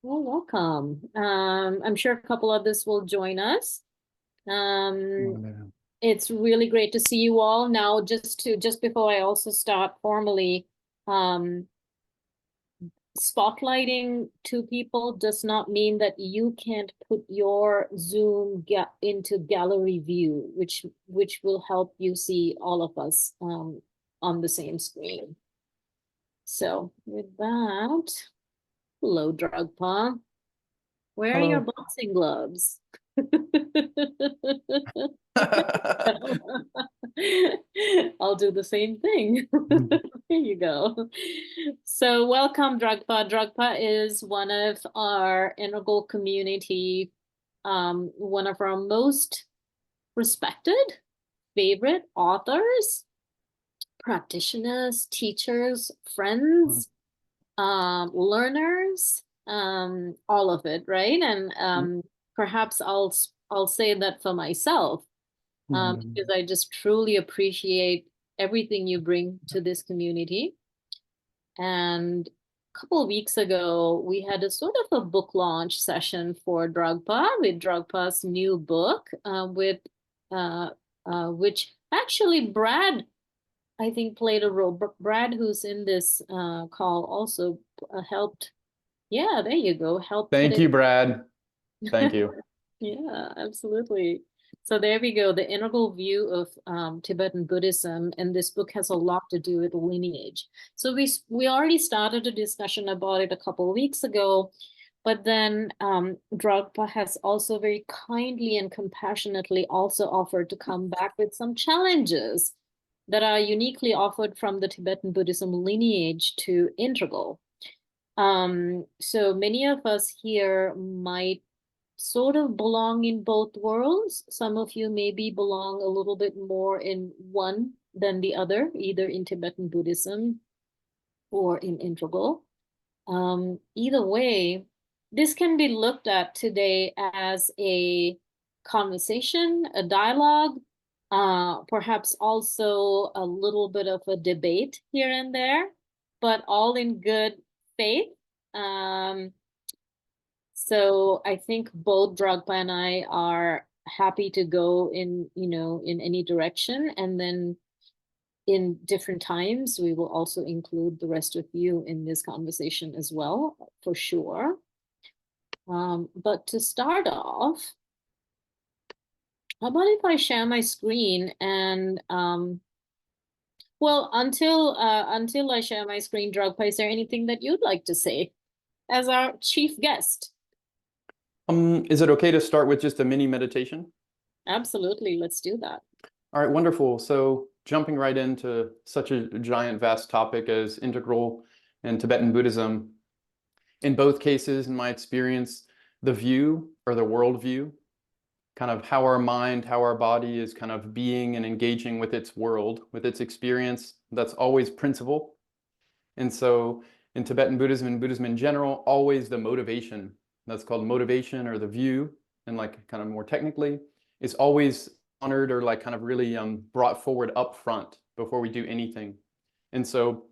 Well, welcome. I'm sure a couple others will join us. Um, it's really great to see you all. Now, just before I also start formally, um, spotlighting two people does not mean that you can't put your Zoom ga into gallery view, which will help you see all of us on the same screen. So with that, hello, Dragpa. Where are your Hello. boxing gloves? I'll do the same thing. Here you go. So welcome, Dragpa. Dragpa is one of our integral community, one of our most respected, favorite authors, practitioners, teachers, friends, learners, all of it, right? And perhaps I'll say that for myself, because I just truly appreciate everything you bring to this community. And a couple of weeks ago, we had a sort of a book launch session for Dragpa with Dragpa's new book, uh, which actually Brad, I think, played a role. Brad, who's in this call, also helped. Yeah, there you go. Helped put Thank it. you, Brad. Thank you. Yeah, absolutely. So there we go, the integral view of Tibetan Buddhism, and this book has a lot to do with lineage. So we already started a discussion about it a couple of weeks ago, but then Dragpa has also very kindly and compassionately also offered to come back with some challenges that are uniquely offered from the Tibetan Buddhism lineage to integral. So many of us here might sort of belong in both worlds. Some of you maybe belong a little bit more in one than the other, either in Tibetan Buddhism or in integral. Either way, this can be looked at today as a conversation, a dialogue, perhaps also a little bit of a debate here and there, but all in good faith. Um, so I think both Dragpa and I are happy to go in any direction. And then in different times, we will also include the rest of you in this conversation as well, for sure. But to start off, how about if I share my screen and well, until I share my screen, Dragpa, is there anything that you'd like to say as our chief guest? Is it okay to start with just a mini meditation? Absolutely, let's do that. All right, wonderful. So jumping right into such a giant, vast topic as integral and Tibetan Buddhism. In both cases, in my experience, the view or the worldview, kind of how our mind, how our body is kind of being and engaging with its world, with its experience, that's always principle. And so in Tibetan Buddhism and Buddhism in general, always the motivation, that's called motivation or the view, and like kind of more technically, is always honored or like kind of really brought forward up front before we do anything. And so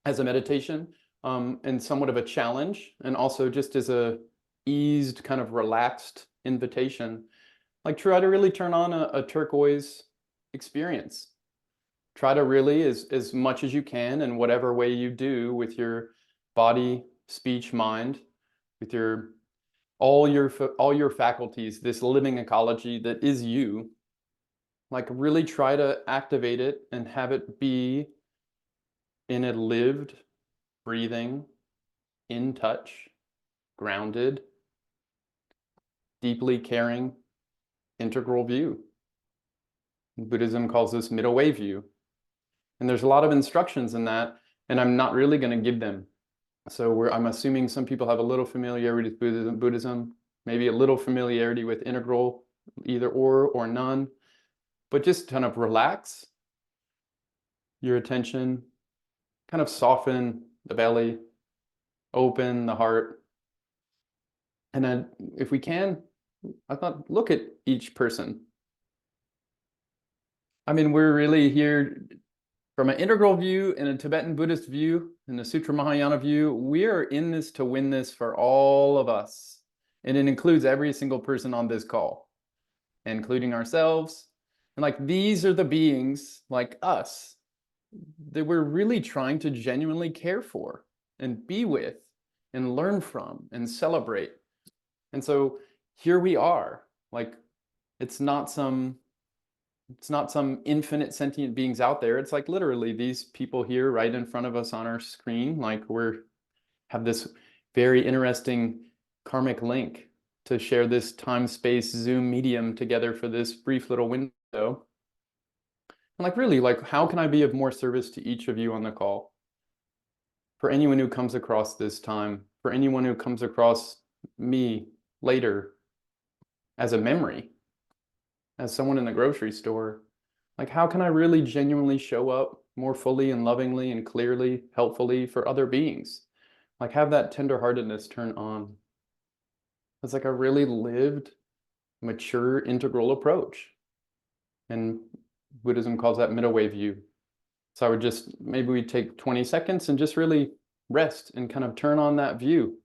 as a meditation and somewhat of a challenge, and also just as a eased, kind of relaxed invitation, like try to really turn on a turquoise experience. Try to really, as much as you can, in whatever way you do with your body, speech, mind, with your all your faculties, this living ecology that is you, like really try to activate it and have it be in a lived, breathing, in touch, grounded, deeply caring, integral view. Buddhism calls this middle way view. And there's a lot of instructions in that, and I'm not really going to give them. So I'm assuming some people have a little familiarity with Buddhism, maybe a little familiarity with integral, either or none, but just kind of relax your attention, kind of soften the belly, open the heart. And then if we can, I thought, look at each person. I mean, we're really here from an integral view and a Tibetan Buddhist view, in the Sutra Mahayana view, we are in this to win this for all of us. And it includes every single person on this call, including ourselves. And like, these are the beings like us that we're really trying to genuinely care for and be with and learn from and celebrate. And so here we are. Like, it's not some infinite sentient beings out there. It's like literally these people here right in front of us on our screen. Like, have this very interesting karmic link to share this time-space Zoom medium together for this brief little window. And like, really, like, how can I be of more service to each of you on the call? For anyone who comes across this time, for anyone who comes across me later as a memory, as someone in the grocery store, like, how can I really genuinely show up more fully and lovingly and clearly, helpfully for other beings? Like, have that tenderheartedness turn on. It's like a really lived, mature, integral approach. And Buddhism calls that middle way view. So I would just, maybe we take 20 seconds and just really rest and kind of turn on that view.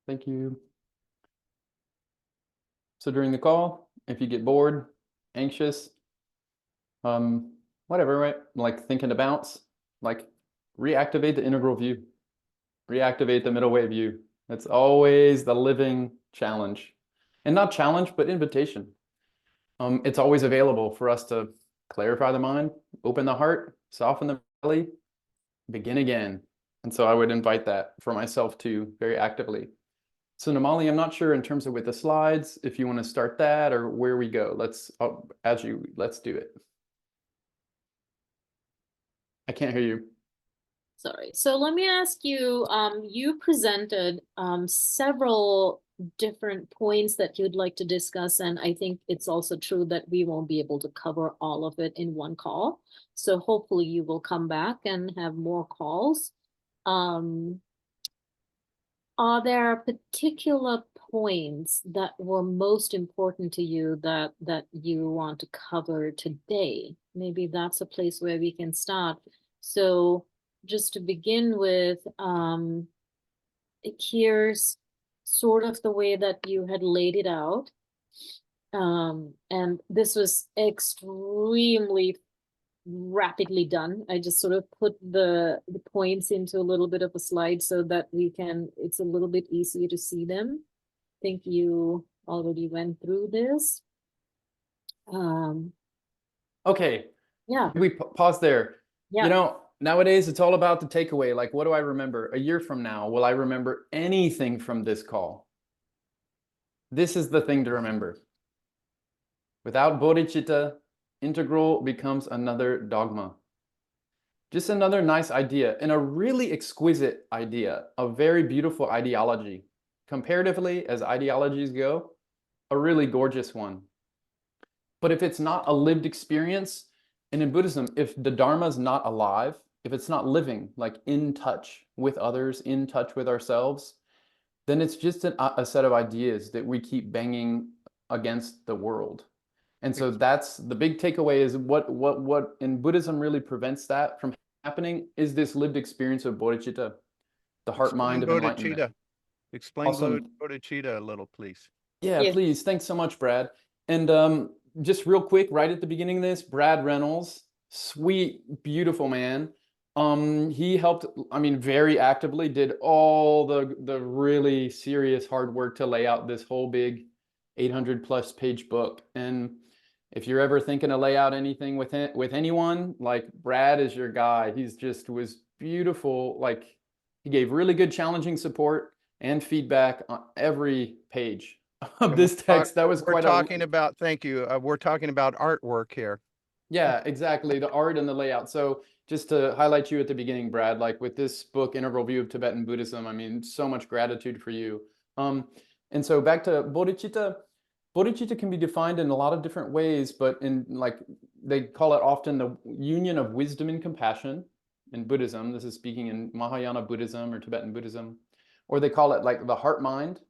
Thank you. So during the call, if you get bored, anxious, whatever, right? Like thinking to bounce, like reactivate the integral view, reactivate the middle way view. That's always the living challenge. And not challenge, but invitation. It's always available for us to clarify the mind, open the heart, soften the belly, begin again. And so I would invite that for myself too, very actively. So Namali, I'm not sure in terms of with the slides, if you want to start that or where we go. Let's do it. I can't hear you. Sorry. So let me ask you, you presented several different points that you'd like to discuss, and I think it's also true that we won't be able to cover all of it in one call. So hopefully you will come back and have more calls. Are there particular points that were most important to you that you want to cover today? Maybe that's a place where we can start. So just to begin with, here's sort of the way that you had laid it out. And this was extremely rapidly done. I just sort of put the points into a little bit of a slide so that it's a little bit easier to see them. I think you already went through this. Okay. Yeah. We pause there. Yeah. You know, nowadays it's all about the takeaway. Like, what do I remember? A year from now, will I remember anything from this call? This is the thing to remember. Without bodhicitta, integral becomes another dogma. Just another nice idea and a really exquisite idea, a very beautiful ideology. Comparatively, as ideologies go, a really gorgeous one. But if it's not a lived experience, and in Buddhism, if the Dharma is not alive, if it's not living, like in touch with others, in touch with ourselves, then it's just a set of ideas that we keep banging against the world. And so that's the big takeaway is what in Buddhism really prevents that from happening is this lived experience of bodhicitta, the heart mind of enlightenment. Explain Awesome. bodhicitta a little, please. Yeah, please. Thanks so much, Brad. And just real quick, right at the beginning of this, Brad Reynolds, sweet, beautiful man, He helped, I mean, very actively, did all the really serious hard work to lay out this whole big 800 plus page book. And if you're ever thinking to lay out anything with anyone, like Brad is your guy. He's just was beautiful. Like he gave really good challenging support and feedback on every page of And this text. That was we're quite talking about, thank you. We're talking about artwork here. Yeah, exactly. The art and the layout. So just to highlight you at the beginning, Brad, like with this book, Integral View of Tibetan Buddhism, I mean, so much gratitude for you. And so back to bodhicitta. Bodhicitta can be defined in a lot of different ways, but in like they call it often the union of wisdom and compassion in Buddhism. This is speaking in Mahayana Buddhism or Tibetan Buddhism, or they call it like the heart mind,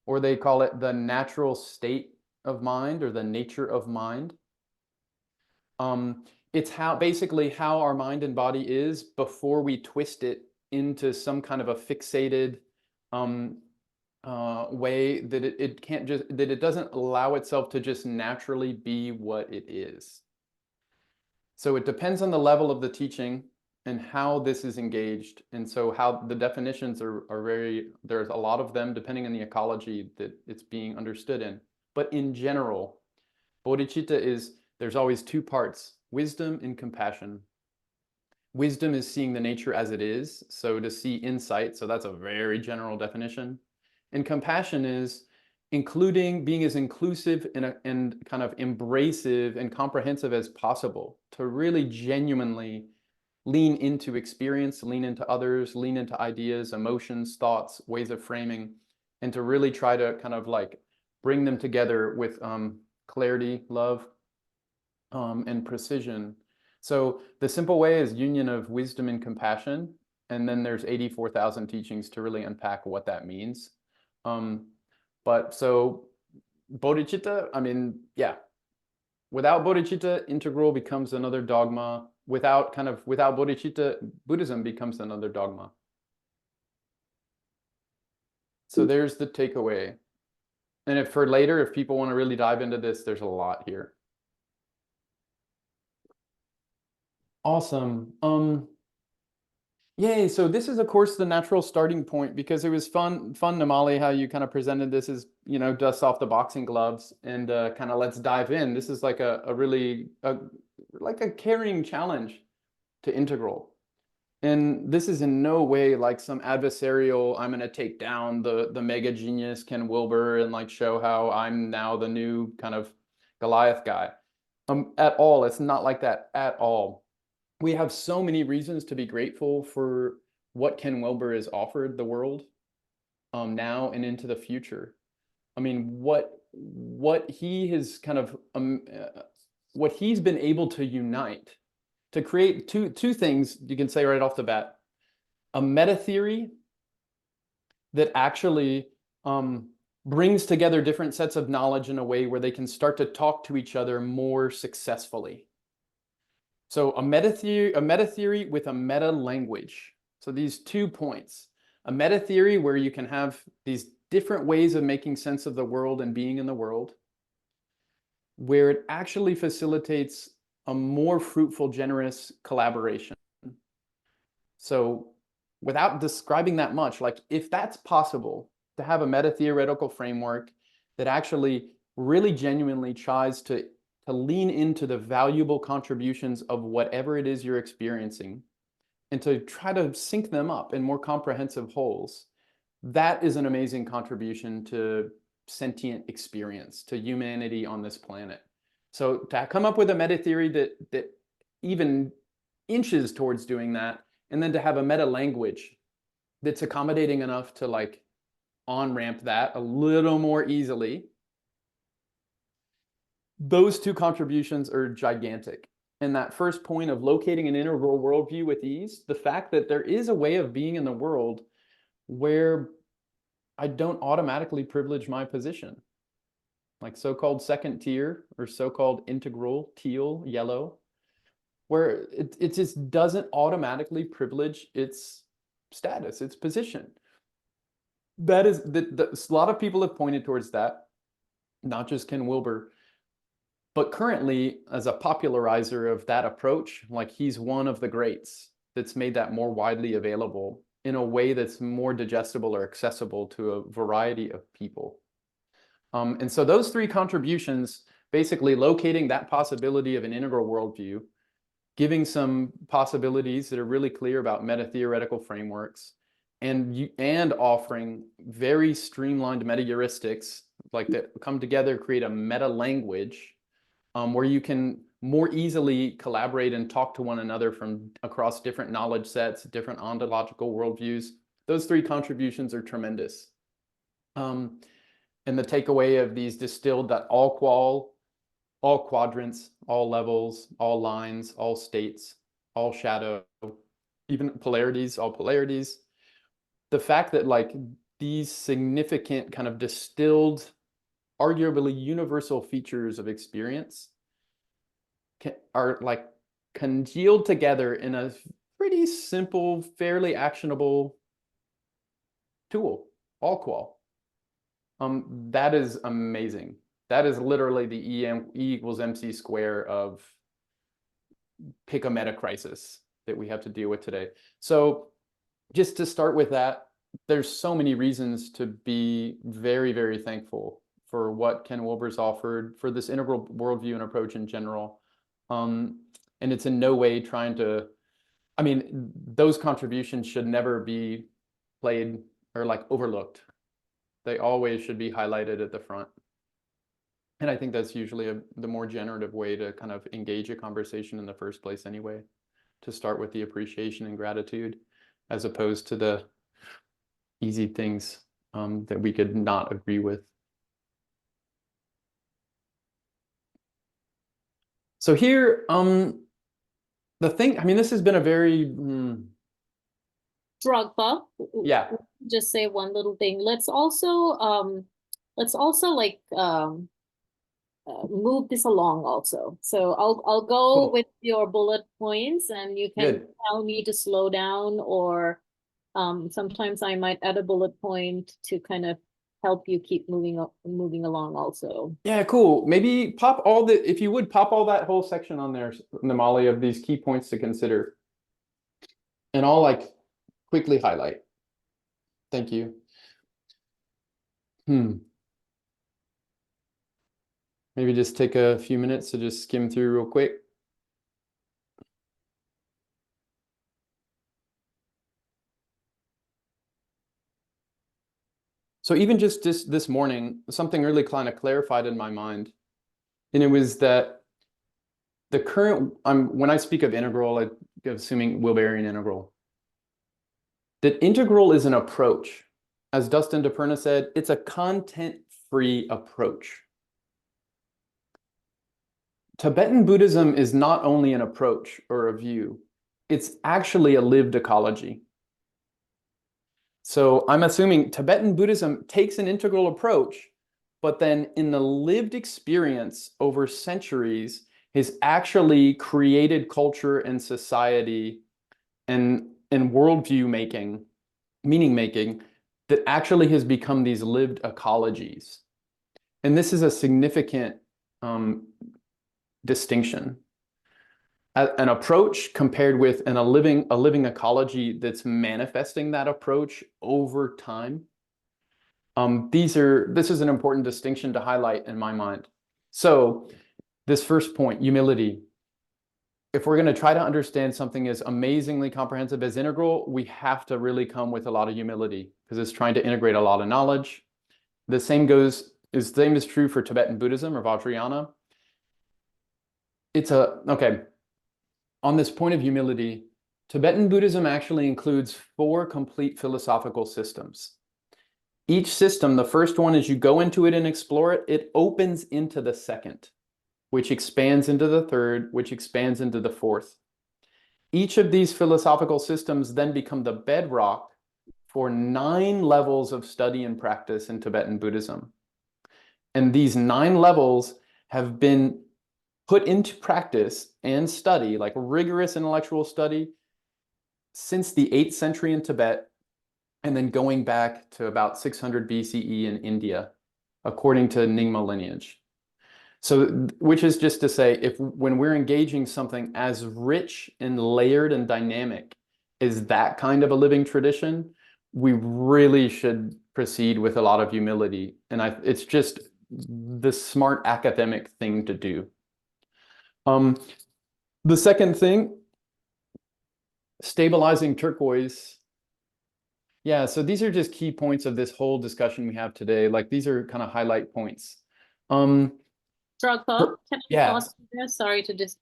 or they call it the natural state of mind or the nature of mind. It's basically how our mind and body is before we twist it into some kind of a fixated way that it can't just, that it doesn't allow itself to just naturally be what it is. So it depends on the level of the teaching and how this is engaged. And so how the definitions are very, there's a lot of them depending on the ecology that it's being understood in. But in general, bodhicitta is, there's always two parts, wisdom and compassion. Wisdom is seeing the nature as it is, so to see insight, so that's a very general definition. And compassion is including, being as inclusive and kind of embracive and comprehensive as possible, to really genuinely lean into experience, lean into others, lean into ideas, emotions, thoughts, ways of framing, and to really try to kind of like bring them together with clarity, love, and precision. So the simple way is union of wisdom and compassion, and then there's 84,000 teachings to really unpack what that means. But so bodhicitta, I mean, yeah, without bodhicitta, integral becomes another dogma. Without bodhicitta, Buddhism becomes another dogma. So there's the takeaway. And if for later, if people want to really dive into this, there's a lot here. Awesome. Yay. So this is, of course, the natural starting point, because it was fun, Namali, how you kind of presented this as, you know, dust off the boxing gloves and kind of let's dive in. This is like a really, like a carrying challenge to integral. And this is in no way like some adversarial, I'm going to take down the mega genius Ken Wilber and like show how I'm now the new kind of Goliath guy. At all. It's not like that at all. We have so many reasons to be grateful for what Ken Wilber has offered the world now and into the future. I mean, what he has kind of what he's been able to unite to create two things you can say right off the bat: a meta theory that actually brings together different sets of knowledge in a way where they can start to talk to each other more successfully. So a meta theory with a meta language. So these 2 points, a meta theory where you can have these different ways of making sense of the world and being in the world, where it actually facilitates a more fruitful, generous collaboration. So without describing that much, like if that's possible to have a meta theoretical framework that actually really genuinely tries to lean into the valuable contributions of whatever it is you're experiencing and to try to sync them up in more comprehensive wholes, that is an amazing contribution to sentient experience, to humanity on this planet. So to come up with a meta theory that even inches towards doing that, and then to have a meta language that's accommodating enough to like on-ramp that a little more easily, those 2 contributions are gigantic. And that first point of locating an integral worldview with ease, the fact that there is a way of being in the world where I don't automatically privilege my position, like so-called second tier or so-called integral, teal, yellow, where it just doesn't automatically privilege its status, its position. That is, a lot of people have pointed towards that, not just Ken Wilber. But currently, as a popularizer of that approach, like he's one of the greats. that's made that more widely available in a way that's more digestible or accessible to a variety of people. And so those three contributions, basically locating that possibility of an integral worldview, giving some possibilities that are really clear about meta-theoretical frameworks, and offering very streamlined meta-heuristics like that come together, create a meta-language where you can more easily collaborate and talk to one another from across different knowledge sets, different ontological worldviews. Those three contributions are tremendous. And the takeaway of these distilled that all quadrants, all levels, all lines, all states, all shadow, even polarities, all polarities. The fact that like these significant kind of distilled, arguably universal features of experience are like congealed together in a pretty simple, fairly actionable tool, all qual. That is amazing. That is literally the E equals MC square of pick a meta crisis that we have to deal with today. So just to start with that, there's so many reasons to be very, very thankful for what Ken Wilber's offered, for this integral worldview and approach in general. And it's in no way trying to, I mean, those contributions should never be played or like overlooked. They always should be highlighted at the front. And I think that's usually the more generative way to kind of engage a conversation in the first place anyway, to start with the appreciation and gratitude, as opposed to the easy things that we could not agree with. So here, the thing, I mean, this has been a very... Dragpa. Yeah. Just say one little thing. Let's also like move this along also. So I'll go Cool. with your bullet points, and you can Good. tell me to slow down, or sometimes I might add a bullet point to kind of help you keep moving along also. Yeah, cool. Maybe pop all the, if you would, pop all that whole section on there, Namali, of these key points to consider. And I'll like quickly highlight. Thank you. Maybe just take a few minutes to just skim through real quick. So even just this morning, something really kind of clarified in my mind. And it was that the current, when I speak of integral, I'm assuming Wilberian integral, that integral is an approach. As Dustin DePerna said, it's a content-free approach. Tibetan Buddhism is not only an approach or a view, it's actually a lived ecology. So I'm assuming Tibetan Buddhism takes an integral approach, but then in the lived experience over centuries has actually created culture and society and worldview making, meaning making, that actually has become these lived ecologies. And this is a significant distinction. An approach compared with a living ecology that's manifesting that approach over time. This is an important distinction to highlight in my mind. So this first point, humility. If we're going to try to understand something as amazingly comprehensive as integral, we have to really come with a lot of humility, because it's trying to integrate a lot of knowledge. The same is true for Tibetan Buddhism or Vajrayana. Okay. On this point of humility, Tibetan Buddhism actually includes 4 complete philosophical systems. Each system, the first one, as you go into it and explore it, it opens into the second, which expands into the third, which expands into the fourth. Each of these philosophical systems then become the bedrock for 9 levels of study and practice in Tibetan Buddhism. And these 9 levels have been put into practice and study, like rigorous intellectual study, since the 8th century in Tibet, and then going back to about 600 BCE in India, according to Nyingma lineage. So, which is just to say, when we're engaging something as rich and layered and dynamic is that kind of a living tradition, we really should proceed with a lot of humility. And it's just the smart academic thing to do. The second thing, stabilizing turquoise. Yeah, so these are just key points of this whole discussion we have today. Like these are kind of highlight points. Dragpa, can I yeah. pause you there? Sorry to just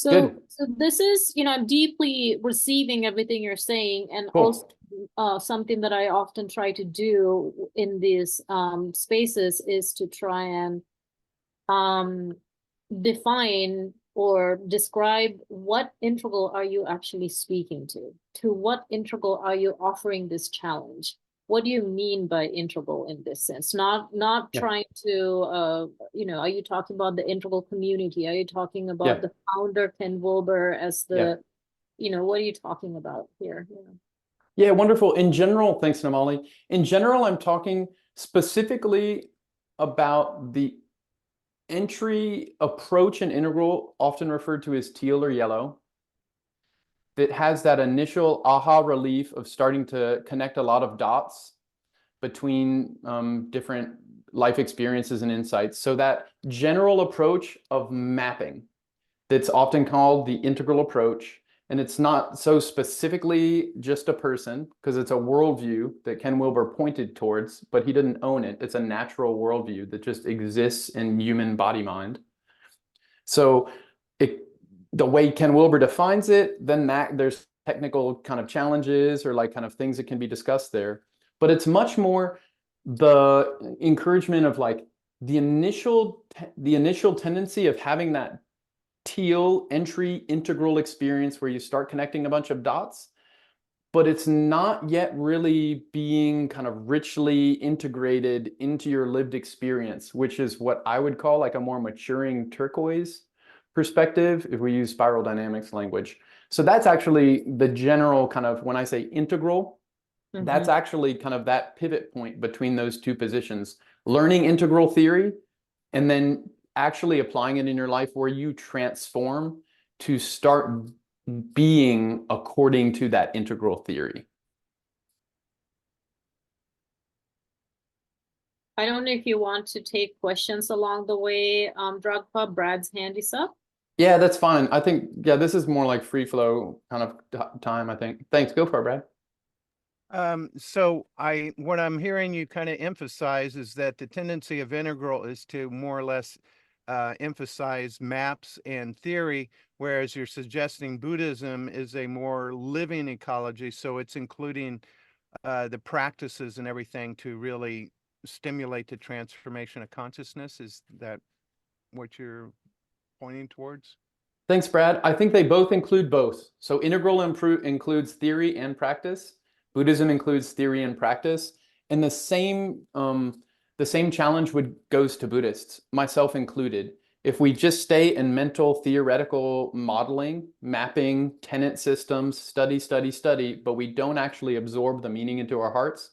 Good. so this is, I'm deeply receiving everything you're saying, and Cool. also something that I often try to do in these spaces is to try and define or describe what integral are you actually speaking to what integral are you offering this challenge. What do you mean by integral in this sense? Not Yeah. trying to are you talking about the integral community? Are you talking about Yeah. the founder Ken Wilber as the Yeah. what are you talking about here? Yeah, wonderful. In general, thanks, Namali. In general, I'm talking specifically about the entry approach and integral, often referred to as teal or yellow, that has that initial aha relief of starting to connect a lot of dots between different life experiences and insights. So that general approach of mapping, that's often called the integral approach. And it's not so specifically just a person, because it's a worldview that Ken Wilber pointed towards, but he didn't own it. It's a natural worldview that just exists in human body mind. So the way Ken Wilber defines it, then there's technical kind of challenges or like kind of things that can be discussed there. But it's much more the encouragement of like the initial tendency of having that teal entry integral experience where you start connecting a bunch of dots, but it's not yet really being kind of richly integrated into your lived experience, which is what I would call like a more maturing turquoise perspective if we use spiral dynamics language. So that's actually the general kind of, when I say integral, that's actually kind of that pivot point between those two positions. Learning integral theory and then actually applying it in your life where you transform to start being according to that integral theory. I don't know if you want to take questions along the way, Dragpa. Brad's hand is up. Yeah, that's fine. I think, yeah, this is more like free flow kind of time, I think. Thanks. Go for it, Brad. So what I'm hearing you kind of emphasize is that the tendency of integral is to more or less emphasize maps and theory, whereas you're suggesting Buddhism is a more living ecology. So it's including the practices and everything to really stimulate the transformation of consciousness. Is that what you're pointing towards? Thanks, Brad. I think they both include both. So integral includes theory and practice. Buddhism includes theory and practice. And the same challenge goes to Buddhists, myself included. If we just stay in mental theoretical modeling, mapping, tenet systems, study, but we don't actually absorb the meaning into our hearts.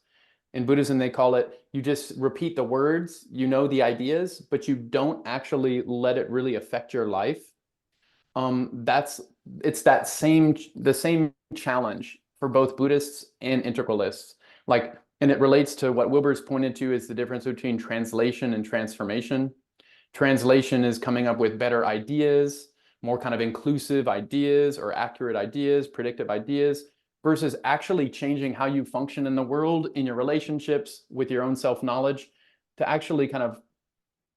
In Buddhism, they call it, you just repeat the words, you know the ideas, but you don't actually let it really affect your life. It's the same challenge for both Buddhists and integralists. And it relates to what Wilber's pointed to is the difference between translation and transformation. Translation is coming up with better ideas, more kind of inclusive ideas or accurate ideas, predictive ideas, versus actually changing how you function in the world, in your relationships, with your own self-knowledge, to actually kind of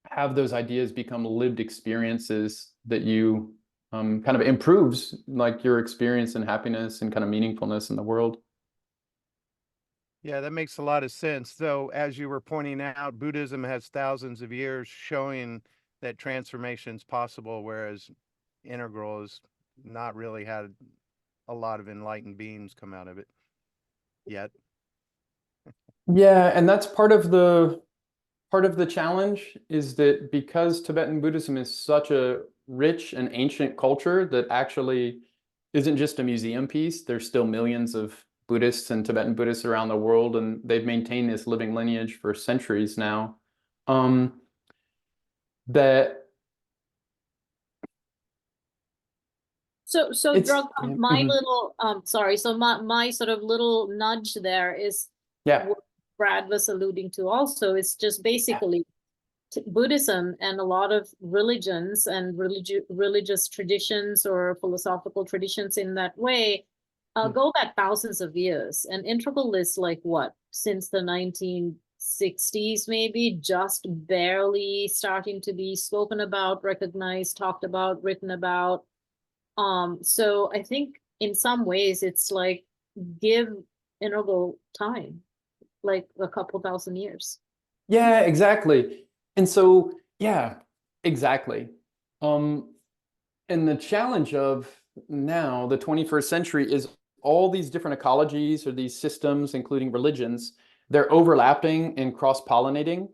have those ideas become lived experiences that you kind of improves like your experience and happiness and kind of meaningfulness in the world. Yeah, that makes a lot of sense. Though, as you were pointing out, Buddhism has thousands of years showing that transformation is possible, whereas integral has not really had a lot of enlightened beings come out of it yet. Yeah, and that's part of the challenge is that because Tibetan Buddhism is such a rich and ancient culture that actually isn't just a museum piece, there's still millions of Buddhists and Tibetan Buddhists around the world, and they've maintained this living lineage for centuries now. So It's Dragpa, my little sorry, so my sort of little nudge there is yeah. what Brad was alluding to also. It's just basically Buddhism and a lot of religions and religious traditions or philosophical traditions in that way go back thousands of years. And integral is like what, since the 1960s, maybe just barely starting to be spoken about, recognized, talked about, written about. So I think in some ways it's like give integral time, like a couple thousand years. Yeah, exactly. And so, yeah, exactly. And the challenge of now, the 21st century, is all these different ecologies or these systems, including religions, they're overlapping and cross-pollinating.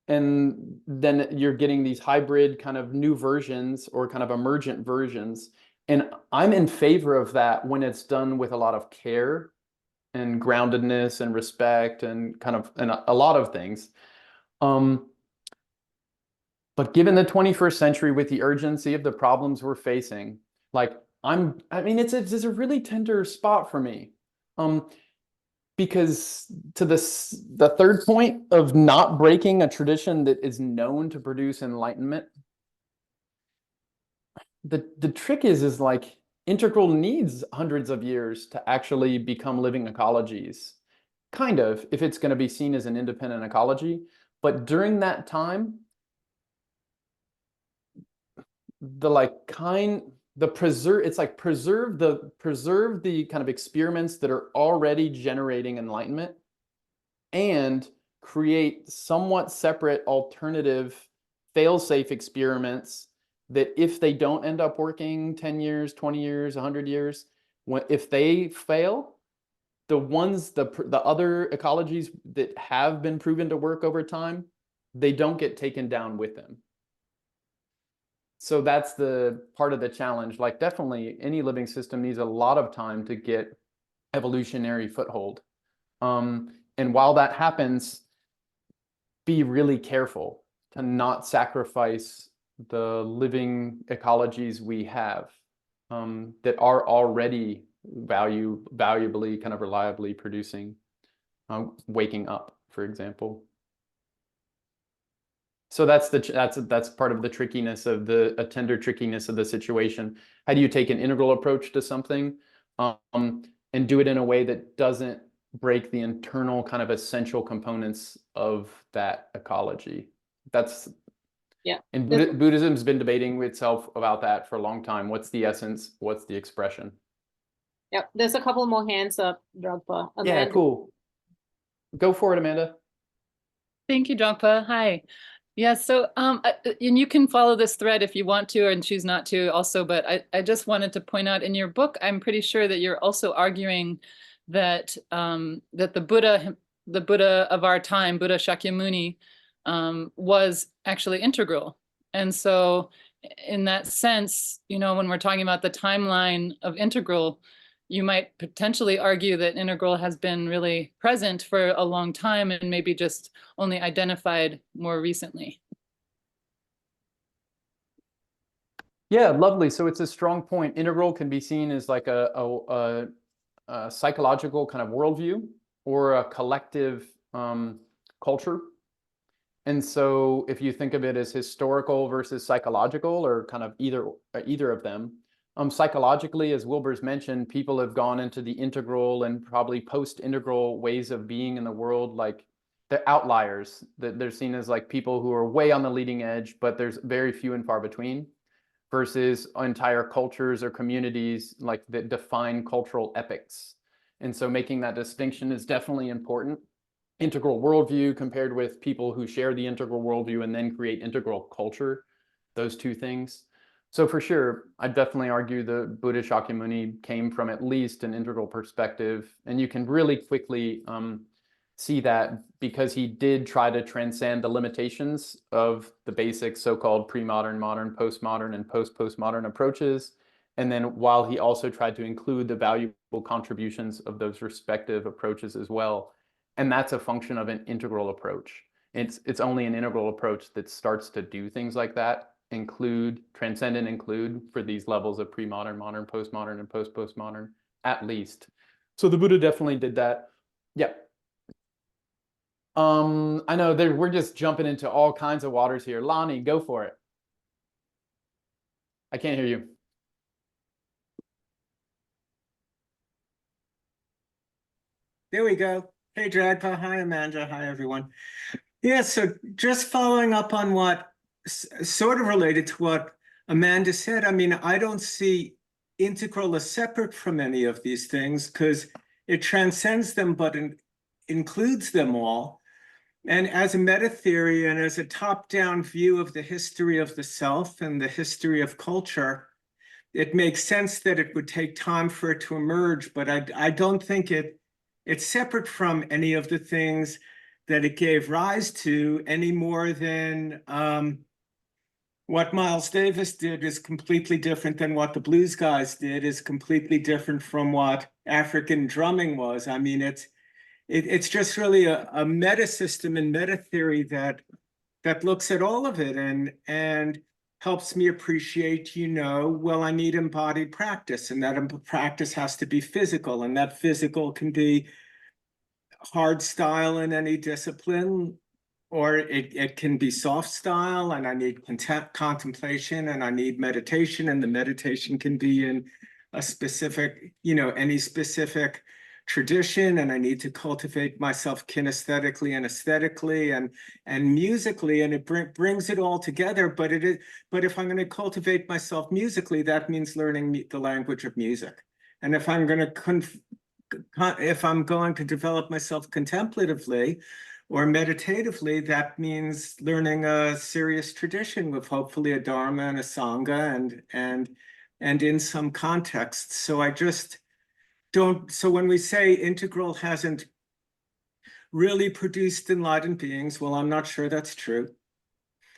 And then you're getting these hybrid kind of new versions or kind of emergent versions. And I'm in favor of that when it's done with a lot of care and groundedness and respect and kind of and a lot of things. But given the 21st century with the urgency of the problems we're facing, like I mean, it's a really tender spot for me. Because to the third point of not breaking a tradition that is known to produce enlightenment, the trick is like integral needs hundreds of years to actually become living ecologies, kind of, if it's going to be seen as an independent ecology. But during that time, preserve the kind of experiments that are already generating enlightenment and create somewhat separate alternative fail-safe experiments that if they don't end up working 10 years, 20 years, 100 years, if they fail, the other ecologies that have been proven to work over time, they don't get taken down with them. So that's the part of the challenge. Like definitely any living system needs a lot of time to get evolutionary foothold. And while that happens, be really careful to not sacrifice the living ecologies we have that are already valuably, kind of reliably producing, waking up, for example. So that's part of the trickiness of a tender trickiness of the situation. How do you take an integral approach to something and do it in a way that doesn't break the internal kind of essential components of that ecology? That's And Buddhism's been debating itself about that for a long time. What's the essence? What's the expression? Yep, there's a couple more hands up, Dragpa. Yeah, cool. Go for it, Amanda. Thank you, Dragpa. Hi. Yeah, so and you can follow this thread if you want to and choose not to also, but I just wanted to point out in your book, I'm pretty sure that you're also arguing that that the Buddha of our time, Buddha Shakyamuni, was actually integral. And so in that sense, you know, when we're talking about the timeline of integral, you might potentially argue that integral has been really present for a long time and maybe just only identified more recently. Yeah, lovely. So it's a strong point. Integral can be seen as like a psychological kind of worldview or a collective culture. And so if you think of it as historical versus psychological or kind of either of them, psychologically, as Wilbur's mentioned, people have gone into the integral and probably post-integral ways of being in the world, like they're outliers, that they're seen as like people who are way on the leading edge, but there's very few and far between, versus entire cultures or communities like that define cultural epics. And so making that distinction is definitely important. Integral worldview compared with people who share the integral worldview and then create integral culture, those two things. So for sure, I'd definitely argue the Buddha Shakyamuni came from at least an integral perspective. And you can really quickly see that because he did try to transcend the limitations of the basic so-called pre-modern, modern, postmodern, and post-postmodern approaches. And then while he also tried to include the valuable contributions of those respective approaches as well. And that's a function of an integral approach. It's only an integral approach that starts to do things like that. include, transcendent include for these levels of pre-modern, modern, postmodern, and post-postmodern, at least. So the Buddha definitely did that. Yeah. I know we're just jumping into all kinds of waters here. Lonnie, go for it. I can't hear you. There we go. Hey, Dragpa. Hi, Amanda. Hi, everyone. Yeah, so just following up on what sort of related to what Amanda said, I mean, I don't see integral as separate from any of these things because it transcends them, but includes them all. And as a meta theory and as a top-down view of the history of the self and the history of culture, it makes sense that it would take time for it to emerge, but I don't think it's separate from any of the things that it gave rise to any more than what Miles Davis did is completely different than what the blues guys did, is completely different from what African drumming was. I mean, it's just really a meta system and meta theory that looks at all of it and helps me appreciate, well, I need embodied practice, and that practice has to be physical, and that physical can be hard style in any discipline, or it can be soft style, and I need contemplation, and I need meditation, and the meditation can be in a specific, any specific tradition, and I need to cultivate myself kinesthetically and aesthetically and musically, and it brings it all together. But if I'm going to cultivate myself musically, that means learning the language of music. And if I'm going to develop myself contemplatively or meditatively, that means learning a serious tradition with hopefully a dharma and a sangha and in some context. So I just don't. So when we say integral hasn't really produced enlightened beings, well, I'm not sure that's true.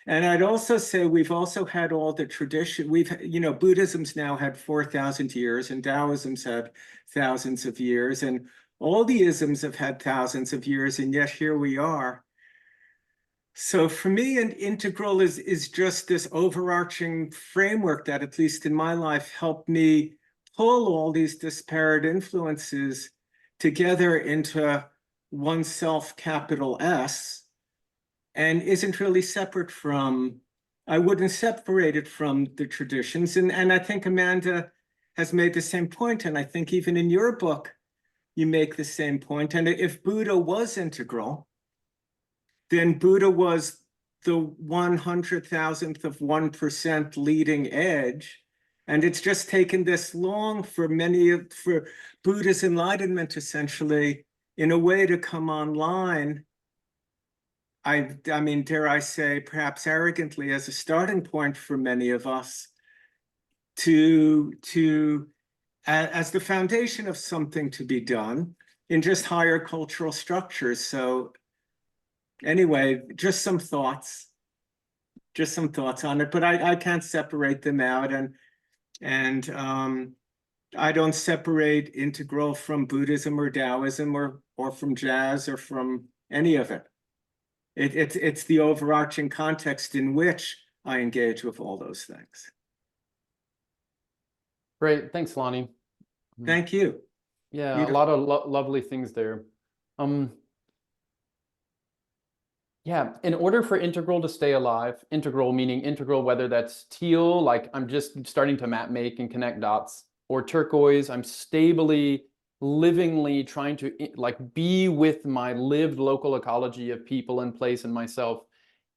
And I'd also say we've also had all the tradition. Buddhism's now had 4,000 years, and Taoism's had thousands of years, and all the isms have had thousands of years, and yet here we are. So for me, an integral is just this overarching framework that, at least in my life, helped me pull all these disparate influences together into one self, capital S, and isn't really separate from, I wouldn't separate it from the traditions. And I think Amanda has made the same point, and I think even in your book, you make the same point. And if Buddha was integral, then Buddha was the 100,000th of 1% leading edge. And it's just taken this long for Buddha's enlightenment, essentially, in a way, to come online. I mean, dare I say, perhaps arrogantly, as a starting point for many of us, as the foundation of something to be done in just higher cultural structures. So anyway, just some thoughts on it, but I can't separate them out. And I don't separate integral from Buddhism or Taoism or from jazz or from any of it. It's the overarching context in which I engage with all those things. Great. Thanks, Lonnie. Thank you. Yeah, Beautiful. a lot of lovely things there. Yeah, in order for integral to stay alive, integral meaning integral, whether that's teal, like I'm just starting to map make and connect dots, or turquoise, I'm stably, livingly trying to be with my lived local ecology of people and place and myself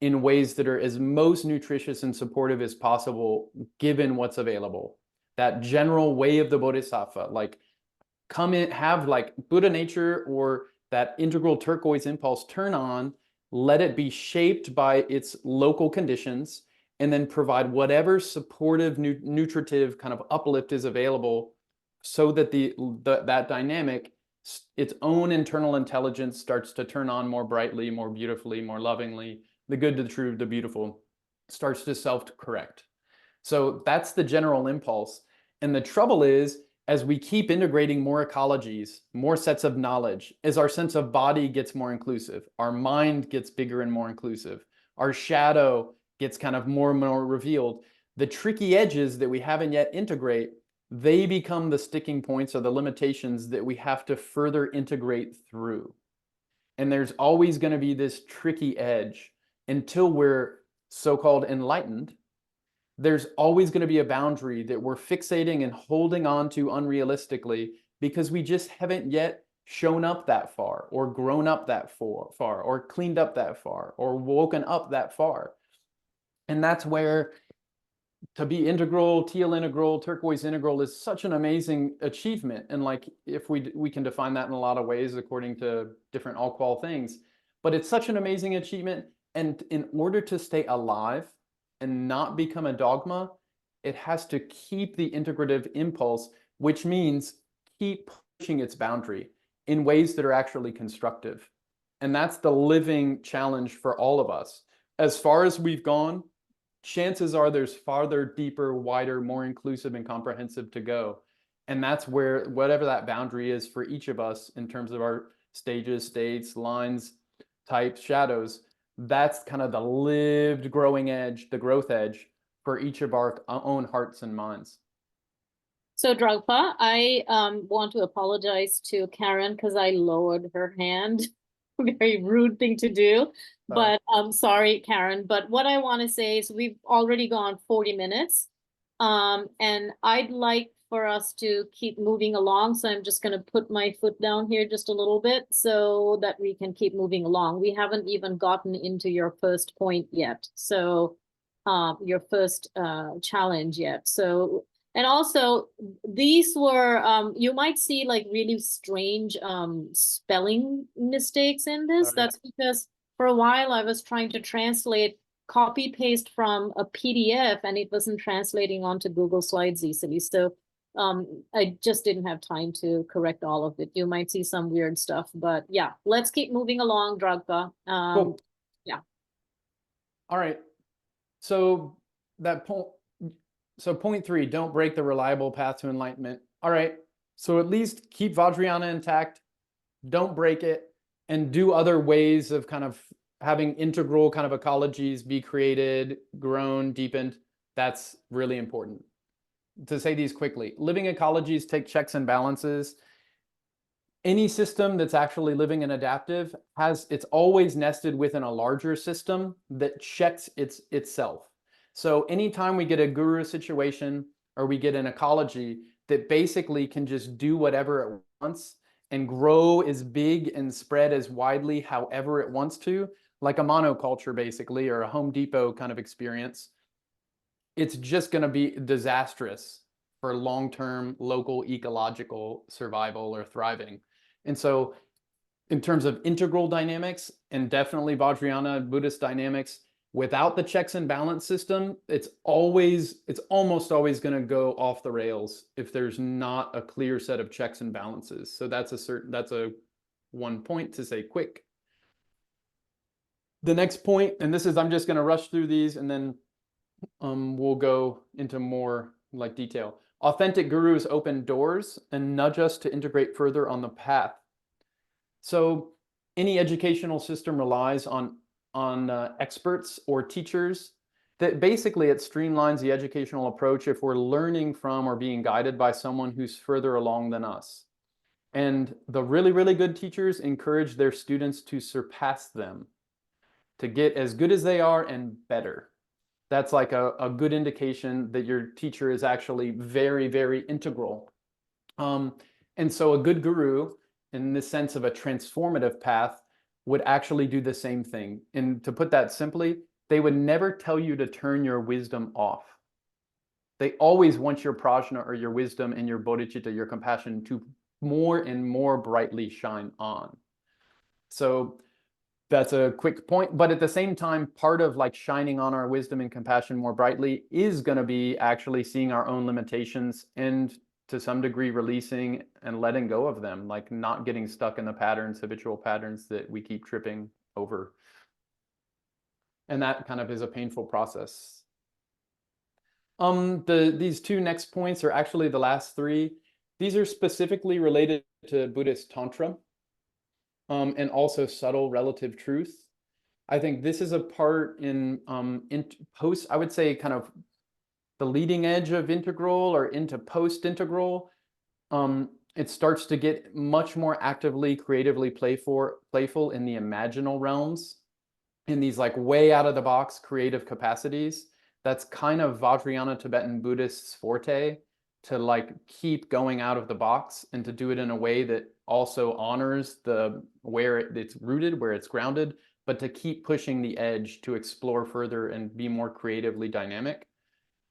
in ways that are as most nutritious and supportive as possible, given what's available. That general way of the Bodhisattva, come in, have Buddha nature or that integral turquoise impulse turn on, let it be shaped by its local conditions, and then provide whatever supportive, nutritive kind of uplift is available so that that dynamic, its own internal intelligence starts to turn on more brightly, more beautifully, more lovingly, the good, the true, the beautiful, starts to self-correct. So that's the general impulse. And the trouble is, as we keep integrating more ecologies, more sets of knowledge, as our sense of body gets more inclusive, our mind gets bigger and more inclusive, our shadow gets kind of more and more revealed. The tricky edges that we haven't yet integrate, they become the sticking points or the limitations that we have to further integrate through. And there's always going to be this tricky edge until we're so-called enlightened. There's always going to be a boundary that we're fixating and holding on to unrealistically because we just haven't yet shown up that far, or grown up that far, or cleaned up that far, or woken up that far. And that's where to be integral, teal integral, turquoise integral is such an amazing achievement. And like, if we can define that in a lot of ways according to different all-qual things, but it's such an amazing achievement. And in order to stay alive and not become a dogma, it has to keep the integrative impulse, which means keep pushing its boundary in ways that are actually constructive. And that's the living challenge for all of us. As far as we've gone, chances are there's farther, deeper, wider, more inclusive and comprehensive to go. And that's where, whatever that boundary is for each of us in terms of our stages, states, lines, types, shadows, that's kind of the lived growing edge, the growth edge for each of our own hearts and minds. So Dragpa, I want to apologize to Karen because I lowered her hand. Very rude thing to do, but I'm sorry, Karen. But what I want to say is we've already gone 40 minutes, and I'd like for us to keep moving along. So I'm just going to put my foot down here just a little bit so that we can keep moving along. We haven't even gotten into your first point yet. So your first challenge yet. So, and also these were, you might see like really strange spelling mistakes in this. That's because for a while I was trying to translate, copy paste from a PDF and it wasn't translating onto Google Slides easily. So I just didn't have time to correct all of it. You might see some weird stuff, but yeah, let's keep moving along, Dragpa. Cool. Yeah. All right. So that point, so point 3, don't break the reliable path to enlightenment. All right. So at least keep Vajrayana intact, don't break it, and do other ways of kind of having integral kind of ecologies be created, grown, deepened. That's really important. To say these quickly, living ecologies take checks and balances. Any system that's actually living and adaptive it's always nested within a larger system that checks itself. So anytime we get a guru situation or we get an ecology that basically can just do whatever it wants and grow as big and spread as widely however it wants to, like a monoculture basically, or a Home Depot kind of experience, it's just going to be disastrous for long-term local ecological survival or thriving. And so in terms of integral dynamics, and definitely Vajrayana Buddhist dynamics, without the checks and balance system, it's almost always going to go off the rails if there's not a clear set of checks and balances. So that's a one point to say quick. The next point, and this is, I'm just going to rush through these and then we'll go into more like detail. Authentic gurus open doors and nudge us to integrate further on the path. So any educational system relies on experts or teachers. That basically it streamlines the educational approach if we're learning from or being guided by someone who's further along than us. And the really, really good teachers encourage their students to surpass them, to get as good as they are and better. That's like a good indication that your teacher is actually very, very integral. And so a good guru, in the sense of a transformative path, would actually do the same thing. And to put that simply, they would never tell you to turn your wisdom off. They always want your prajna or your wisdom and your bodhicitta, your compassion, to more and more brightly shine on. So that's a quick point. But at the same time, part of like shining on our wisdom and compassion more brightly is going to be actually seeing our own limitations and to some degree releasing and letting go of them, like not getting stuck in the patterns, habitual patterns that we keep tripping over. And that kind of is a painful process. These two next points are actually the last 3. These are specifically related to Buddhist Tantra and also subtle relative truth. I think this is a part in post, I would say kind of the leading edge of integral or into post-integral. It starts to get much more actively, creatively playful in the imaginal realms, in these like way out of the box creative capacities. That's kind of Vajrayana Tibetan Buddhists' forte, to like keep going out of the box and to do it in a way that also honors the where it's rooted, where it's grounded, but to keep pushing the edge to explore further and be more creatively dynamic.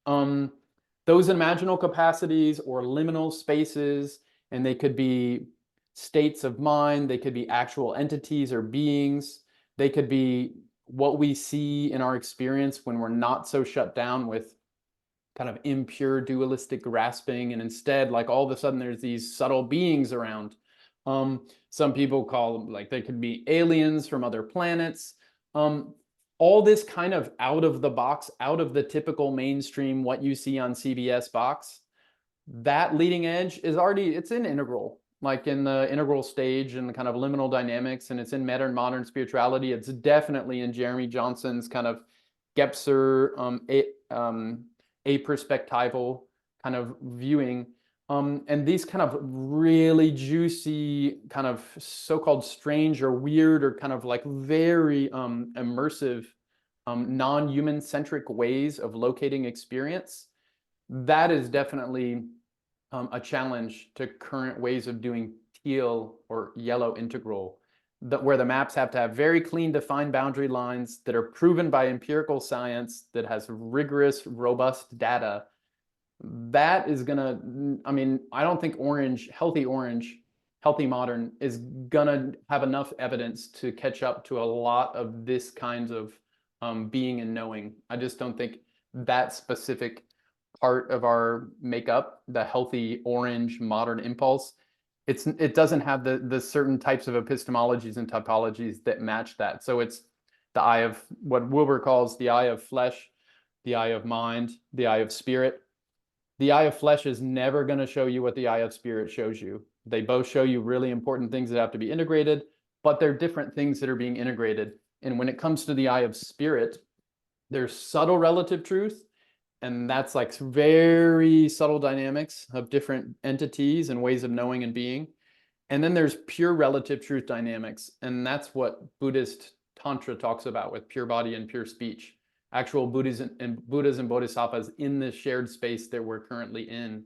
Those imaginal capacities or liminal spaces, and they could be states of mind, they could be actual entities or beings, they could be what we see in our experience when we're not so shut down with kind of impure dualistic grasping, and instead, like, all of a sudden there's these subtle beings around. Some people call them, like, they could be aliens from other planets. All this kind of out of the box, out of the typical mainstream, what you see on CBS box, that leading edge is already, it's in integral, like in the integral stage and the kind of liminal dynamics, and it's in modern spirituality. It's definitely in Jeremy Johnson's kind of Gebser, a-perspectival kind of viewing. And these kind of really juicy, kind of so-called strange or weird or kind of like very immersive, non-human centric ways of locating experience, that is definitely a challenge to current ways of doing teal or yellow integral, where the maps have to have very clean defined boundary lines that are proven by empirical science, that has rigorous, robust data. That is gonna, I mean, I don't think healthy modern is gonna have enough evidence to catch up to a lot of this kinds of being and knowing. I just don't think that specific part of our makeup, the healthy orange modern impulse, it doesn't have the certain types of epistemologies and typologies that match that. So it's the eye of, what Wilber calls the eye of flesh, the eye of mind, the eye of spirit. The eye of flesh is never going to show you what the eye of spirit shows you. They both show you really important things that have to be integrated, but they're different things that are being integrated. And when it comes to the eye of spirit, there's subtle relative truth, and that's like very subtle dynamics of different entities and ways of knowing and being. And then there's pure relative truth dynamics, and that's what Buddhist Tantra talks about with pure body and pure speech. Actual Buddhas and Bodhisattvas in the shared space that we're currently in.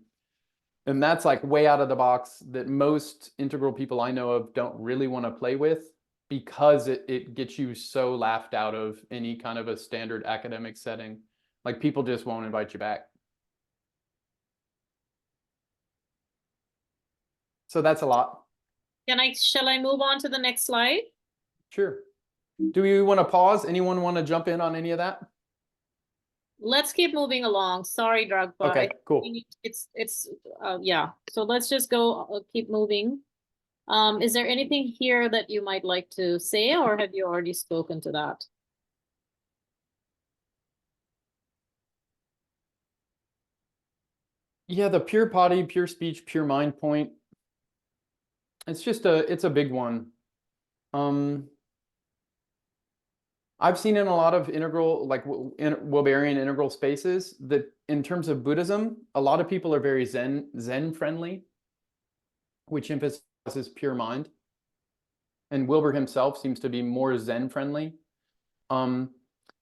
And that's like way out of the box that most integral people I know of don't really want to play with, because it gets you so laughed out of any kind of a standard academic setting. Like, people just won't invite you back. So that's a lot. Shall I move on to the next slide? Sure. Do we want to pause? Anyone want to jump in on any of that? Let's keep moving along. Sorry, Dragpa. Okay, cool. Yeah. So let's just go, keep moving. Is there anything here that you might like to say, or have you already spoken to that? Yeah, the pure body, pure speech, pure mind point. It's just it's a big one. I've seen in a lot of integral, like Wilberian integral spaces, that in terms of Buddhism, a lot of people are very Zen friendly, which emphasizes pure mind. And Wilber himself seems to be more Zen friendly,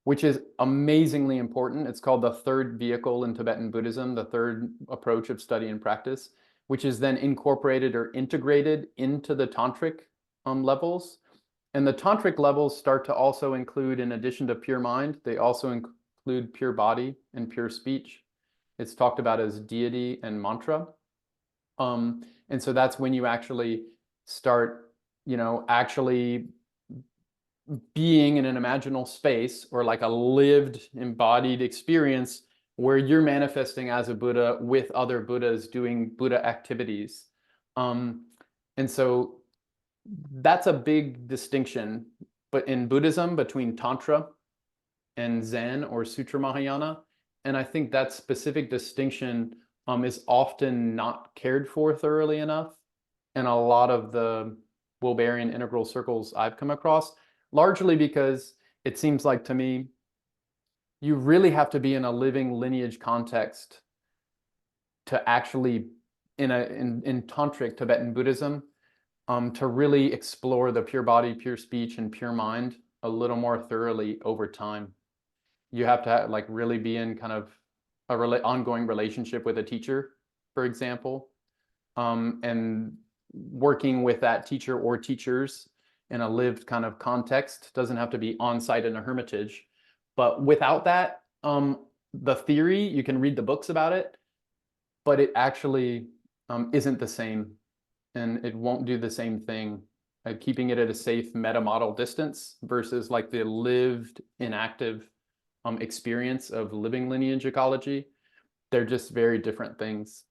which is amazingly important. It's called the third vehicle in Tibetan Buddhism, the third approach of study and practice, which is then incorporated or integrated into the tantric levels. And the tantric levels start to also include, in addition to pure mind, they also include pure body and pure speech. It's talked about as deity and mantra. And so that's when you actually start, actually being in an imaginal space, or like a lived, embodied experience where you're manifesting as a Buddha with other Buddhas doing Buddha activities. And so that's a big distinction, but in Buddhism, between Tantra and Zen or Sutra Mahayana. And I think that specific distinction is often not cared for thoroughly enough in a lot of the Wilberian integral circles I've come across, largely because it seems like to me, you really have to be in a living lineage context to actually, in tantric Tibetan Buddhism, to really explore the pure body, pure speech, and pure mind a little more thoroughly over time. You have to like really be in kind of a ongoing relationship with a teacher, for example, and working with that teacher or teachers in a lived kind of context. Doesn't have to be on site in a hermitage, but without that, the theory, you can read the books about it, but it actually isn't the same, and it won't do the same thing. Keeping it at a safe meta model distance versus like the lived inactive experience of living lineage ecology, they're just very different things.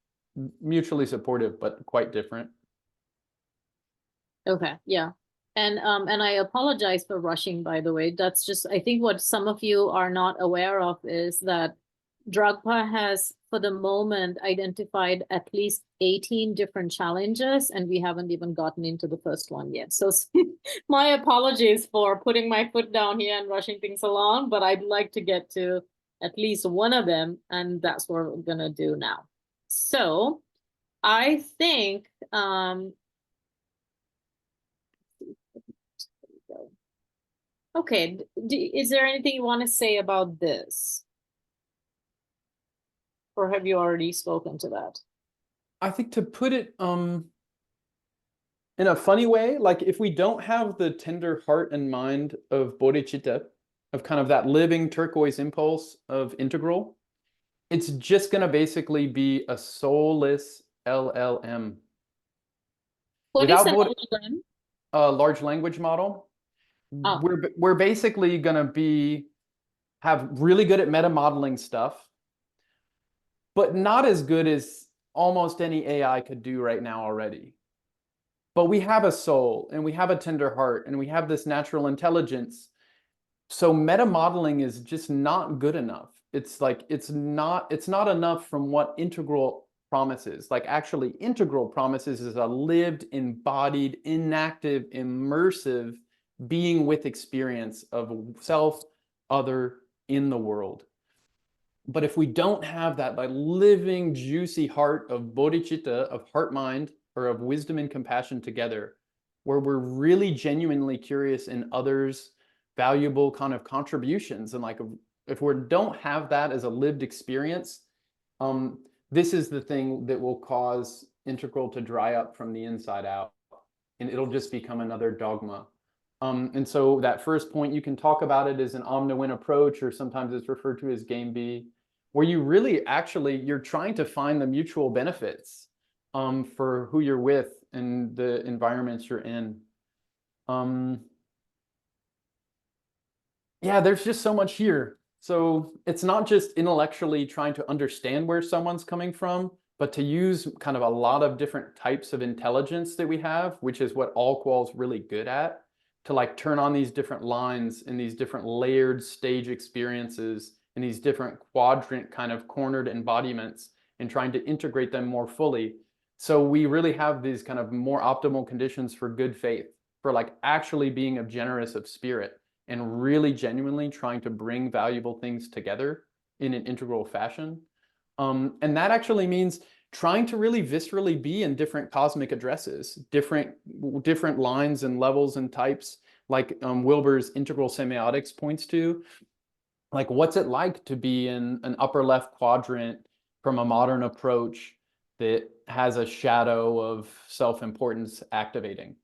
Mutually supportive, but quite different. Okay, yeah. And I apologize for rushing, by the way. That's just, I think what some of you are not aware of is that Dragpa has, for the moment, identified at least 18 different challenges, and we haven't even gotten into the first one yet. So my apologies for putting my foot down here and rushing things along, but I'd like to get to at least one of them, and that's what we're gonna do now. So I think, okay, is there anything you want to say about this? Or have you already spoken to that? I think to put it in a funny way, like if we don't have the tender heart and mind of bodhicitta, of kind of that living turquoise impulse of integral, it's just going to basically be a soulless LLM. What Without is an LLM? a large language model, we're basically going to have really good at meta modeling stuff, but not as good as almost any AI could do right now already. But we have a soul, and we have a tender heart, and we have this natural intelligence. So meta modeling is just not good enough. It's like it's not enough from what integral promises. Like actually integral promises is a lived, embodied, inactive, immersive being with experience of self, other, in the world. But if we don't have that like living, juicy heart of bodhicitta, of heart mind, or of wisdom and compassion together, where we're really genuinely curious in others' valuable kind of contributions, and like if we don't have that as a lived experience, this is the thing that will cause integral to dry up from the inside out, and it'll just become another dogma. And so that first point, you can talk about it as an omni-win approach, or sometimes it's referred to as game B, where you really actually, you're trying to find the mutual benefits for who you're with and the environments you're in. Yeah, there's just so much here. So it's not just intellectually trying to understand where someone's coming from, but to use kind of a lot of different types of intelligence that we have, which is what all qual's really good at, to like turn on these different lines and these different layered stage experiences and these different quadrant kind of cornered embodiments, and trying to integrate them more fully. So we really have these kind of more optimal conditions for good faith, for like actually being generous of spirit and really genuinely trying to bring valuable things together in an integral fashion. And that actually means trying to really viscerally be in different cosmic addresses, different lines and levels and types, like Wilber's integral semiotics points to. Like, what's it like to be in an upper left quadrant from a modern approach that has a shadow of self-importance activating?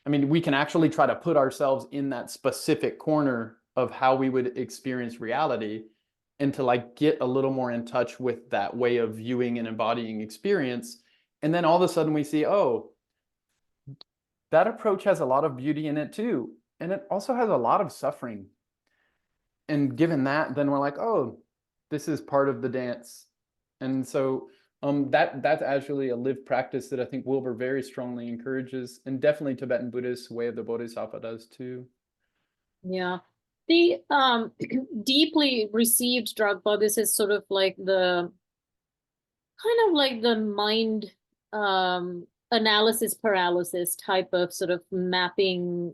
I mean, we can actually try to put ourselves in that specific corner of how we would experience reality, and to like get a little more in touch with that way of viewing and embodying experience. And then all of a sudden we see, oh, that approach has a lot of beauty in it too. And it also has a lot of suffering. And given that, then we're like, oh, this is part of the dance. And so that's actually a lived practice that I think Wilber very strongly encourages, and definitely Tibetan Buddhist way of the Bodhisattva does too. Yeah. The deeply received Dragpa, this is sort of like the kind of like the mind analysis paralysis type of sort of mapping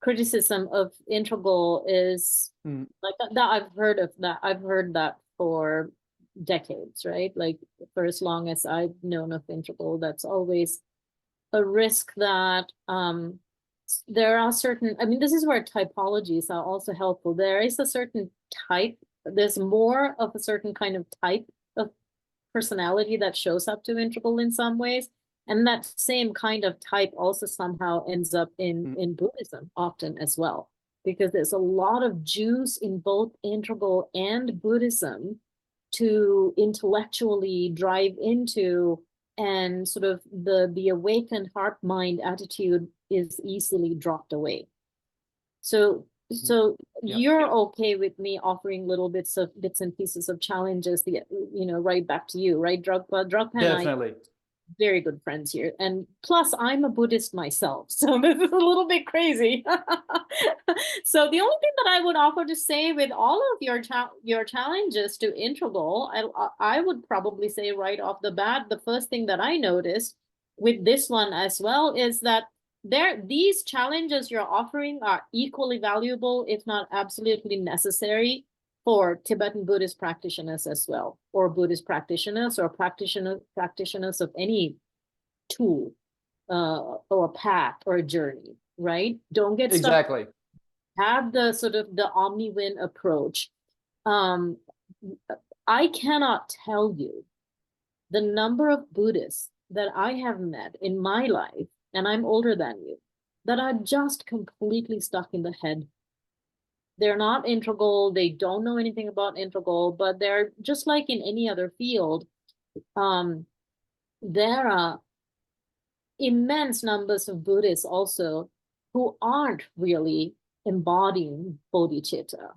criticism of integral is like that. I've heard of that. I've heard that for decades, right? Like for as long as I've known of integral, that's always a risk that there are certain, I mean, this is where typologies are also helpful. There is a certain type, there's more of a certain kind of type of personality that shows up to integral in some ways. And that same kind of type also somehow ends up in Buddhism often as well, because there's a lot of juice in both integral and Buddhism to intellectually drive into, and sort of the awakened heart mind attitude is easily dropped away. So you're okay with me offering little bits and pieces of challenges, right back to you, right? Dragpa Definitely. Very good friends here, and plus I'm a Buddhist myself, so this is a little bit crazy. So the only thing that I would offer to say with all of your challenges to integral, I would probably say right off the bat, the first thing that I noticed with this one as well is that these challenges you're offering are equally valuable, if not absolutely necessary, for Tibetan Buddhist practitioners as well, or Buddhist practitioners, or practitioners of any tool or path or a journey, right? Don't get stuck. Exactly. Have the sort of the omni-win approach. I cannot tell you the number of Buddhists that I have met in my life, and I'm older than you, that are just completely stuck in the head. They're not integral, they don't know anything about integral, but they're just like in any other field. There are immense numbers of Buddhists also who aren't really embodying bodhicitta.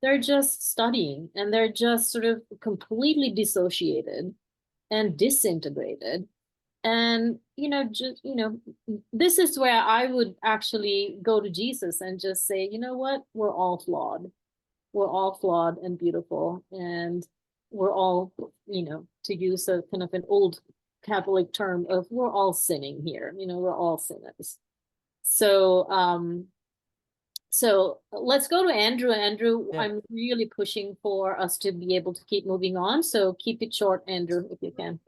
They're just studying, and they're just sort of completely dissociated and disintegrated. And, this is where I would actually go to Jesus and just say, you know what, we're all flawed. We're all flawed and beautiful. And we're all, to use a kind of an old Catholic term of we're all sinning here, we're all sinners. So, so let's go to Andrew. Andrew, yeah. I'm really pushing for us to be able to keep moving on. So keep it short, Andrew, if you can.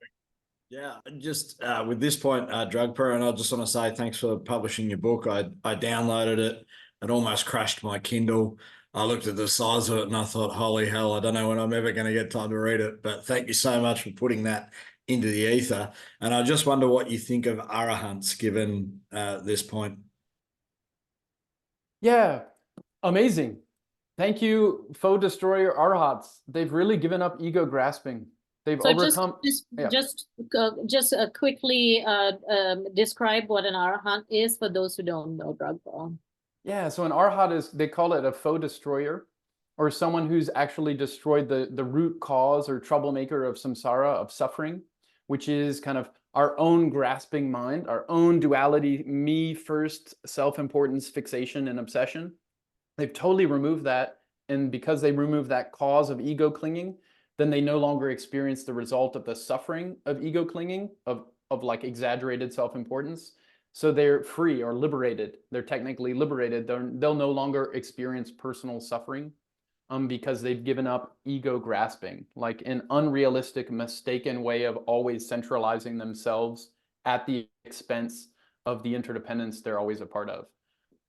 Yeah, just with this point, Dragpa, and I just want to say thanks for publishing your book. I downloaded it. It almost crashed my Kindle. I looked at the size of it and I thought, holy hell, I don't know when I'm ever going to get time to read it. But thank you so much for putting that into the ether. And I just wonder what you think of arahants given this point. Yeah, amazing. Thank you, foe destroyer arahats. They've really given up ego grasping. They've overcome. Just quickly describe what an arahant is for those who don't know, Dragpa. Yeah, so an arhat they call it a foe destroyer, or someone who's actually destroyed the root cause or troublemaker of samsara, of suffering, which is kind of our own grasping mind, our own duality, me first, self-importance, fixation, and obsession. They've totally removed that, and because they remove that cause of ego clinging, then they no longer experience the result of the suffering of ego clinging, of like exaggerated self-importance. So they're free or liberated. They're technically liberated. They'll no longer experience personal suffering because they've given up ego grasping, like an unrealistic, mistaken way of always centralizing themselves at the expense of the interdependence they're always a part of.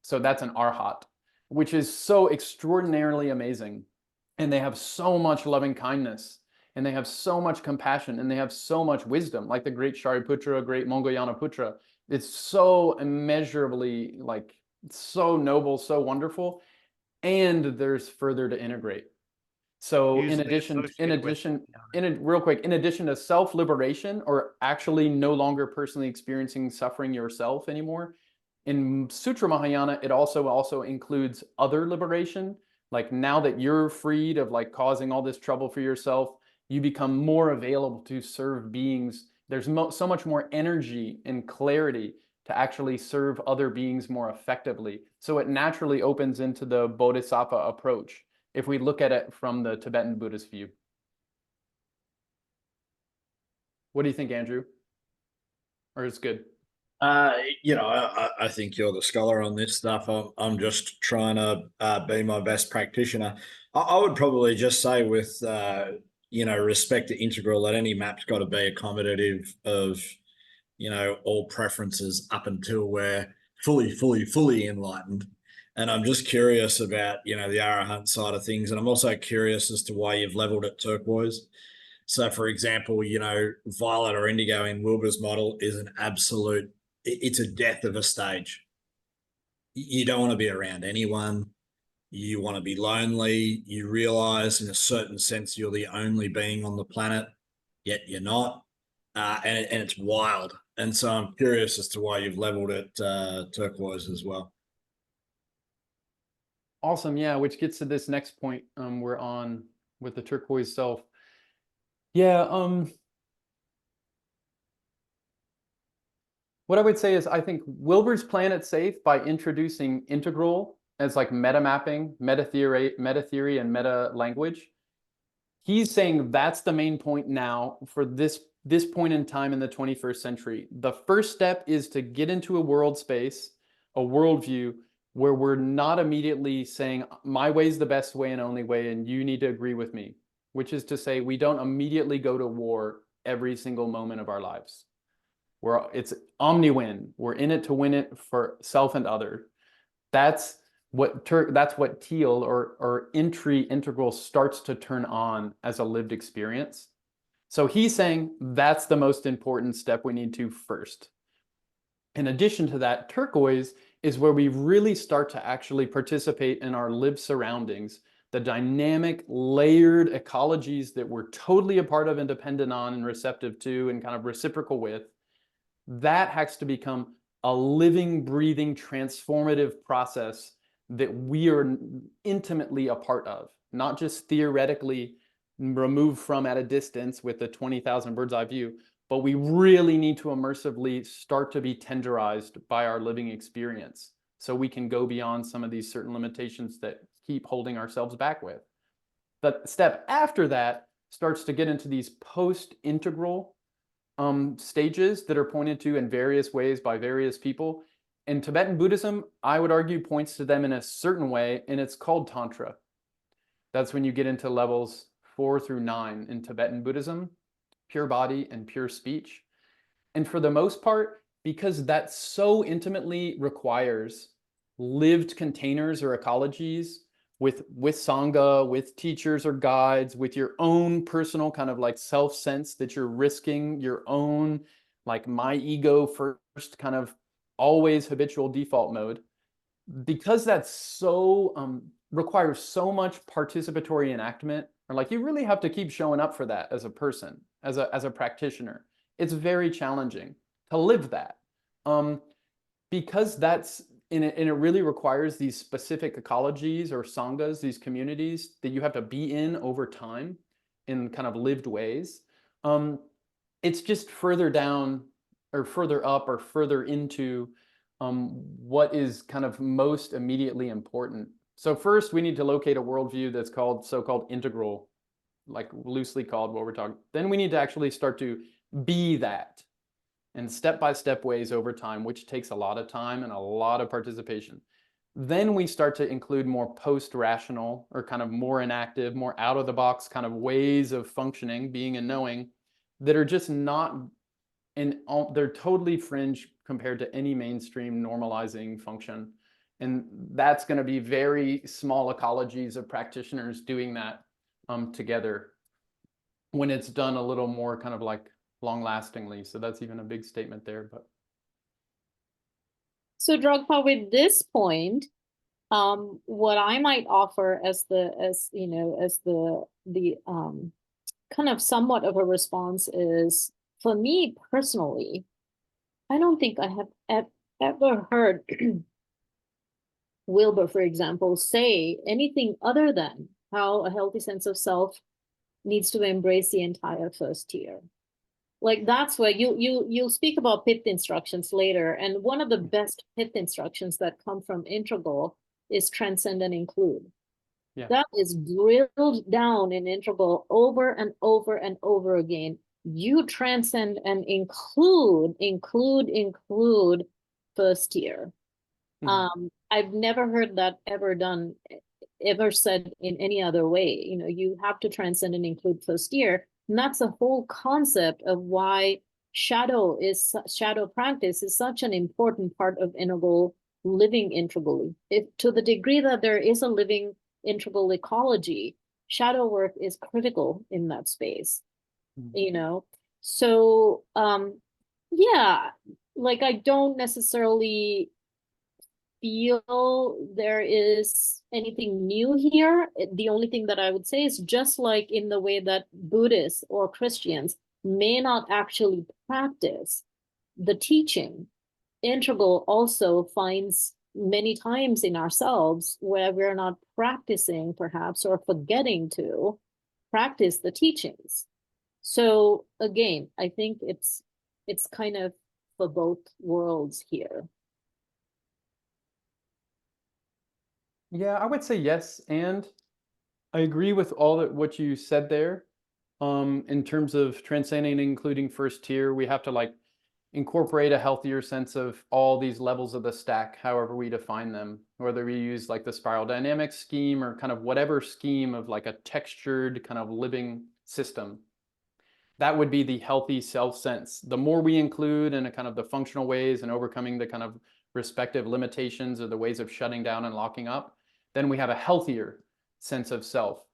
So that's an arhat, which is so extraordinarily amazing. And they have so much loving kindness, and they have so much compassion, and they have so much wisdom, like the great Shariputra, great Moggallana Putra. It's so immeasurably, like, so noble, so wonderful, and there's further to integrate. So in addition to self-liberation, or actually no longer personally experiencing suffering yourself anymore, in Sutra Mahayana, it also includes other liberation. Like now that you're freed of like causing all this trouble for yourself, you become more available to serve beings. There's so much more energy and clarity to actually serve other beings more effectively. So it naturally opens into the Bodhisattva approach, if we look at it from the Tibetan Buddhist view. What do you think, Andrew? Or it's good? I think you're the scholar on this stuff. I'm just trying to be my best practitioner. I would probably just say with, respect to integral, that any map's got to be accommodative of, all preferences up until we're fully enlightened. And I'm just curious about, the Arahant side of things. And I'm also curious as to why you've leveled at turquoise. So, for example, violet or indigo in Wilbur's model is an absolute, it's a death of a stage. You don't want to be around anyone. You want to be lonely. You realize in a certain sense you're the only being on the planet, yet you're not. And it's wild. And so I'm curious as to why you've leveled at turquoise as well. Awesome. Yeah, which gets to this next point we're on with the turquoise self. Yeah, what I would say is I think Wilbur's playing it safe by introducing integral as like meta mapping, meta theory, and meta language. He's saying that's the main point now for this point in time in the 21st century. The first step is to get into a world space, a worldview, where we're not immediately saying my way is the best way and only way, and you need to agree with me, which is to say we don't immediately go to war every single moment of our lives. It's omni-win. We're in it to win it for self and other. That's what teal or entry integral starts to turn on as a lived experience. So he's saying that's the most important step we need to first. In addition to that, turquoise is where we really start to actually participate in our lived surroundings, the dynamic, layered ecologies that we're totally a part of and dependent on and receptive to and kind of reciprocal with. That has to become a living, breathing, transformative process that we are intimately a part of, not just theoretically removed from at a distance with the 20,000 bird's eye view, but we really need to immersively start to be tenderized by our living experience so we can go beyond some of these certain limitations that keep holding ourselves back with. The step after that starts to get into these post-integral stages that are pointed to in various ways by various people. And Tibetan Buddhism, I would argue, points to them in a certain way, and it's called Tantra. That's when you get into levels 4 through 9 in Tibetan Buddhism, pure body and pure speech. And for the most part, because that so intimately requires lived containers or ecologies with Sangha, with teachers or guides, with your own personal kind of like self-sense that you're risking your own, like my ego first kind of always habitual default mode. Because that's so, requires so much participatory enactment, or like you really have to keep showing up for that as a person, as a practitioner. It's very challenging to live that. Because that's, and it really requires these specific ecologies or sanghas, these communities that you have to be in over time in kind of lived ways. It's just further down or further up or further into what is kind of most immediately important. So first we need to locate a worldview that's called so-called integral, like loosely called what we're talking. Then we need to actually start to be that in step-by-step ways over time, which takes a lot of time and a lot of participation. Then we start to include more post-rational or kind of more inactive, more out-of-the-box kind of ways of functioning, being and knowing that are just not, and they're totally fringe compared to any mainstream normalizing function. And that's going to be very small ecologies of practitioners doing that together when it's done a little more kind of like long lastingly. So that's even a big statement there. But so Dragpa, with this point, what I might offer as the kind of somewhat of a response is, for me personally, I don't think I have ever heard Wilbur, for example, say anything other than how a healthy sense of self needs to embrace the entire first tier. Like that's where you'll speak about pith instructions later, and one of the best pith instructions that come from integral is transcend and include. Yeah. That is drilled down in integral over and over and over again. you transcend and include first tier. I've never heard that ever said in any other way. You know, you have to transcend and include first tier. And that's the whole concept of why shadow practice is such an important part of living integrally. To the degree that there is a living integral ecology, shadow work is critical in that space. You know, so yeah, like I don't necessarily feel there is anything new here. The only thing that I would say is, just like in the way that Buddhists or Christians may not actually practice the teaching, integral also finds many times in ourselves where we're not practicing perhaps, or forgetting to practice the teachings. So again, I think it's kind of for both worlds here. Yeah, I would say yes, and I agree with all what you said there. In terms of transcending and including first tier, we have to like incorporate a healthier sense of all these levels of the stack, however we define them, whether we use like the spiral dynamics scheme or kind of whatever scheme of like a textured kind of living system. That would be the healthy self-sense. The more we include in a kind of the functional ways and overcoming the kind of respective limitations or the ways of shutting down and locking up, then we have a healthier sense of self.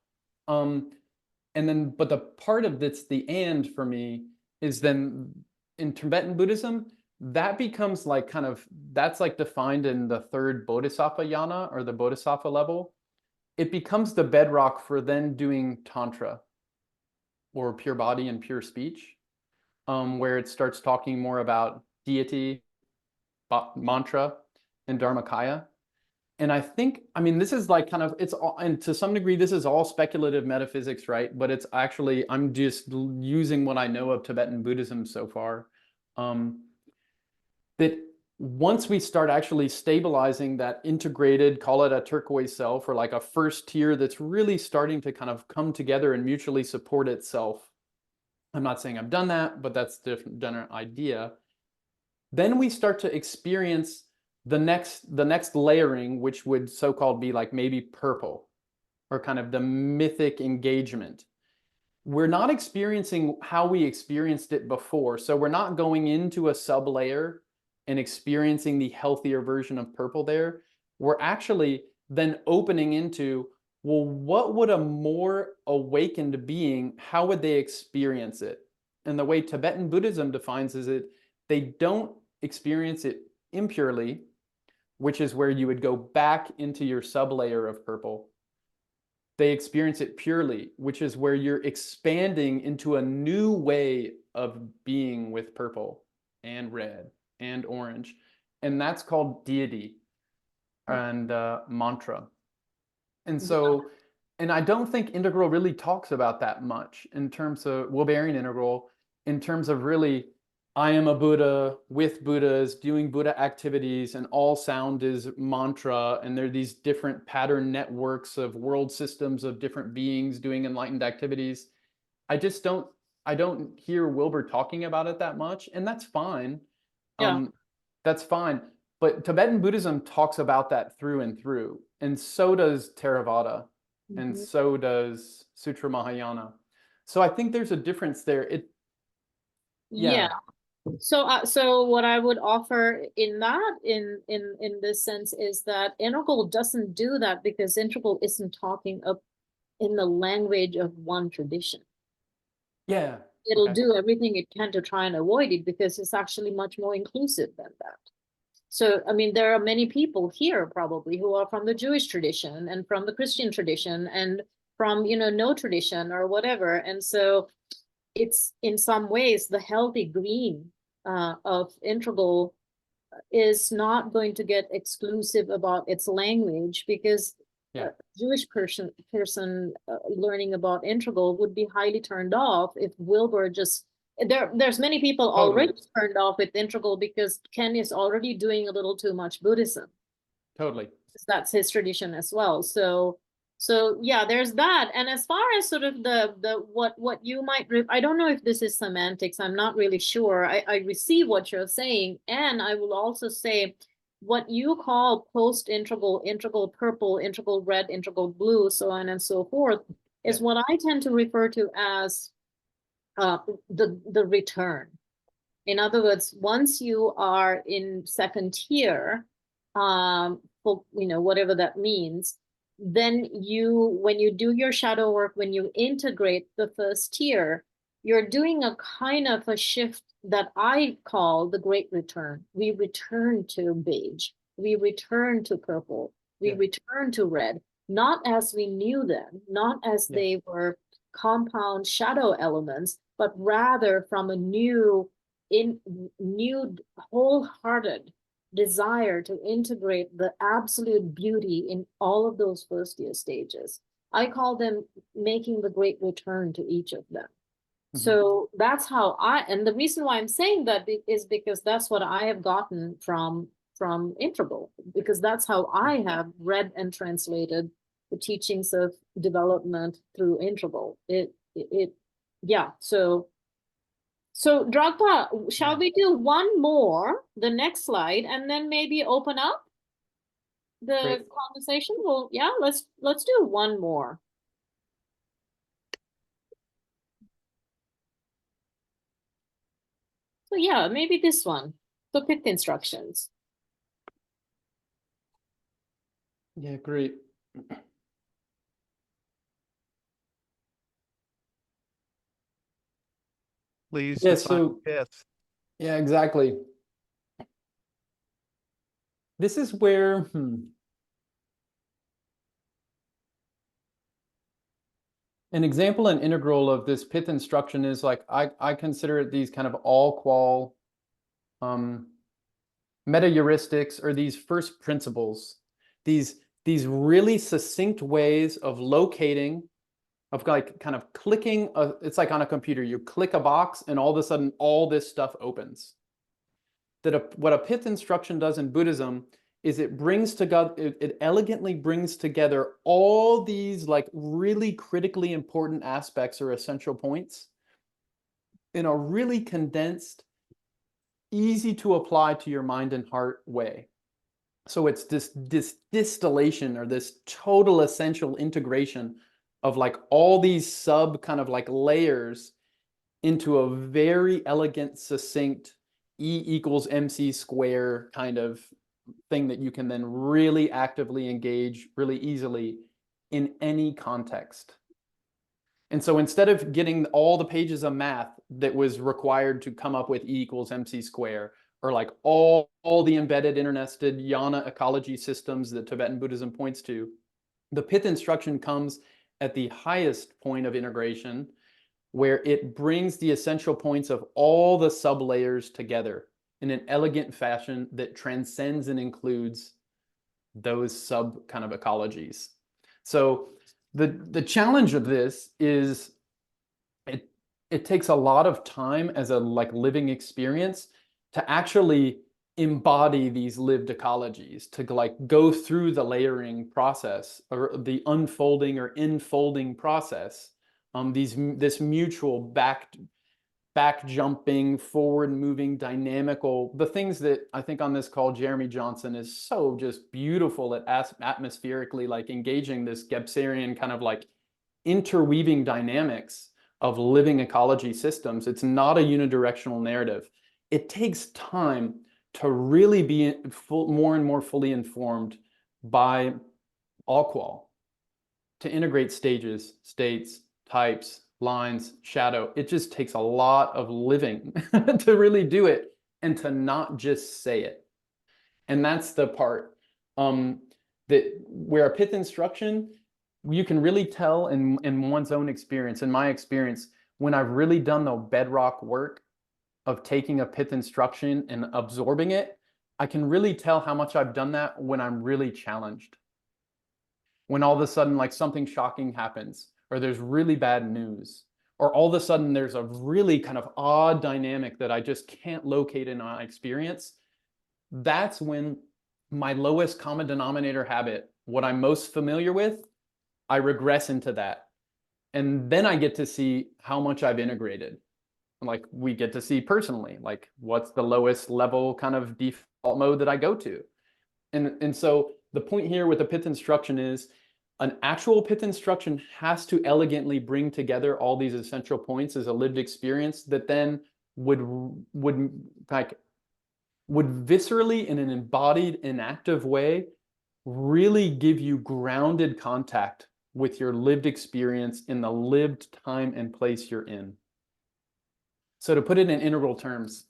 And then, but the part of that's the and for me is then in Tibetan Buddhism, that becomes like kind of, that's like defined in the third Bodhisattva yana, or the Bodhisattva level. It becomes the bedrock for then doing Tantra, or pure body and pure speech, where it starts talking more about deity, mantra, and Dharmakaya. And I think, I mean, this is like kind of, it's all, and to some degree, this is all speculative metaphysics, right? But it's actually, I'm just using what I know of Tibetan Buddhism so far. That once we start actually stabilizing that integrated, call it a turquoise self, or like a first tier that's really starting to kind of come together and mutually support itself. I'm not saying I've done that, but that's the general idea. Then we start to experience the next layering, which would so-called be like maybe purple, or kind of the mythic engagement. We're not experiencing how we experienced it before. So we're not going into a sub-layer and experiencing the healthier version of purple there. We're actually then opening into, well, what would a more awakened being, how would they experience it? And the way Tibetan Buddhism defines is it, they don't experience it impurely, which is where you would go back into your sub-layer of purple. They experience it purely, which is where you're expanding into a new way of being with purple and red and orange. And that's called deity and mantra. And so, and I don't think Integral really talks about that much in terms of Wilberian Integral, in terms of really, I am a Buddha with Buddhas doing Buddha activities, and all sound is mantra, and there are these different pattern networks of world systems of different beings doing enlightened activities. I don't hear Wilber talking about it that much, and that's fine. Yeah. That's fine. But Tibetan Buddhism talks about that through and through, and so does Theravada, and so does Sutra Mahayana. So I think there's a difference there. Yeah. So what I would offer in this sense is that Integral doesn't do that because Integral isn't talking up in the language of one tradition. Yeah. It'll do everything it can to try and avoid it because it's actually much more inclusive than that. So, I mean, there are many people here probably who are from the Jewish tradition and from the Christian tradition and from, no tradition or whatever. And so it's in some ways the healthy green of Integral is not going to get exclusive about its language because a Jewish person learning about Integral would be highly turned off if Wilbur just there's many people already turned off with Integral because Ken is already doing a little too much Buddhism. Totally. That's his tradition as well. So So yeah, there's that. And as far as sort of what you might, I don't know if this is semantics. I'm not really sure. I receive what you're saying. And I will also say what you call post-integral, integral purple, integral red, integral blue, so on and so forth, is what I tend to refer to as the return. In other words, once you are in second tier, whatever that means, then when you do your shadow work, when you integrate the first tier, you're doing a kind of a shift that I call the great return. We return to beige, we return to purple, we return to red, not as we knew them, not as they were compound shadow elements, but rather from a new wholehearted desire to integrate the absolute beauty in all of those first year stages. I call them making the great return to each of them. Mm-hmm. So that's how and the reason why I'm saying that is because that's what I have gotten from Integral, because that's how I have read and translated the teachings of development through Integral. So Dragpa, shall we do one more, the next slide, and then maybe open up the conversation? Well, yeah, let's do one more. So yeah, maybe this one, the pith instructions. Yeah, great. Please Yeah, define pith. Yeah, exactly. This is where an example and integral of this pith instruction is like I consider it these kind of all-qual meta heuristics, or these first principles, these really succinct ways of locating, of like kind of clicking it's like on a computer, you click a box and all of a sudden all this stuff opens. What a pith instruction does in Buddhism is it brings together, it elegantly brings together all these like really critically important aspects or essential points in a really condensed, easy to apply to your mind and heart way. So it's this distillation, or this total essential integration of like all these sub kind of like layers into a very elegant, succinct E equals MC square kind of thing that you can then really actively engage really easily in any context. And so instead of getting all the pages of math that was required to come up with E equals MC square, or like all the embedded internested jhana ecology systems that Tibetan Buddhism points to, the pith instruction comes at the highest point of integration, where it brings the essential points of all the sub-layers together in an elegant fashion that transcends and includes those sub kind of ecologies. So the challenge of this is it takes a lot of time as a like living experience to actually embody these lived ecologies, to like go through the layering process, or the unfolding or infolding process. This mutual back jumping, forward moving, dynamical, the things that I think on this call Jeremy Johnson is so just beautiful at atmospherically like engaging this Gebserian kind of like interweaving dynamics of living ecology systems. It's not a unidirectional narrative. It takes time to really be more and more fully informed by all-qual, to integrate stages, states, types, lines, shadow. It just takes a lot of living to really do it, and to not just say it. And that's the part that where a pith instruction, you can really tell in one's own experience, in my experience, when I've really done the bedrock work of taking a pith instruction and absorbing it, I can really tell how much I've done that when I'm really challenged. When all of a sudden like something shocking happens, or there's really bad news, or all of a sudden there's a really kind of odd dynamic that I just can't locate in my experience, that's when my lowest common denominator habit, what I'm most familiar with, I regress into that. And then I get to see how much I've integrated. Like we get to see personally, like what's the lowest level kind of default mode that I go to. And so the point here with the pith instruction is an actual pith instruction has to elegantly bring together all these essential points as a lived experience that then would viscerally, in an embodied, inactive way, really give you grounded contact with your lived experience in the lived time and place you're in. So to put it in integral terms,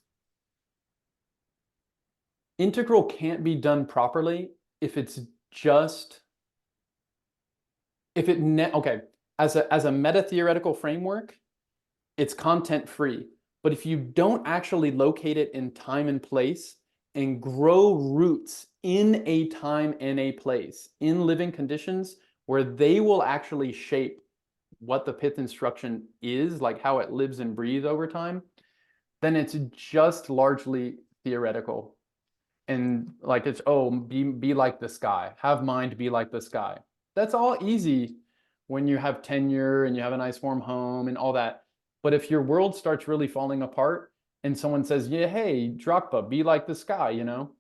integral can't be done properly if it's just, okay, as a meta-theoretical framework, it's content free. But if you don't actually locate it in time and place and grow roots in a time and a place, in living conditions where they will actually shape what the pith instruction is, like how it lives and breathes over time, then it's just largely theoretical. And like it's, oh, be like the sky, have mind be like the sky. That's all easy when you have tenure and you have a nice warm home and all that. But if your world starts really falling apart and someone says, yeah, hey, Dragpa, be like the sky, you know,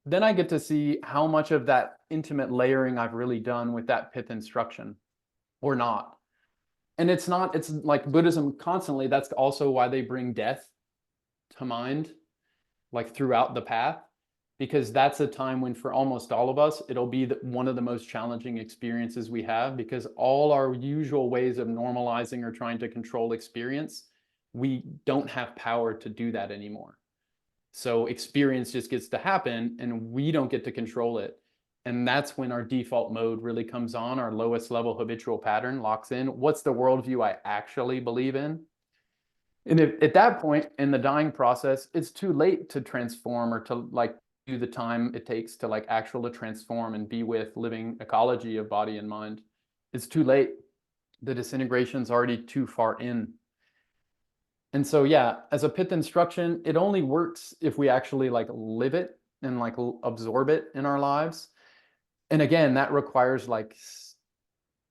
then I get to see how much of that intimate layering I've really done with that pith instruction or not. And it's like Buddhism constantly, that's also why they bring death to mind, like throughout the path, because that's a time when for almost all of us, it'll be one of the most challenging experiences we have, because all our usual ways of normalizing or trying to control experience, we don't have power to do that anymore. So experience just gets to happen and we don't get to control it. And that's when our default mode really comes on, our lowest level habitual pattern locks in. What's the worldview I actually believe in? And if, at that point in the dying process, it's too late to transform or to like do the time it takes to like actually transform and be with living ecology of body and mind. It's too late. The disintegration's already too far in. And so, yeah, as a pith instruction, it only works if we actually like live it and like absorb it in our lives. And again, that requires like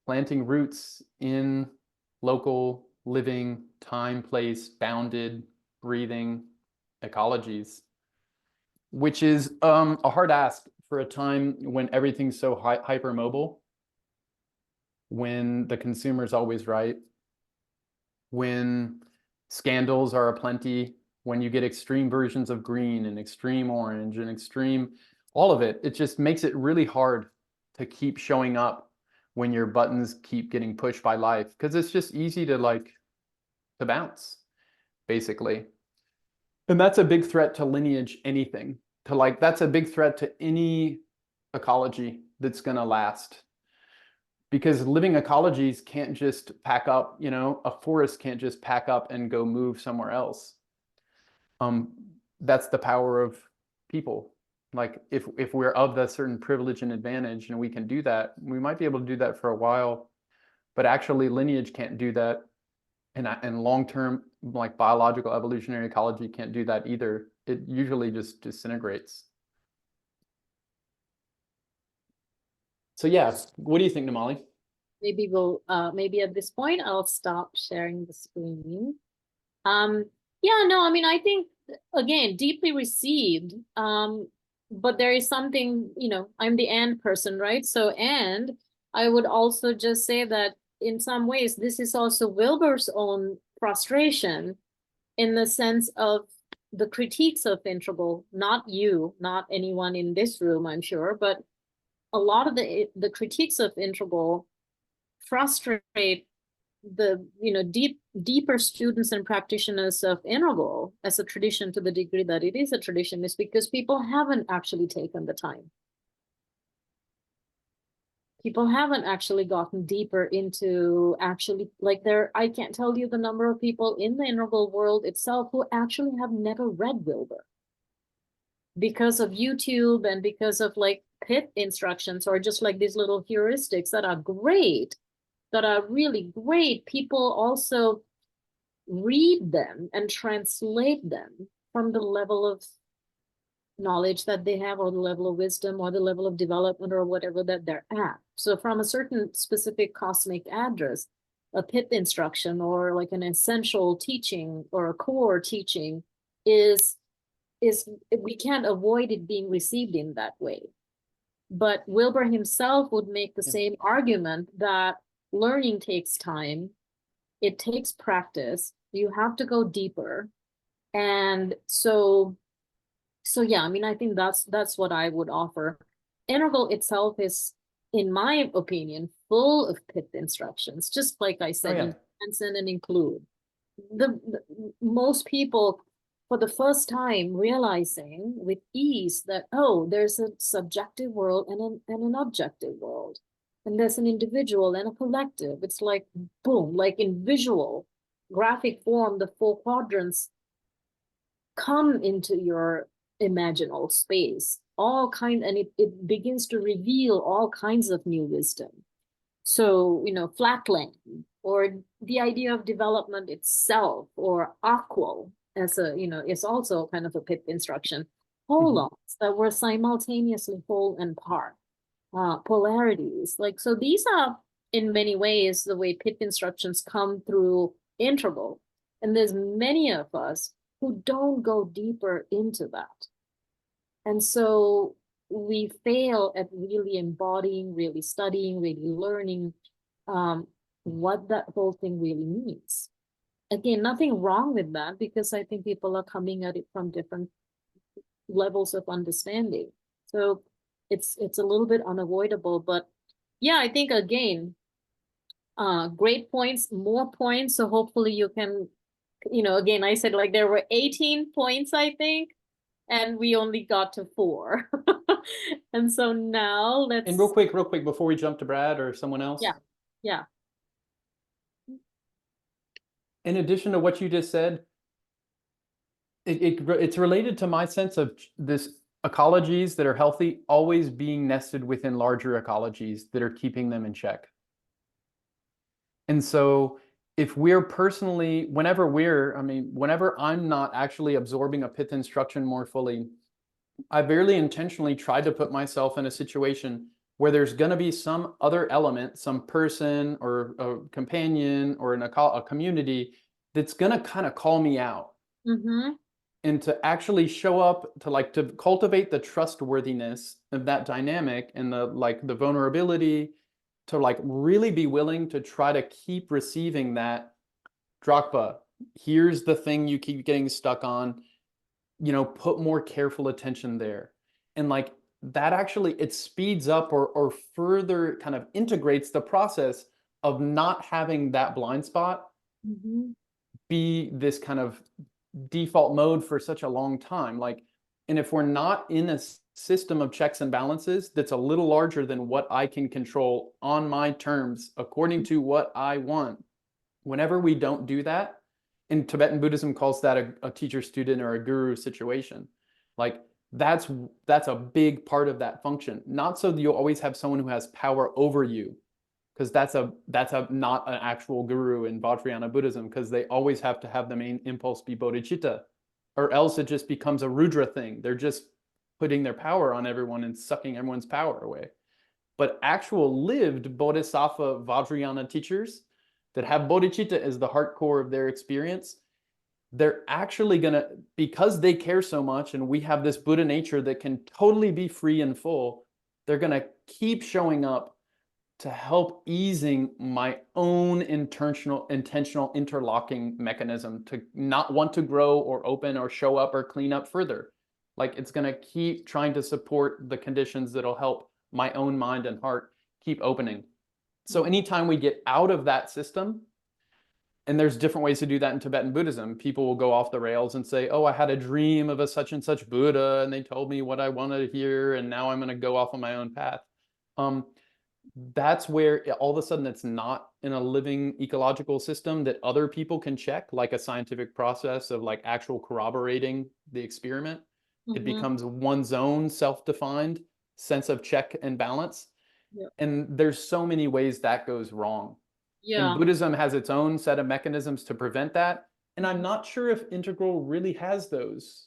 planting roots in local living, time, place, bounded, breathing ecologies, which is a hard ask for a time when everything's so hypermobile, when the consumer's always right, when scandals are aplenty, when you get extreme versions of green and extreme orange and extreme, all of it, it just makes it really hard to keep showing up when your buttons keep getting pushed by life, because it's just easy to bounce, basically. And that's a big threat to lineage anything. That's a big threat to any ecology that's gonna last. Because living ecologies can't just pack up, you know, a forest can't just pack up and go move somewhere else. That's the power of people. Like if we're of the certain privilege and advantage and we can do that, we might be able to do that for a while, but actually lineage can't do that. And long-term, like biological evolutionary ecology can't do that either. It usually just disintegrates. So yeah, what do you think, Namali? Maybe maybe at this point I'll stop sharing the screen. Yeah, no, I mean, I think again, deeply received. But there is something, you know, I'm the and person, right? So, and I would also just say that in some ways, this is also Wilber's own frustration in the sense of the critiques of integral, not you, not anyone in this room, I'm sure, but a lot of the critiques of integral frustrate the, you know, deeper students and practitioners of integral as a tradition, to the degree that it is a tradition, is because people haven't actually taken the time. People haven't actually gotten deeper into actually, like I can't tell you the number of people in the integral world itself who actually have never read Wilber because of YouTube and because of like pith instructions or just like these little heuristics that are great, that are really great. People also read them and translate them from the level of knowledge that they have, or the level of wisdom, or the level of development, or whatever that they're at. So from a certain specific cosmic address, a pith instruction or like an essential teaching or a core teaching is we can't avoid it being received in that way. But Wilbur himself would make the same argument that learning takes time, it takes practice, you have to go deeper. And so yeah, I mean, I think that's what I would offer. Integral itself is, in my opinion, full of pith instructions, just like I said, enhance and include. The most people, for the first time, realizing with ease that, oh, there's a subjective world and an objective world. And there's an individual and a collective. It's like, boom, like in visual, graphic form, the 4 quadrants come into your imaginal space, and it begins to reveal all kinds of new wisdom. So, flatland, or the idea of development itself, or aqual as is also kind of a pith instruction. Holons that were simultaneously whole and part, polarities. So these are, in many ways, the way pith instructions come through integral. And there's many of us who don't go deeper into that. And so we fail at really embodying, really studying, really learning what that whole thing really means. Again, nothing wrong with that, because I think people are coming at it from different levels of understanding. So it's a little bit unavoidable, but yeah, I think again, great points, more points. So hopefully you can, again, I said like there were 18 points, I think, and we only got to 4. And so now let's. And real quick, before we jump to Brad or someone else. Yeah. In addition to what you just said, it's related to my sense of this ecologies that are healthy always being nested within larger ecologies that are keeping them in check. And so if we're personally, whenever I'm not actually absorbing a pith instruction more fully, I very intentionally tried to put myself in a situation where there's going to be some other element, some person or a companion or a community that's going to kind of call me out. And to actually show up to cultivate the trustworthiness of that dynamic and the vulnerability to really be willing to try to keep receiving that Dragpa. Here's the thing you keep getting stuck on, put more careful attention there. And that actually, it speeds up or further kind of integrates the process of not having that blind spot be this kind of default mode for such a long time. And if we're not in a system of checks and balances that's a little larger than what I can control on my terms, according to what I want, whenever we don't do that, and Tibetan Buddhism calls that a teacher-student or a guru situation. That's a big part of that function. Not so that you'll always have someone who has power over you, because that's not an actual guru in Vajrayana Buddhism, because they always have to have the main impulse be bodhicitta, or else it just becomes a Rudra thing. They're just putting their power on everyone and sucking everyone's power away. But actual lived Bodhisattva Vajrayana teachers that have bodhicitta as the heart core of their experience, they're actually gonna, because they care so much and we have this Buddha nature that can totally be free and full, they're gonna keep showing up to help easing my own intentional interlocking mechanism to not want to grow or open or show up or clean up further. It's gonna keep trying to support the conditions that'll help my own mind and heart keep opening. So anytime we get out of that system, and there's different ways to do that in Tibetan Buddhism, people will go off the rails and say, oh, I had a dream of a such and such Buddha, and they told me what I wanted to hear, and now I'm going to go off on my own path. That's where all of a sudden it's not in a living ecological system that other people can check, like a scientific process of actual corroborating the experiment. It becomes one's own self-defined sense of check and balance. And there's so many ways that goes wrong. And Buddhism has its own set of mechanisms to prevent that. And I'm not sure if integral really has those.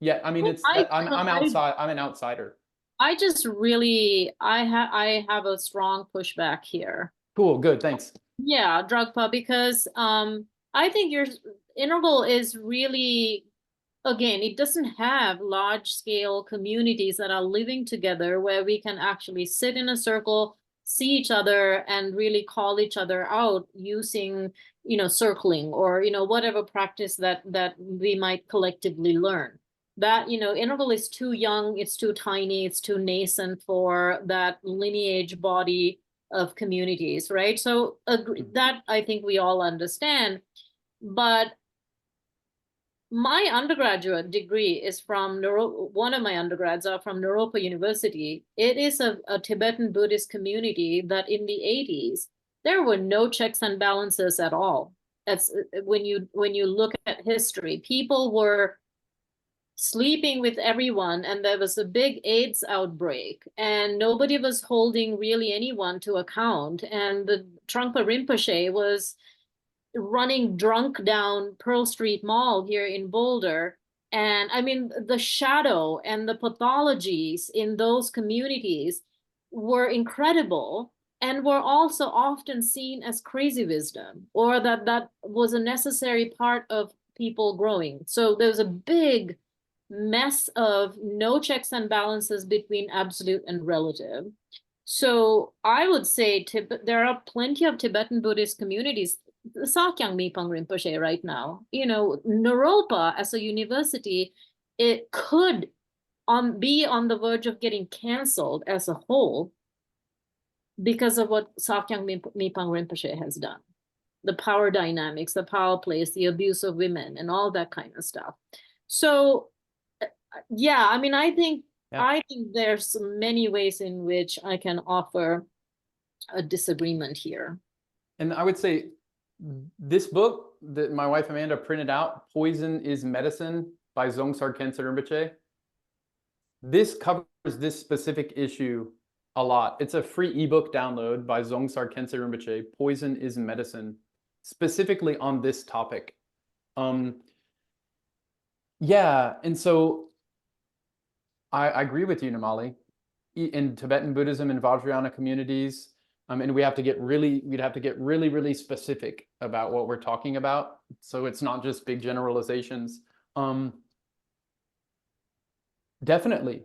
Yeah, I mean, I'm outside. I'm an outsider. I just really, I have a strong pushback here. Cool, good, thanks. Yeah, Dragpa, because I think your integral is really, again, it doesn't have large scale communities that are living together where we can actually sit in a circle, see each other, and really call each other out using, circling or, whatever practice that we might collectively learn. That, integral is too young, it's too tiny, it's too nascent for that lineage body of communities, right? So that I think we all understand. But my undergraduate degree is from one of my undergrads are from Naropa University. It is a Tibetan Buddhist community that in the 80s, there were no checks and balances at all. That's when you look at history, people were sleeping with everyone, and there was a big AIDS outbreak, and nobody was holding really anyone to account. And the Trungpa Rinpoche was running drunk down Pearl Street Mall here in Boulder. And I mean, the shadow and the pathologies in those communities were incredible and were also often seen as crazy wisdom, or that was a necessary part of people growing. So there's a big mess of no checks and balances between absolute and relative. So I would say there are plenty of Tibetan Buddhist communities. Sakyang Mipang Rinpoche right now, Naropa as a university, it could be on the verge of getting canceled as a whole because of what Sakyang Mipang Rinpoche has done. The power dynamics, the power plays, the abuse of women, and all that kind of stuff. So yeah, I mean, I think there's many ways in which I can offer a disagreement here. And I would say this book that my wife Amanda printed out, Poison is Medicine by Dzongtsar Khyentse Rinpoche, this covers this specific issue a lot. It's a free ebook download by Dzongtsar Khyentse Rinpoche, Poison is Medicine, specifically on this topic. Yeah, and so I agree with you, Namali. In Tibetan Buddhism and Vajrayana communities, and we'd have to get really specific about what we're talking about. So it's not just big generalizations. Definitely,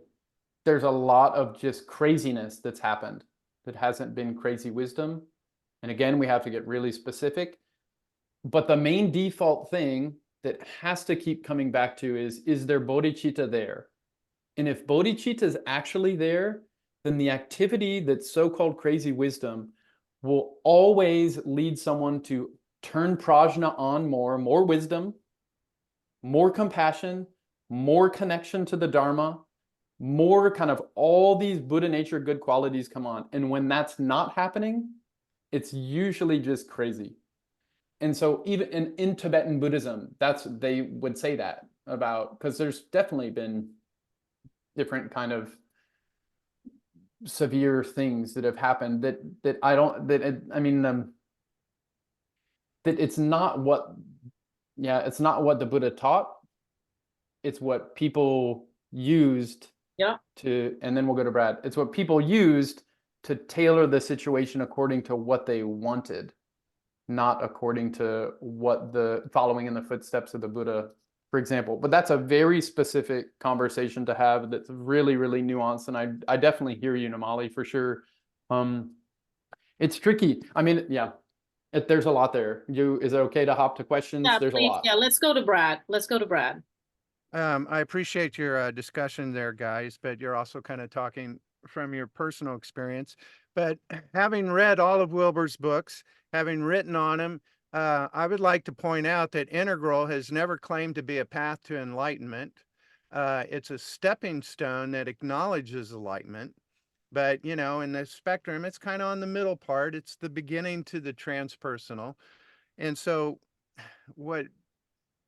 there's a lot of just craziness that's happened that hasn't been crazy wisdom. And again, we have to get really specific. But the main default thing that has to keep coming back to is there bodhicitta there? And if bodhicitta is actually there, then the activity that's so-called crazy wisdom will always lead someone to turn prajna on more wisdom, more compassion, more connection to the Dharma, more kind of all these Buddha nature good qualities come on. And when that's not happening, it's usually just crazy. And so even in Tibetan Buddhism, they would say that about, because there's definitely been different kind of severe things that have happened that it's not what the Buddha taught. It's what people used and then we'll go to Brad. It's what people used to tailor the situation according to what they wanted, not according to what following in the footsteps of the Buddha, for example. But that's a very specific conversation to have that's really, really nuanced. And I definitely hear you, Namali, for sure. It's tricky. I mean, yeah, there's a lot there. Is it okay to hop to questions? Yeah, there's please. a lot. Yeah, let's go to Brad. I appreciate your discussion there, guys, but you're also kind of talking from your personal experience. But having read all of Wilber's books, having written on him, I would like to point out that integral has never claimed to be a path to enlightenment. It's a stepping stone that acknowledges enlightenment. But, in the spectrum, it's kind of on the middle part. It's the beginning to the transpersonal. And so what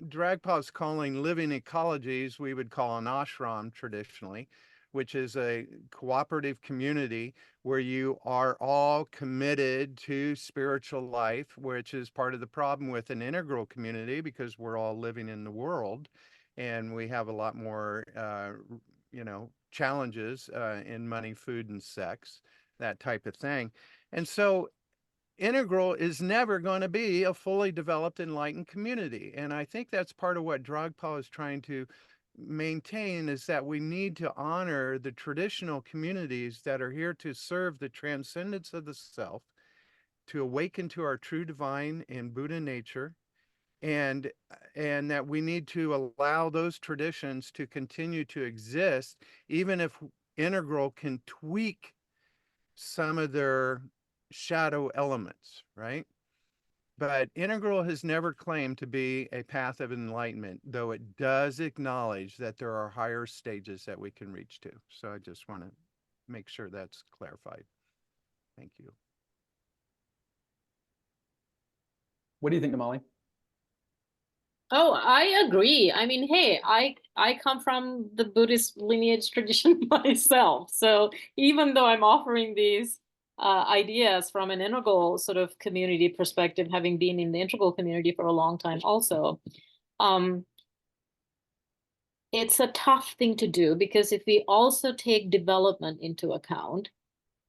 Dragpa is calling living ecologies, we would call an ashram traditionally, which is a cooperative community where you are all committed to spiritual life, which is part of the problem with an integral community because we're all living in the world. and we have a lot more, challenges in money, food, and sex, that type of thing. And so integral is never going to be a fully developed, enlightened community. And I think that's part of what Dragpa is trying to maintain, is that we need to honor the traditional communities that are here to serve the transcendence of the self, to awaken to our true divine and Buddha nature, and that we need to allow those traditions to continue to exist, even if integral can tweak some of their shadow elements, right? But integral has never claimed to be a path of enlightenment, though it does acknowledge that there are higher stages that we can reach to. So I just want to make sure that's clarified. Thank you. What do you think, Namali? Oh, I agree. I mean, hey, I come from the Buddhist lineage tradition myself. So even though I'm offering these ideas from an integral sort of community perspective, having been in the integral community for a long time also, it's a tough thing to do, because if we also take development into account,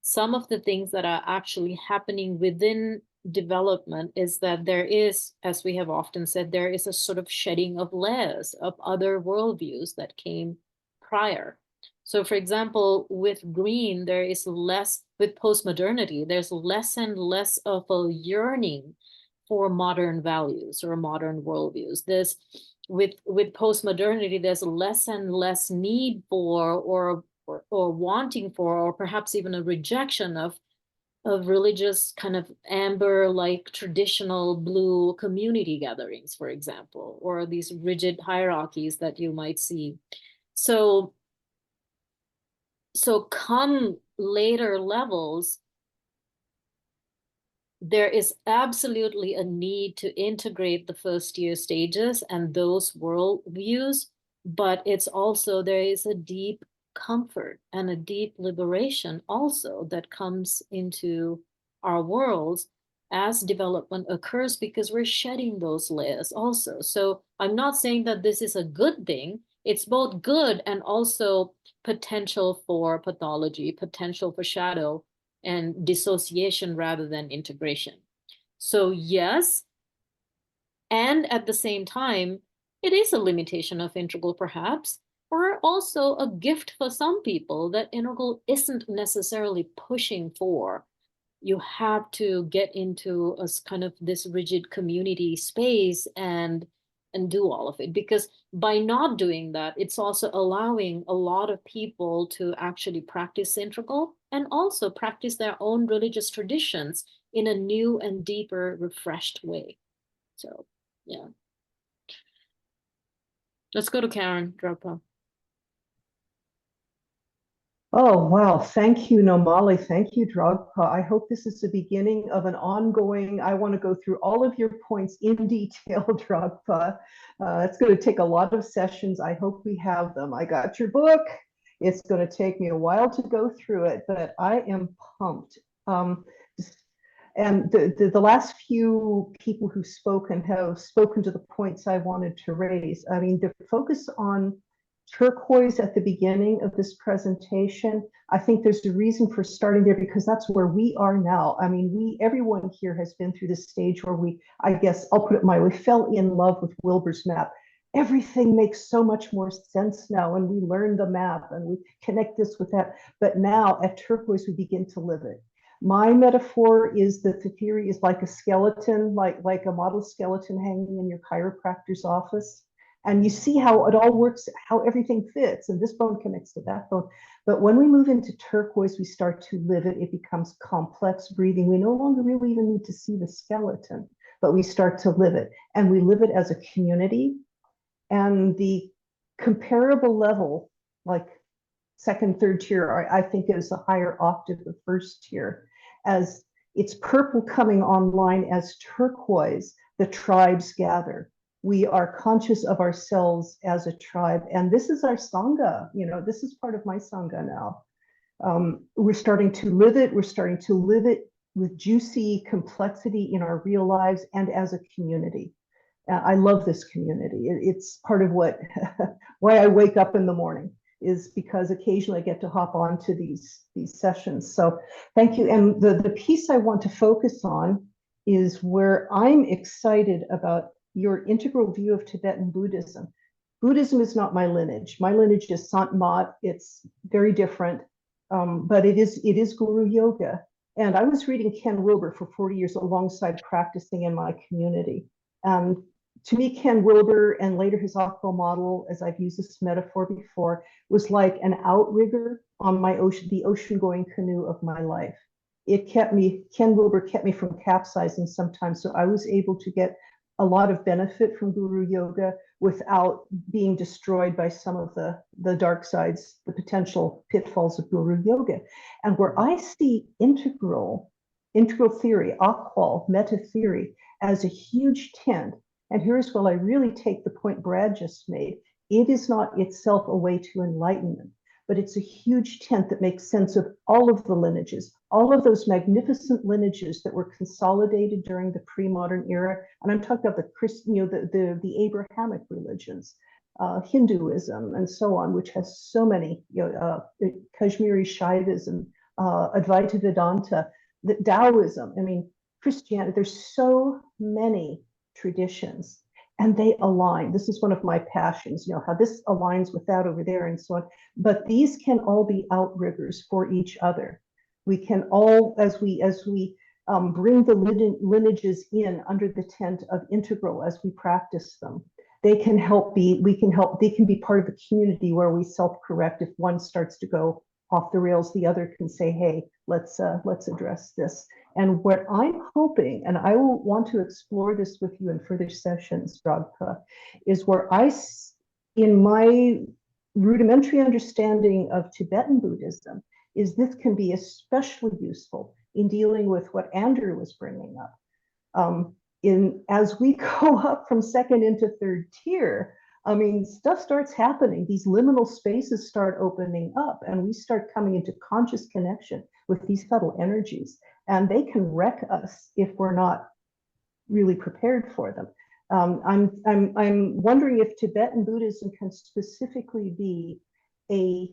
some of the things that are actually happening within development is that there is, as we have often said, there is a sort of shedding of layers of other worldviews that came prior. So for example, with green, there is less, with postmodernity, there's less and less of a yearning for modern values or modern worldviews. There's, with postmodernity, there's less and less need for or wanting for, or perhaps even a rejection of religious kind of amber like traditional blue community gatherings, for example, or these rigid hierarchies that you might see. So come later levels, there is absolutely a need to integrate the first year stages and those worldviews, but it's also, there is a deep comfort and a deep liberation also that comes into our worlds as development occurs, because we're shedding those layers also. So I'm not saying that this is a good thing. It's both good and also potential for pathology, potential for shadow and dissociation rather than integration. So yes, and at the same time, it is a limitation of integral perhaps, or also a gift for some people that integral isn't necessarily pushing for. You have to get into a kind of this rigid community space and do all of it, because by not doing that, it's also allowing a lot of people to actually practice integral and also practice their own religious traditions in a new and deeper, refreshed way. So yeah. Let's go to Karen Dragpa. Oh, wow. Thank you, Nomali. Thank you, Dragpa. I hope this is the beginning of an ongoing, I want to go through all of your points in detail, Dragpa. It's going to take a lot of sessions. I hope we have them. I got your book. It's going to take me a while to go through it, but I am pumped. And the last few people who've spoken have spoken to the points I wanted to raise. I mean, the focus on turquoise at the beginning of this presentation, I think there's a reason for starting there, because that's where we are now. I mean, everyone here has been through this stage where we, I guess I'll put it my way, fell in love with Wilbur's map. Everything makes so much more sense now, and we learn the map and we connect this with that. But now at turquoise, we begin to live it. My metaphor is that the theory is like a skeleton, like a model skeleton hanging in your chiropractor's office. And you see how it all works, how everything fits, and this bone connects to that bone. But when we move into turquoise, we start to live it. It becomes complex breathing. We no longer really even need to see the skeleton, but we start to live it. And we live it as a community. And the comparable level, like second, third tier, I think is a higher octave of first tier. As it's purple coming online as turquoise, the tribes gather. We are conscious of ourselves as a tribe. And this is our Sangha, this is part of my Sangha now. We're starting to live it. We're starting to live it with juicy complexity in our real lives and as a community. I love this community. It's part of what why I wake up in the morning, is because occasionally I get to hop onto these sessions. So thank you. And the piece I want to focus on is where I'm excited about your integral view of Tibetan Buddhism. Buddhism is not my lineage. My lineage is Sant Mat. It's very different, but it is Guru Yoga. And I was reading Ken Wilber for 40 years alongside practicing in my community. And to me, Ken Wilber and later his Akko model, as I've used this metaphor before, was like an outrigger on the ocean-going canoe of my life. Ken Wilber kept me from capsizing sometimes, so I was able to get a lot of benefit from Guru Yoga without being destroyed by some of the dark sides, the potential pitfalls of Guru Yoga. And where I see integral theory, Akwal, meta theory, as a huge tent, and here's where I really take the point Brad just made, it is not itself a way to enlightenment, but it's a huge tent that makes sense of all of the lineages, all of those magnificent lineages that were consolidated during the pre-modern era. And I'm talking about the Abrahamic religions, Hinduism, and so on, which has so many, Kashmiri Shaivism, Advaita Vedanta, the Taoism. I mean, Christianity. There's so many traditions, and they align. This is one of my passions, how this aligns with that over there and so on. But these can all be outriggers for each other. We can all, as we bring the lineages in under the tent of integral as we practice them, they can be part of the community where we self-correct. If one starts to go off the rails, the other can say, hey, let's address this. And what I'm hoping, and I will want to explore this with you in further sessions, Dragpa, is where in my rudimentary understanding of Tibetan Buddhism, is this can be especially useful in dealing with what Andrew was bringing up. As we go up from second into third tier, I mean, stuff starts happening. These liminal spaces start opening up, and we start coming into conscious connection with these subtle energies, and they can wreck us if we're not really prepared for them. I'm wondering if Tibetan Buddhism can specifically be a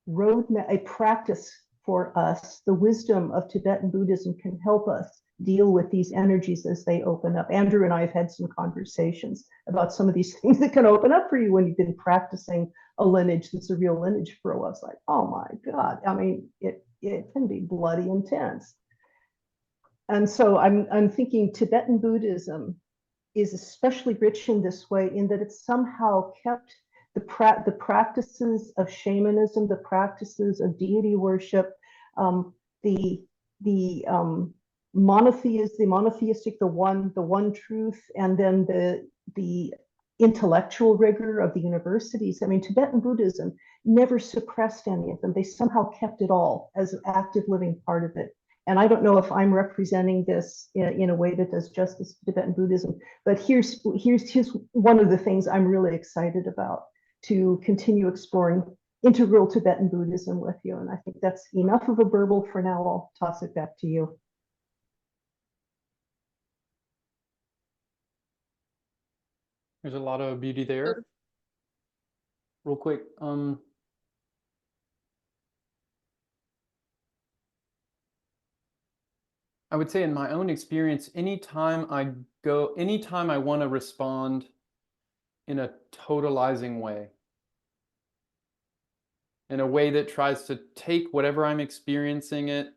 roadmap, a practice for us. The wisdom of Tibetan Buddhism can help us deal with these energies as they open up. Andrew and I have had some conversations about some of these things that can open up for you when you've been practicing a lineage that's a real lineage for a while. It's like, oh my God, I mean, it can be bloody intense. And so I'm thinking Tibetan Buddhism is especially rich in this way, in that it's somehow kept the practices of shamanism, the practices of deity worship, the monotheistic, the one truth, and then the intellectual rigor of the universities. I mean, Tibetan Buddhism never suppressed any of them. They somehow kept it all as an active living part of it. And I don't know if I'm representing this in a way that does justice to Tibetan Buddhism, but here's one of the things I'm really excited about, to continue exploring integral Tibetan Buddhism with you. And I think that's enough of a burble for now. I'll toss it back to you. There's a lot of beauty there. Real quick, I would say in my own experience, anytime I want to respond in a totalizing way, in a way that tries to take whatever I'm experiencing it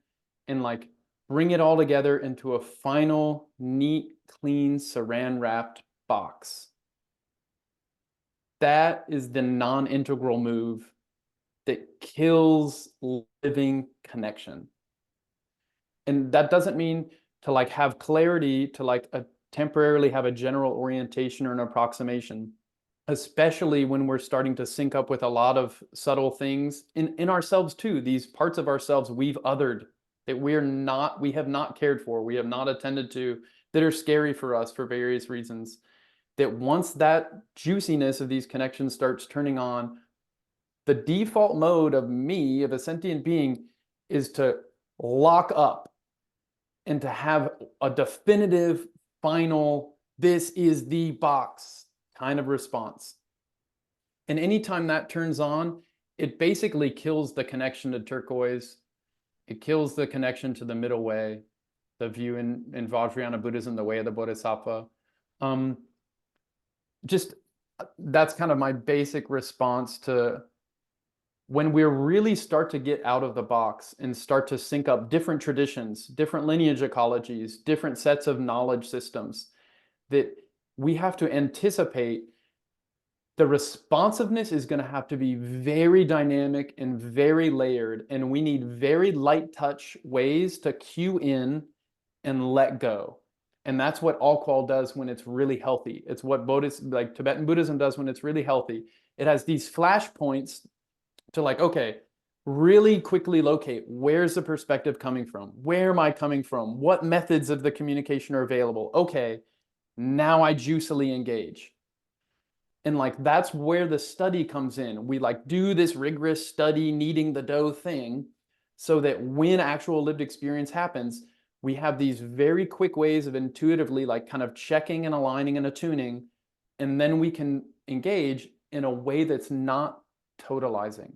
and like bring it all together into a final, neat, clean, saran wrapped box. That is the non-integral move that kills living connection. And that doesn't mean to like have clarity, to like temporarily have a general orientation or an approximation, especially when we're starting to sync up with a lot of subtle things in ourselves too. These parts of ourselves we've othered, that we have not cared for, we have not attended to, that are scary for us for various reasons. That once that juiciness of these connections starts turning on, the default mode of me, of a sentient being, is to lock up and to have a definitive, final this is the box kind of response. And anytime that turns on, it basically kills the connection to turquoise. It kills the connection to the middle way, the view in Vajrayana Buddhism, the way of the Bodhisattva. Just that's kind of my basic response to when we really start to get out of the box and start to sync up different traditions, different lineage ecologies, different sets of knowledge systems, that we have to anticipate the responsiveness is going to have to be very dynamic and very layered, and we need very light touch ways to cue in and let go. And that's what All-Qual does when it's really healthy. It's what like Tibetan Buddhism does when it's really healthy. It has these flash points to like, okay, really quickly locate, where's the perspective coming from? Where am I coming from? What methods of the communication are available? Okay, now I juicily engage. And like, that's where the study comes in. We like do this rigorous study, kneading the dough thing, so that when actual lived experience happens, we have these very quick ways of intuitively like kind of checking and aligning and attuning, and then we can engage in a way that's not totalizing.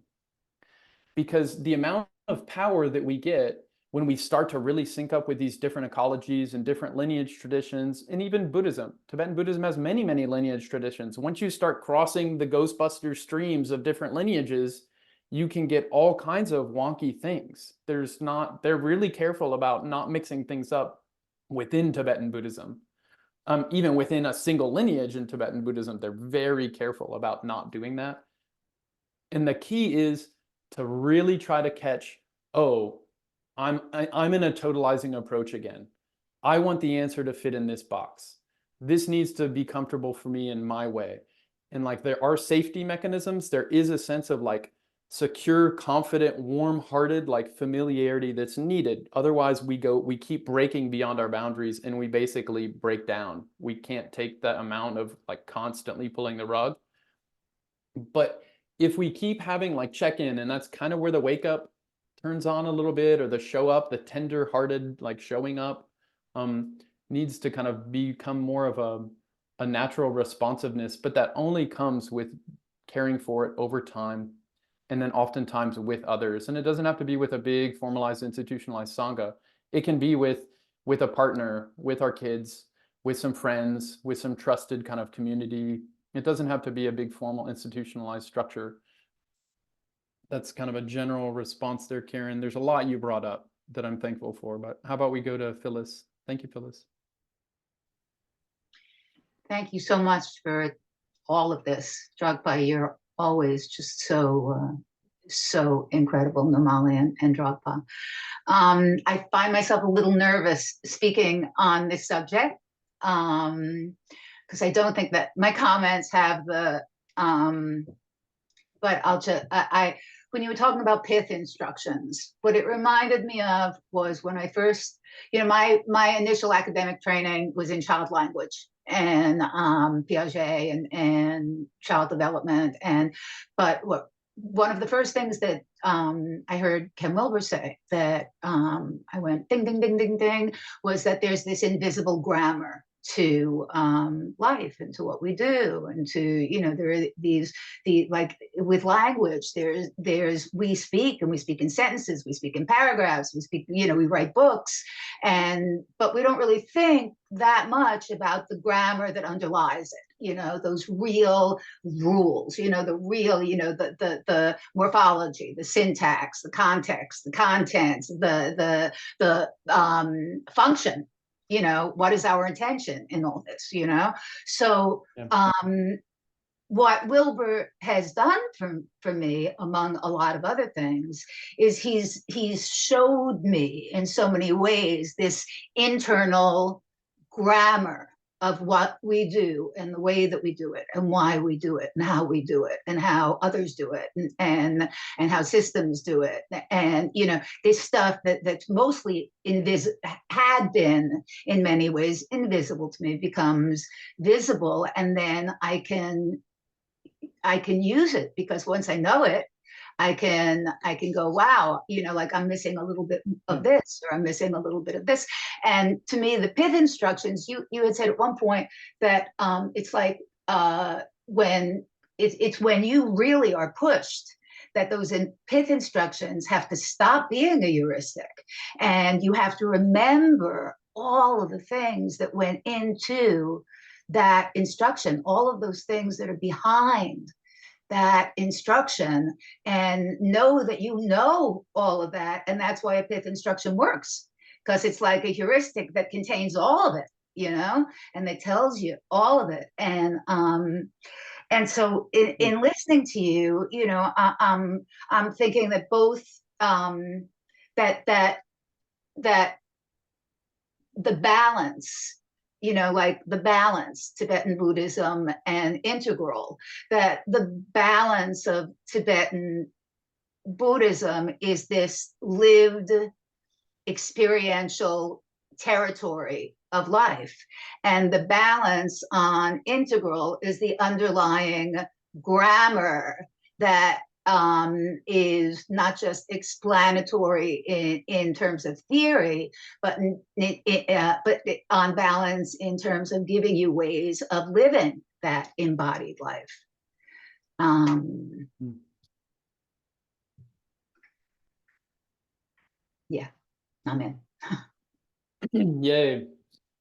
Because the amount of power that we get when we start to really sync up with these different ecologies and different lineage traditions, and even Buddhism. Tibetan Buddhism has many, many lineage traditions. Once you start crossing the Ghostbuster streams of different lineages, you can get all kinds of wonky things. They're really careful about not mixing things up within Tibetan Buddhism. Even within a single lineage in Tibetan Buddhism, they're very careful about not doing that. And the key is to really try to catch, oh, I'm in a totalizing approach again. I want the answer to fit in this box. This needs to be comfortable for me in my way. And like, there are safety mechanisms. There is a sense of like secure, confident, warm-hearted, like familiarity that's needed. Otherwise we keep breaking beyond our boundaries and we basically break down. We can't take that amount of like constantly pulling the rug. But if we keep having like check-in, and that's kind of where the wake up turns on a little bit, or the show up, the tender-hearted like showing up, needs to kind of become more of a natural responsiveness, but that only comes with caring for it over time, and then oftentimes with others. And it doesn't have to be with a big formalized institutionalized sangha. It can be with a partner, with our kids, with some friends, with some trusted kind of community. It doesn't have to be a big formal institutionalized structure. That's kind of a general response there, Karen. There's a lot you brought up that I'm thankful for, but how about we go to Phyllis? Thank you, Phyllis. Thank you so much for all of this. Dragpa, you're always just so incredible, Namali and Dragpa. I find myself a little nervous speaking on this subject, because I don't think that my comments have the, but I'll just, when you were talking about pith instructions, what it reminded me of was when I first, my initial academic training was in child language and Piaget and child development. But one of the first things that I heard Ken Wilber say that I went ding, ding, ding, ding, ding, was that there's this invisible grammar to life and to what we do, and to, there are like with language, there's we speak, and we speak in sentences, we speak in paragraphs, we speak, we write books, but we don't really think that much about the grammar that underlies it, those real rules, the real, the morphology, the syntax, the context, the contents, the function. What is our intention in all this, So yeah. What Wilber has done for me, among a lot of other things, is he's showed me in so many ways this internal grammar of what we do and the way that we do it and why we do it and how we do it and how others do it and how systems do it. And, this stuff that's mostly had been in many ways invisible to me becomes visible. And then I can use it, because once I know it, I can go, wow, you know, like I'm missing a little bit of this, or I'm missing a little bit of this. And to me, the pith instructions, you had said at one point that it's like when it's when you really are pushed, that those pith instructions have to stop being a heuristic, and you have to remember all of the things that went into that instruction, all of those things that are behind that instruction, and know that you know all of that. And that's why a pith instruction works, because it's like a heuristic that contains all of it, you know, and it tells you all of it. And so in listening to you, you know, I'm thinking that both that the balance, you know, like the balance, Tibetan Buddhism and integral, that the balance of Tibetan Buddhism is this lived experiential territory of life, and the balance on integral is the underlying grammar that is not just explanatory in terms of theory, but on balance in terms of giving you ways of living that embodied life. Yeah, amen. Yay.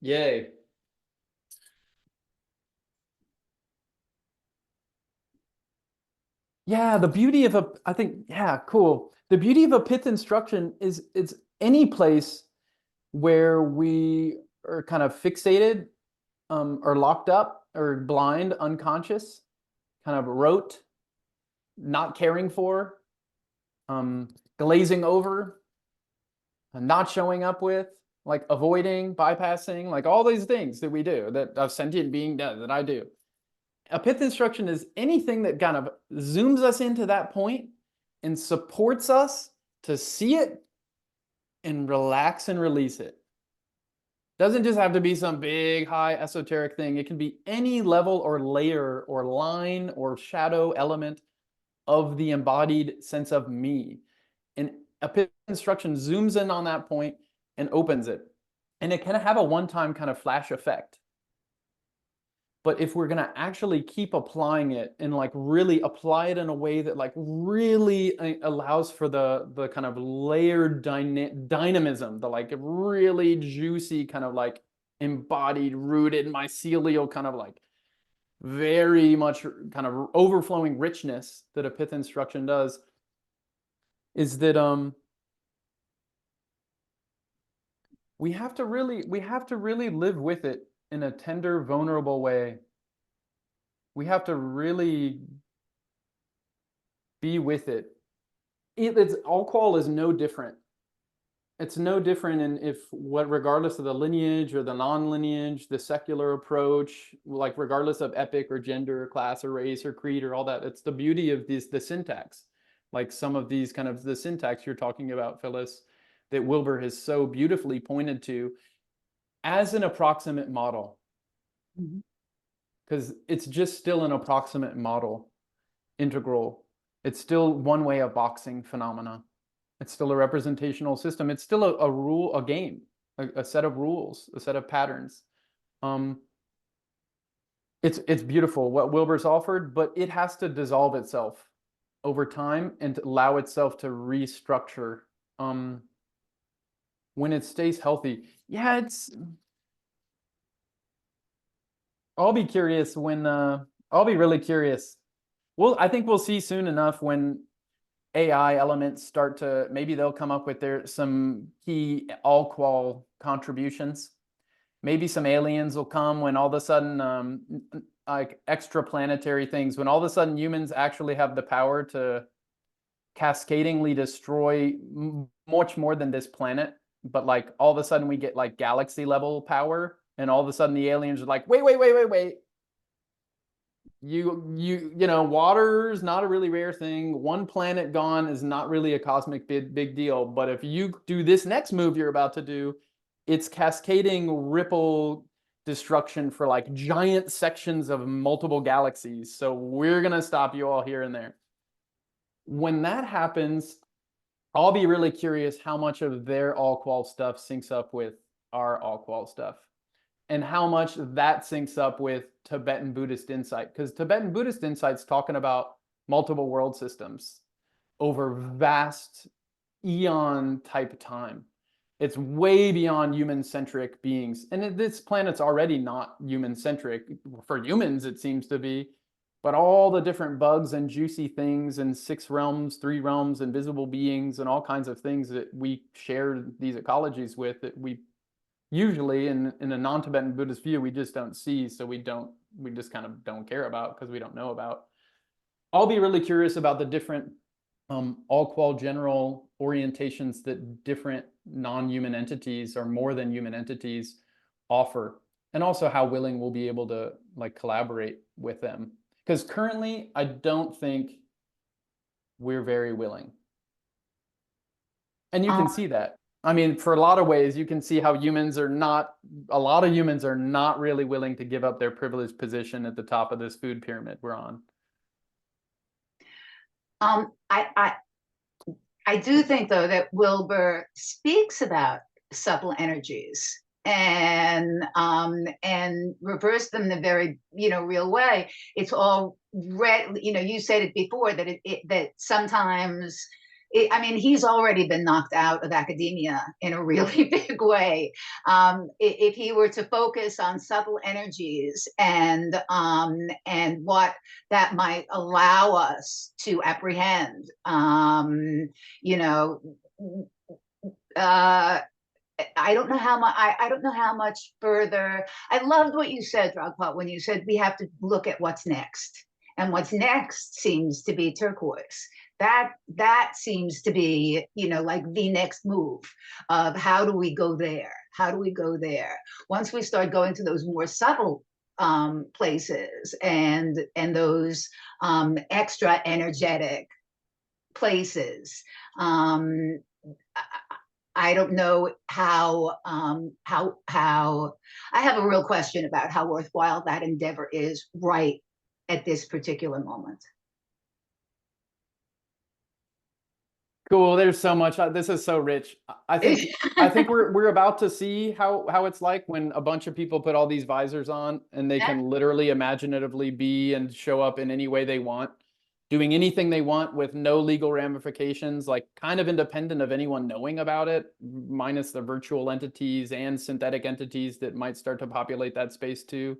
Yay. Yeah, the beauty of I think, yeah, cool. The beauty of a pith instruction is it's any place where we are kind of fixated, or locked up, or blind, unconscious, kind of rote, not caring for, glazing over, not showing up with, like avoiding, bypassing, like all these things that we do, that a sentient being does, that I do. A pith instruction is anything that kind of zooms us into that point and supports us to see it and relax and release it. Doesn't just have to be some big, high, esoteric thing. It can be any level or layer or line or shadow element of the embodied sense of me. And a pith instruction zooms in on that point and opens it. And it can have a one-time kind of flash effect. But if we're going to actually keep applying it and like really apply it in a way that like really allows for the kind of layered dynamism, the like really juicy kind of like embodied, rooted, mycelial kind of like very much kind of overflowing richness that a pith instruction does, is that we have to really live with it in a tender, vulnerable way. We have to really be with it. It's all qual is no different. It's no different in regardless of the lineage or the non-lineage, the secular approach, like regardless of epic or gender or class or race or creed or all that. It's the beauty of the syntax. Like some of these kind of the syntax you're talking about, Phyllis, that Wilbur has so beautifully pointed to as an approximate model. Because it's just still an approximate model, integral. It's still one way of boxing phenomena. It's still a representational system. It's still a rule, a game, a set of rules, a set of patterns. It's beautiful what Wilbur's offered, but it has to dissolve itself over time and allow itself to restructure when it stays healthy. Yeah, I'll be curious when I'll be really curious. I think we'll see soon enough when AI elements start to, maybe they'll come up with some key all qual contributions. Maybe some aliens will come when all of a sudden like extraplanetary things, when all of a sudden humans actually have the power to cascadingly destroy much more than this planet, but like all of a sudden we get like galaxy level power. And all of a sudden the aliens are like, wait. You know, water's not a really rare thing. One planet gone is not really a cosmic big deal. But if you do this next move you're about to do, it's cascading ripple destruction for like giant sections of multiple galaxies. So we're going to stop you all here and there. when that happens, I'll be really curious how much of their all-qual stuff syncs up with our all-qual stuff, and how much that syncs up with Tibetan Buddhist insight. Because Tibetan Buddhist insight's talking about multiple world systems over vast eon type time. It's way beyond human-centric beings. And this planet's already not human-centric. For humans, it seems to be. But all the different bugs and juicy things and 6 realms, 3 realms, invisible beings, and all kinds of things that we share these ecologies with, that we usually, in a non-Tibetan Buddhist view, we just don't see. So we just kind of don't care about because we don't know about. I'll be really curious about the different all-qual general orientations that different non-human entities or more than human entities offer, and also how willing we'll be able to like collaborate with them. Because currently, I don't think we're very willing. And you can see that. I mean, for a lot of ways, you can see how a lot of humans are not really willing to give up their privileged position at the top of this food pyramid we're on. I do think, though, that Wilbur speaks about subtle energies and reverse them in a very, real way. It's all you said it before that that sometimes. He's already been knocked out of academia in a really big way. If he were to focus on subtle energies and what that might allow us to apprehend, I don't know how much. I don't know how much further. I loved what you said, Dragpa, when you said we have to look at what's next, and what's next seems to be turquoise. That seems to be, like the next move of how do we go there? How do we go there? Once we start going to those more subtle places and those extra energetic places, I don't know how I have a real question about how worthwhile that endeavor is right at this particular moment. Cool. There's so much. This is so rich. I think we're about to see how it's like when a bunch of people put all these visors on and they can literally imaginatively be and show up in any way they want, doing anything they want with no legal ramifications, like kind of independent of anyone knowing about it, minus the virtual entities and synthetic entities that might start to populate that space too.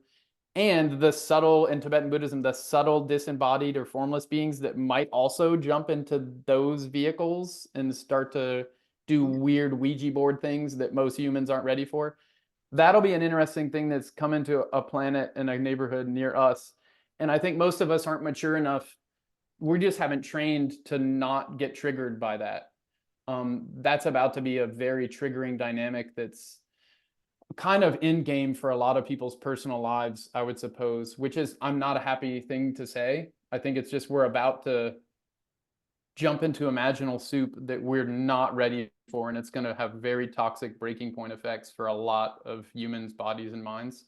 And the subtle, in Tibetan Buddhism, the subtle disembodied or formless beings that might also jump into those vehicles and start to do weird Ouija board things that most humans aren't ready for. That'll be an interesting thing that's coming to a planet in a neighborhood near us. And I think most of us aren't mature enough. We just haven't trained to not get triggered by that. That's about to be a very triggering dynamic that's kind of in game for a lot of people's personal lives, I would suppose, which is I'm not a happy thing to say. I think it's just we're about to jump into imaginal soup that we're not ready for, and it's going to have very toxic breaking point effects for a lot of humans' bodies and minds.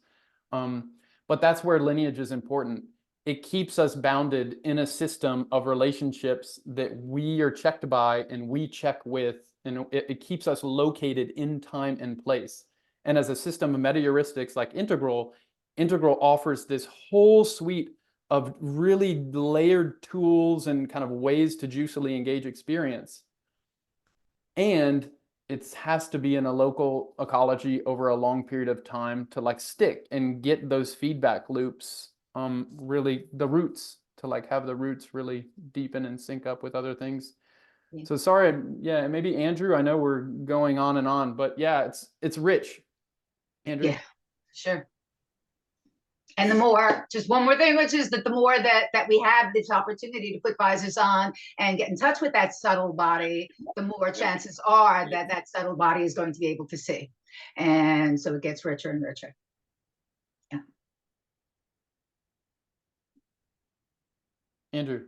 But that's where lineage is important. It keeps us bounded in a system of relationships that we are checked by and we check with, and it keeps us located in time and place. And as a system of meta-heuristics like Integral offers this whole suite of really layered tools and kind of ways to juicily engage experience. And it has to be in a local ecology over a long period of time to like stick and get those feedback loops, really the roots, to like have the roots really deepen and sync up with other things. Yeah. So sorry, yeah, maybe Andrew, I know we're going on and on, but yeah, it's rich. Andrew? Yeah, sure. And the more, just one more thing, which is that the more that we have this opportunity to put visors on and get in touch with that subtle body, the more chances are that that subtle body is going to be able to see. And so it gets richer and richer. Yeah. Andrew.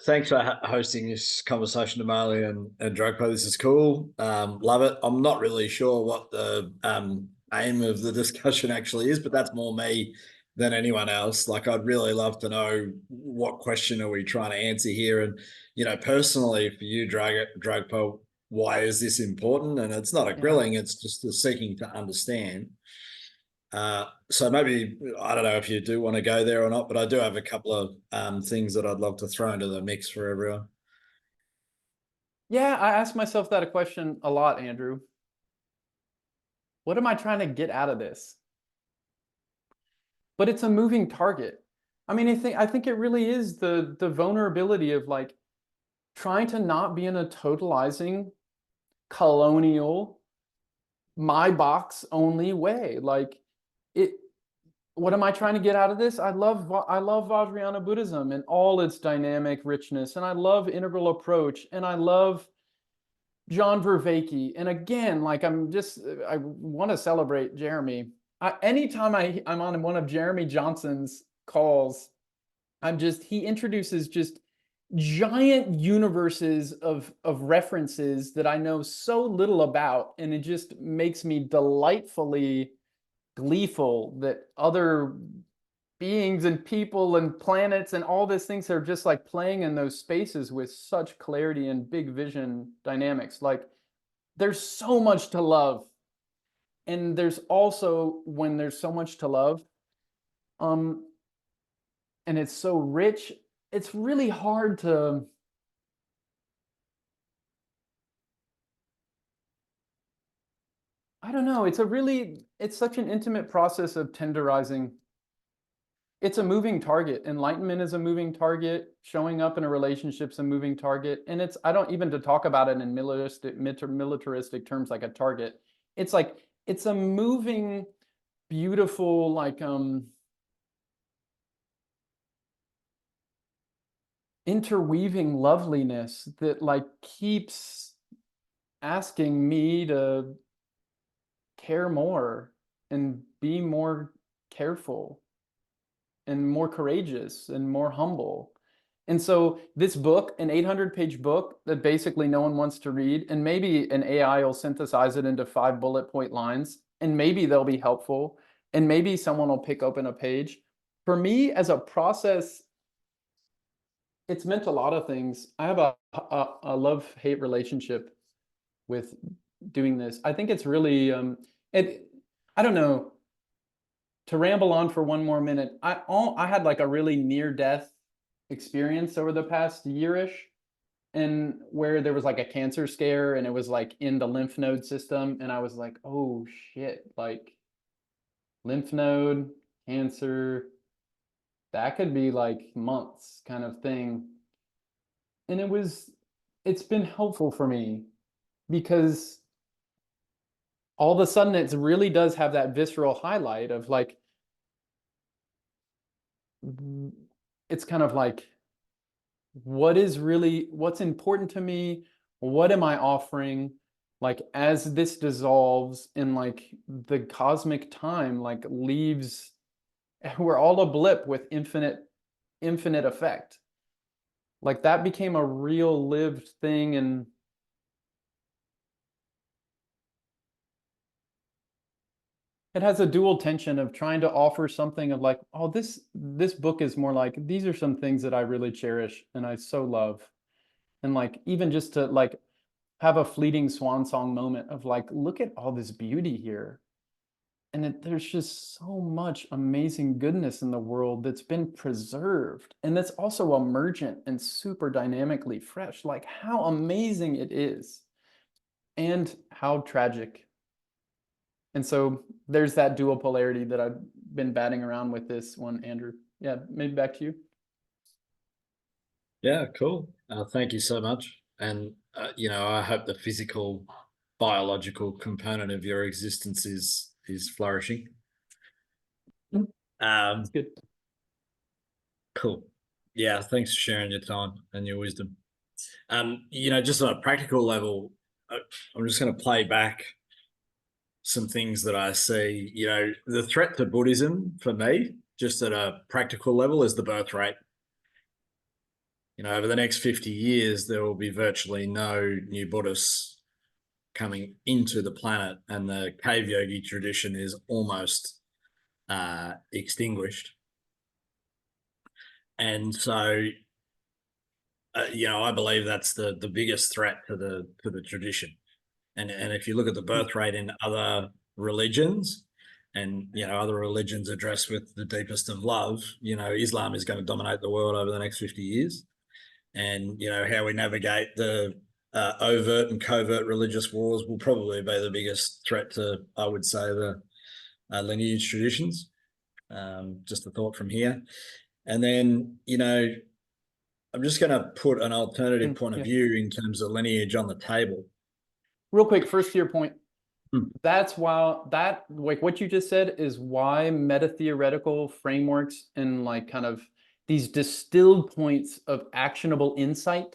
Thanks for hosting this conversation, Damali and Dragpa. This is cool. Love it. I'm not really sure what the aim of the discussion actually is, but that's more me than anyone else. Like, I'd really love to know what question are we trying to answer here. And, you know, personally for you, Dragpa, why is this important? And it's not a grilling, it's just the seeking to understand. So maybe, I don't know if you do want to go there or not, but I do have a couple of things that I'd love to throw into the mix for everyone. Yeah, I ask myself that question a lot, Andrew. What am I trying to get out of this? But it's a moving target. I mean, I think it really is the vulnerability of like trying to not be in a totalizing, colonial, my box only way. Like what am I trying to get out of this? I love Vajrayana Buddhism and all its dynamic richness, and I love integral approach, and I love John Vervaeke. And again, like I want to celebrate Jeremy. Anytime I'm on one of Jeremy Johnson's calls, he introduces just giant universes of references that I know so little about, and it just makes me delightfully gleeful that other beings and people and planets and all these things are just like playing in those spaces with such clarity and big vision dynamics. Like, there's so much to love. And there's also, when there's so much to love, and it's so rich, it's really hard to I don't know. It's such an intimate process of tenderizing. It's a moving target. Enlightenment is a moving target. Showing up in a relationship's a moving target. And I don't even to talk about it in militaristic terms like a target. It's like, it's a moving, beautiful, like, interweaving loveliness that like keeps asking me to care more and be more careful and more courageous and more humble. And so this book, an 800-page book that basically no one wants to read, and maybe an AI will synthesize it into 5 bullet point lines, and maybe they'll be helpful, and maybe someone will pick open a page. For me, as a process, it's meant a lot of things. I have a love-hate relationship with doing this. I think it's really I don't know, to ramble on for one more minute. I had like a really near-death experience over the past year-ish, and where there was like a cancer scare, and it was like in the lymph node system, and I was like, oh shit, like lymph node cancer, that could be like months kind of thing. And it's been helpful for me, because all of a sudden it really does have that visceral highlight of like, it's kind of like, what's important to me? What am I offering? Like, as this dissolves in like the cosmic time, like leaves, we're all a blip with infinite effect. Like, that became a real lived thing. And it has a dual tension of trying to offer something of like, oh, this book is more like, these are some things that I really cherish and I so love. And like, even just to like have a fleeting swan song moment of like, look at all this beauty here. And there's just so much amazing goodness in the world that's been preserved, and that's also emergent and super dynamically fresh. Like, how amazing it is, and how tragic. And so there's that dual polarity that I've been batting around with this one, Andrew. Yeah, maybe back to you. Yeah, cool. Thank you so much. And, you know, I hope the physical, biological component of your existence is flourishing. Good. Cool. Yeah, thanks for sharing your time and your wisdom. You know, just on a practical level, I'm just going to play back some things that I see. You know, the threat to Buddhism for me, just at a practical level, is the birth rate. You know, over the next 50 years, there will be virtually no new Buddhists coming into the planet, and the cave yogi tradition is almost extinguished. And so, I believe that's the biggest threat to the tradition. And if you look at the birth rate in other religions, and other religions address with the deepest of love, Islam is going to dominate the world over the next 50 years. And how we navigate the overt and covert religious wars will probably be the biggest threat to, I would say, the lineage traditions. Just a thought from here. And then, I'm just going to put an alternative point of view in terms of lineage on the table. Real quick, first to your point, that's why like what you just said is why meta-theoretical frameworks and like kind of these distilled points of actionable insight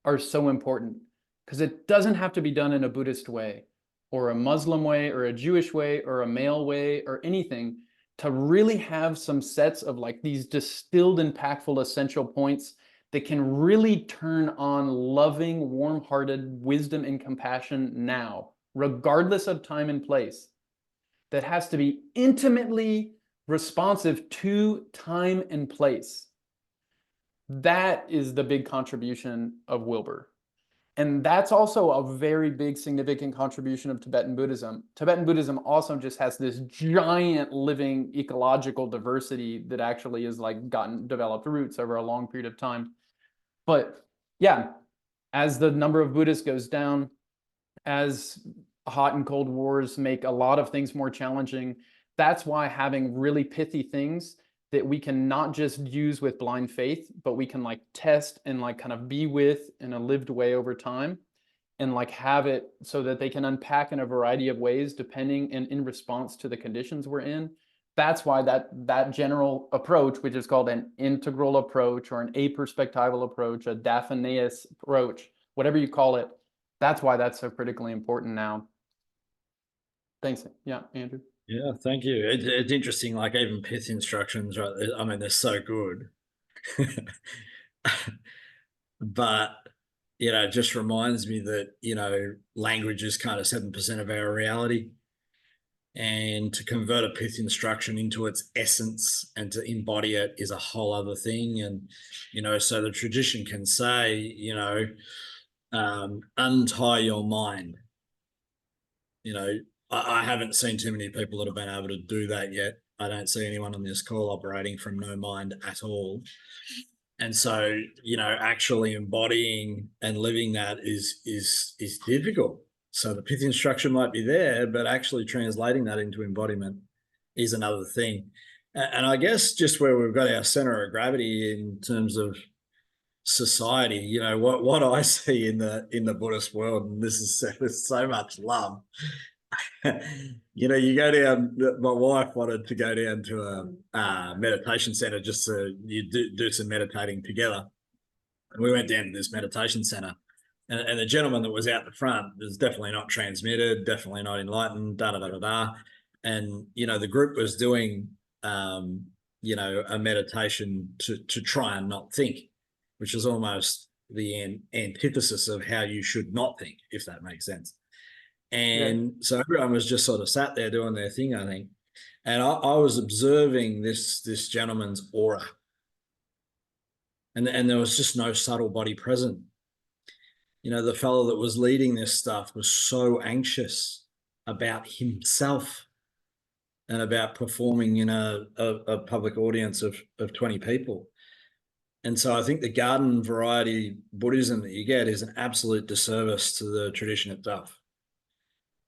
are so important, because it doesn't have to be done in a Buddhist way or a Muslim way or a Jewish way or a male way or anything. To really have some sets of like these distilled, impactful, essential points that can really turn on loving, warm-hearted wisdom and compassion now, regardless of time and place, that has to be intimately responsive to time and place. That is the big contribution of Wilbur. And that's also a very big, significant contribution of Tibetan Buddhism. Tibetan Buddhism also just has this giant living ecological diversity that actually has like developed roots over a long period of time. But yeah, as the number of Buddhists goes down, as hot and cold wars make a lot of things more challenging, that's why having really pithy things that we can not just use with blind faith, but we can like test and like kind of be with in a lived way over time, and like have it so that they can unpack in a variety of ways depending and in response to the conditions we're in. That's why that general approach, which is called an integral approach or an aperspectival approach, a Daphnaeus approach, whatever you call it, that's why that's so critically important now. Thanks. Yeah, Andrew. Yeah, thank you. It's interesting, like even pith instructions, right? I mean, they're so good. But, it just reminds me that, language is kind of 7% of our reality. And to convert a pith instruction into its essence and to embody it is a whole other thing. And, so the tradition can say, untie your mind. I haven't seen too many people that have been able to do that yet. I don't see anyone on this call operating from no mind at all. And so, actually embodying and living that is difficult. So the pith instruction might be there, but actually translating that into embodiment is another thing. And I guess just where we've got our center of gravity in terms of society, what I see in the Buddhist world, and this is with so much love. You go down. My wife wanted to go down to a meditation center just so you do some meditating together. And we went down to this meditation center, and the gentleman that was out the front was definitely not transmitted, definitely not enlightened, And the group was doing a meditation to try and not think, which is almost the antithesis of how you should not think, if that makes sense. And so everyone was just sort of sat there doing their thing, I think. And I was observing this gentleman's aura. And there was just no subtle body present. The fellow that was leading this stuff was so anxious about himself and about performing in a public audience of 20 people. And so I think the garden variety Buddhism that you get is an absolute disservice to the tradition itself.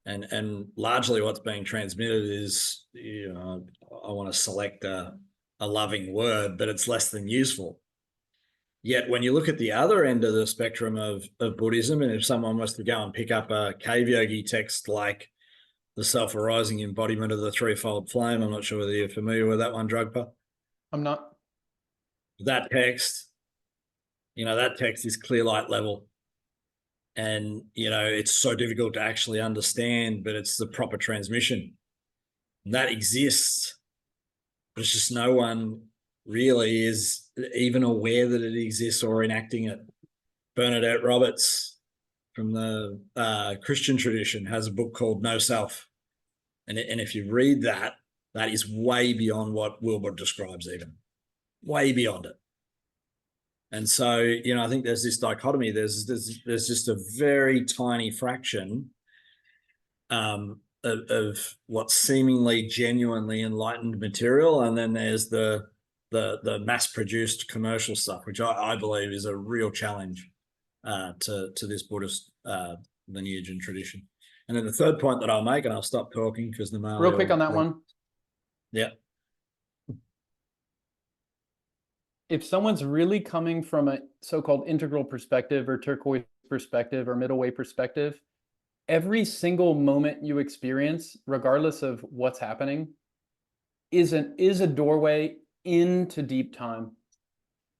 And largely what's being transmitted is, I want to select a loving word, but it's less than useful. Yet when you look at the other end of the spectrum of Buddhism, and if someone was to go and pick up a cave yogi text like the self-arising embodiment of the threefold flame, I'm not sure whether you're familiar with that one, Dragpa. I'm not. That text, that text is clear light level. And, it's so difficult to actually understand, but it's the proper transmission. And that exists, but it's just no one really is even aware that it exists or enacting it. Bernadette Roberts from the Christian tradition has a book called No Self. And if you read that, that is way beyond what Wilbur describes, even way beyond it. And so, you know, I think there's this dichotomy. There's just a very tiny fraction of what's seemingly genuinely enlightened material, and then there's the mass-produced commercial stuff, which I believe is a real challenge to this Buddhist lineage and tradition. And then the third point that I'll make, and I'll stop talking because the Real quick on that one. Yeah. If someone's really coming from a so-called integral perspective or turquoise perspective or middle way perspective, every single moment you experience, regardless of what's happening, is a doorway into deep time,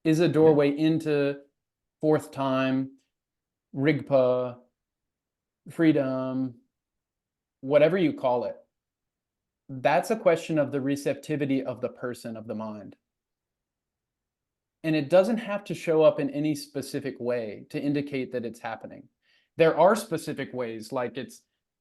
is a doorway into fourth time, Rigpa, freedom, whatever you call it. That's a question of the receptivity of the person, of the mind. And it doesn't have to show up in any specific way to indicate that it's happening. There are specific ways, like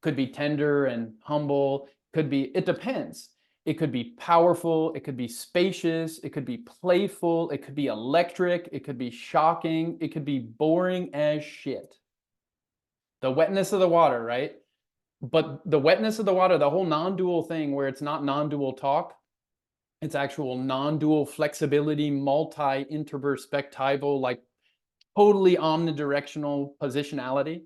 could be tender and humble, it depends. It could be powerful, it could be spacious, it could be playful, it could be electric, it could be shocking, it could be boring as shit. The wetness of the water, right? But the wetness of the water, the whole non-dual thing where it's not non-dual talk, it's actual non-dual flexibility, multi-interperspectival, like totally omnidirectional positionality.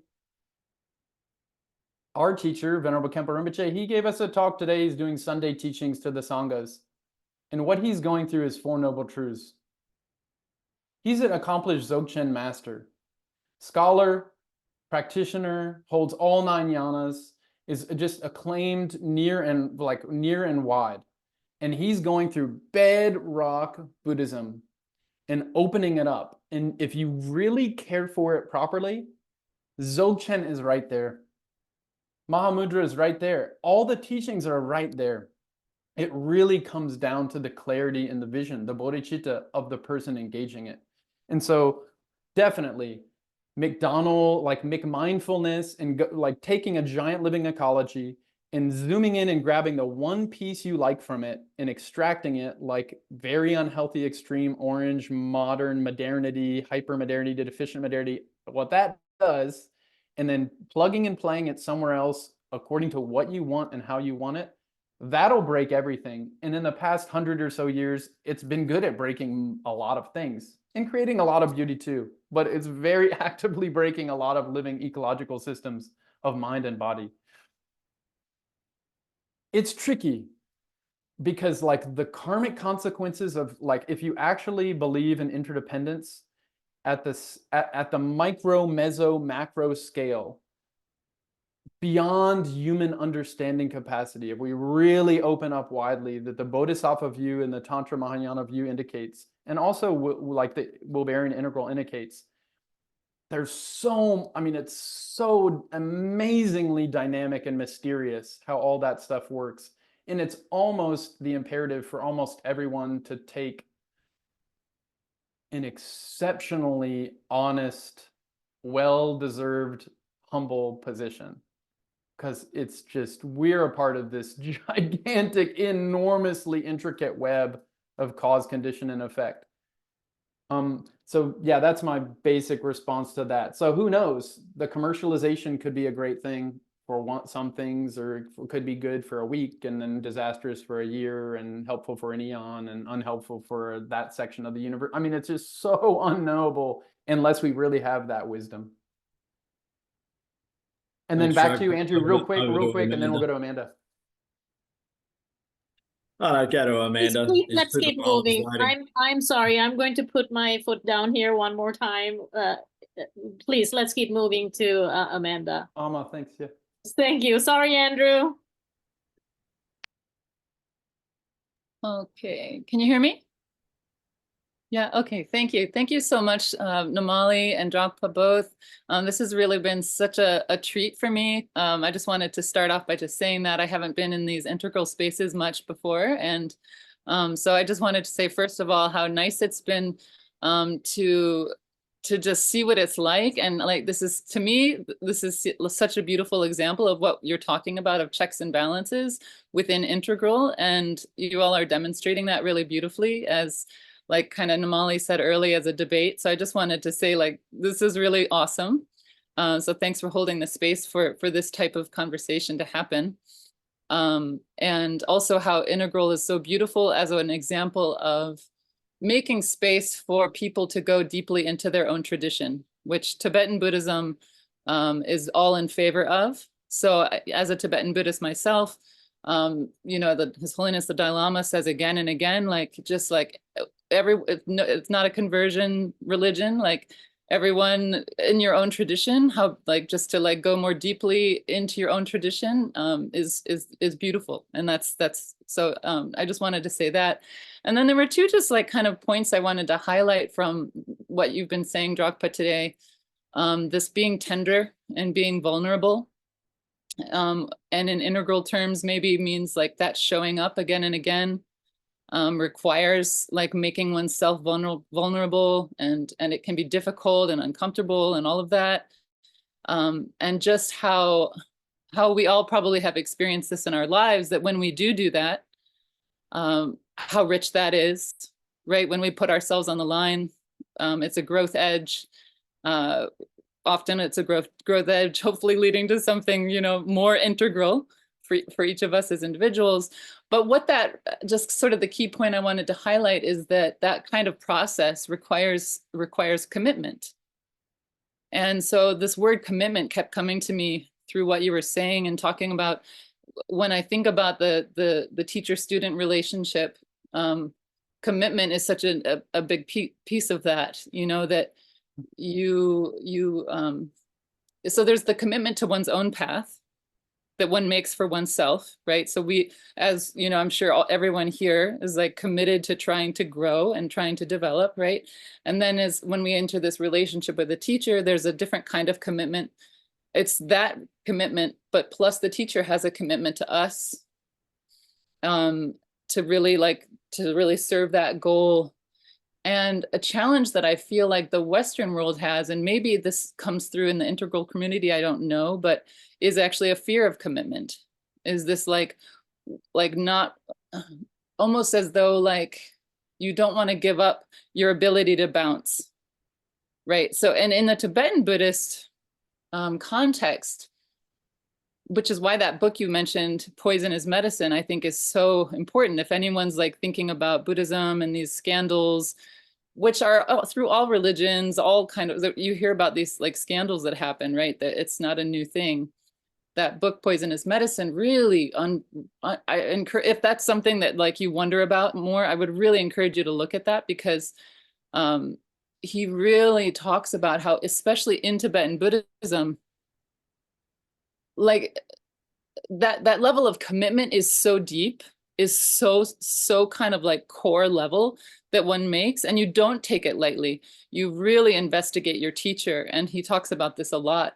Our teacher, Venerable Khenpo Rinpoche, he gave us a talk today. He's doing Sunday teachings to the Sanghas. And what he's going through is Four Noble Truths. He's an accomplished Dzogchen master, scholar, practitioner, holds all 9 yanas, is just acclaimed near and wide. And he's going through bedrock Buddhism and opening it up. And if you really care for it properly, Dzogchen is right there. Mahamudra is right there. All the teachings are right there. It really comes down to the clarity and the vision, the bodhicitta of the person engaging it. And so definitely McDonald, like McMindfulness, and like taking a giant living ecology and zooming in and grabbing the one piece you like from it and extracting it, like very unhealthy, extreme orange, modern modernity, hyper-modernity, deficient modernity, what that does, and then plugging and playing it somewhere else according to what you want and how you want it, that'll break everything. And in the past 100 or so years, it's been good at breaking a lot of things and creating a lot of beauty too, but it's very actively breaking a lot of living ecological systems of mind and body. It's tricky because like the karmic consequences of like, if you actually believe in interdependence at the micro, meso, macro scale, beyond human understanding capacity, if we really open up widely, that the Bodhisattva view and the Tantra Mahayana view indicates, and also like the Wilberian integral indicates, there's so, I mean, it's so amazingly dynamic and mysterious how all that stuff works. And it's almost the imperative for almost everyone to take an exceptionally honest, well-deserved, humble position. Because it's just, we're a part of this gigantic, enormously intricate web of cause, condition, and effect. So yeah, that's my basic response to that. So who knows? The commercialization could be a great thing for some things, or it could be good for a week and then disastrous for a year and helpful for an eon and unhelpful for that section of the universe. I mean, it's just so unknowable unless we really have that wisdom. And then back to you, Andrew, real quick, and then we'll go to Amanda. Oh, no, go to Amanda. Please, let's keep moving. I'm sorry. I'm going to put my foot down here one more time. Please, let's keep moving to Amanda. Amma, thanks. Yeah. Thank you. Sorry, Andrew. Okay, can you hear me? Yeah, okay, thank you. Thank you so much, Namali and Dragpa both. This has really been such a treat for me. I just wanted to start off by just saying that I haven't been in these integral spaces much before. And so I just wanted to say, first of all, how nice it's been to to just see what it's like. And like, this is, to me, this is such a beautiful example of what you're talking about, of checks and balances within Integral. And you all are demonstrating that really beautifully, as like kind of Namali said early, as a debate. So I just wanted to say, like, this is really awesome. So thanks for holding the space for this type of conversation to happen. And also how Integral is so beautiful as an example of making space for people to go deeply into their own tradition, which Tibetan Buddhism is all in favor of. So as a Tibetan Buddhist myself, you know, His Holiness the Dalai Lama says again and again, like, just like it's not a conversion religion, like everyone in your own tradition, how, like, just to like go more deeply into your own tradition is beautiful. And that's so I just wanted to say that. And then there were two just like kind of points I wanted to highlight from what you've been saying, Dragpa, today. This being tender and being vulnerable. And in Integral terms, maybe means like that showing up again and again, requires like making oneself vulnerable, and it can be difficult and uncomfortable and all of that. And just how we all probably have experienced this in our lives, that when we do that, how rich that is, right? When we put ourselves on the line, it's a growth edge. Often it's a growth edge, hopefully leading to something, you know, more integral for each of us as individuals. But what that, just sort of the key point I wanted to highlight, is that that kind of process requires commitment. And so this word commitment kept coming to me through what you were saying and talking about. When I think about the teacher-student relationship, commitment is such a big piece of that, you know, that so there's the commitment to one's own path that one makes for oneself, right? So we, as you know, I'm sure everyone here is like committed to trying to grow and trying to develop, right? And then as when we enter this relationship with a teacher, there's a different kind of commitment. It's that commitment, but plus the teacher has a commitment to us, to really serve that goal. And a challenge that I feel like the Western world has, and maybe this comes through in the Integral community, I don't know, but is actually a fear of commitment. Is this like not, almost as though like you don't want to give up your ability to bounce, right? So, and in the Tibetan Buddhist context, which is why that book you mentioned, Poison is Medicine, I think is so important. If anyone's like thinking about Buddhism and these scandals, which are through all religions, all kind of, you hear about these like scandals that happen, right? That it's not a new thing. That book, Poison is Medicine, really, if that's something that like you wonder about more, I would really encourage you to look at that, because he really talks about how, especially in Tibetan Buddhism, like that level of commitment is so deep, is so kind of like core level that one makes, and you don't take it lightly. You really investigate your teacher, and he talks about this a lot.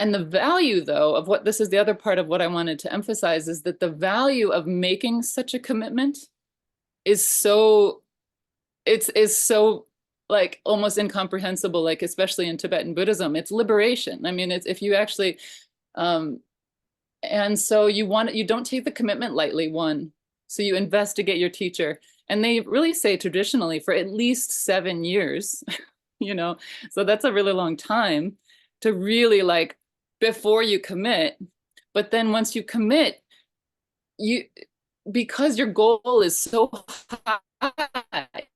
And the value, though, of what, this is the other part of what I wanted to emphasize, is that the value of making such a commitment is so, it's so like almost incomprehensible, like especially in Tibetan Buddhism, it's liberation. I mean, it's, if you actually, and so you don't take the commitment lightly, one, so you investigate your teacher. And they really say traditionally for at least 7 years, you know, so that's a really long time to really like, before you commit. But then once you commit, because your goal is so high,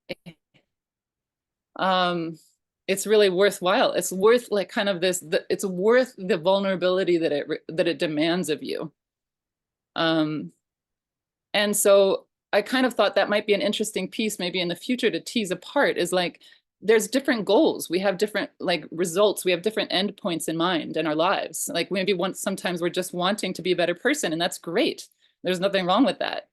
it's really worthwhile. It's worth like kind of this, it's worth the vulnerability that it demands of you. And so I kind of thought that might be an interesting piece maybe in the future to tease apart, is like, there's different goals. We have different like results. We have different endpoints in mind in our lives. Like maybe sometimes we're just wanting to be a better person, and that's great. There's nothing wrong with that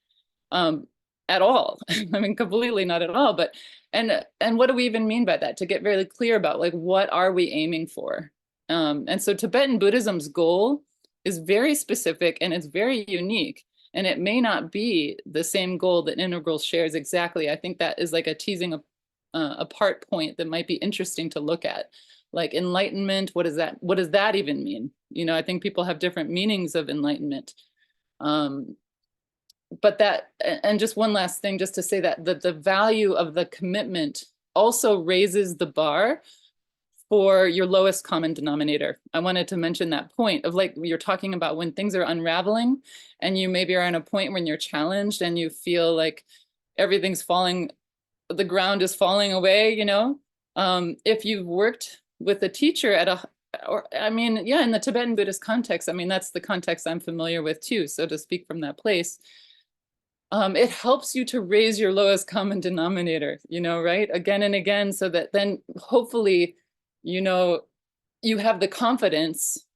at all. I mean, completely not at all. But, and what do we even mean by that? To get very clear about like, what are we aiming for? And so Tibetan Buddhism's goal is very specific and it's very unique. And it may not be the same goal that Integral shares exactly. I think that is like a teasing apart point that might be interesting to look at. Like enlightenment, what does that even mean? You know, I think people have different meanings of enlightenment. But that, and just one last thing, just to say that the value of the commitment also raises the bar for your lowest common denominator. I wanted to mention that point of, like, you're talking about when things are unraveling and you maybe are in a point when you're challenged and you feel like everything's falling, the ground is falling away, you know? If you've worked with a teacher at a, or I mean, yeah, in the Tibetan Buddhist context, I mean, that's the context I'm familiar with too. So to speak from that place, it helps you to raise your lowest common denominator, you know, right? Again and again, so that then hopefully, you know, you have the confidence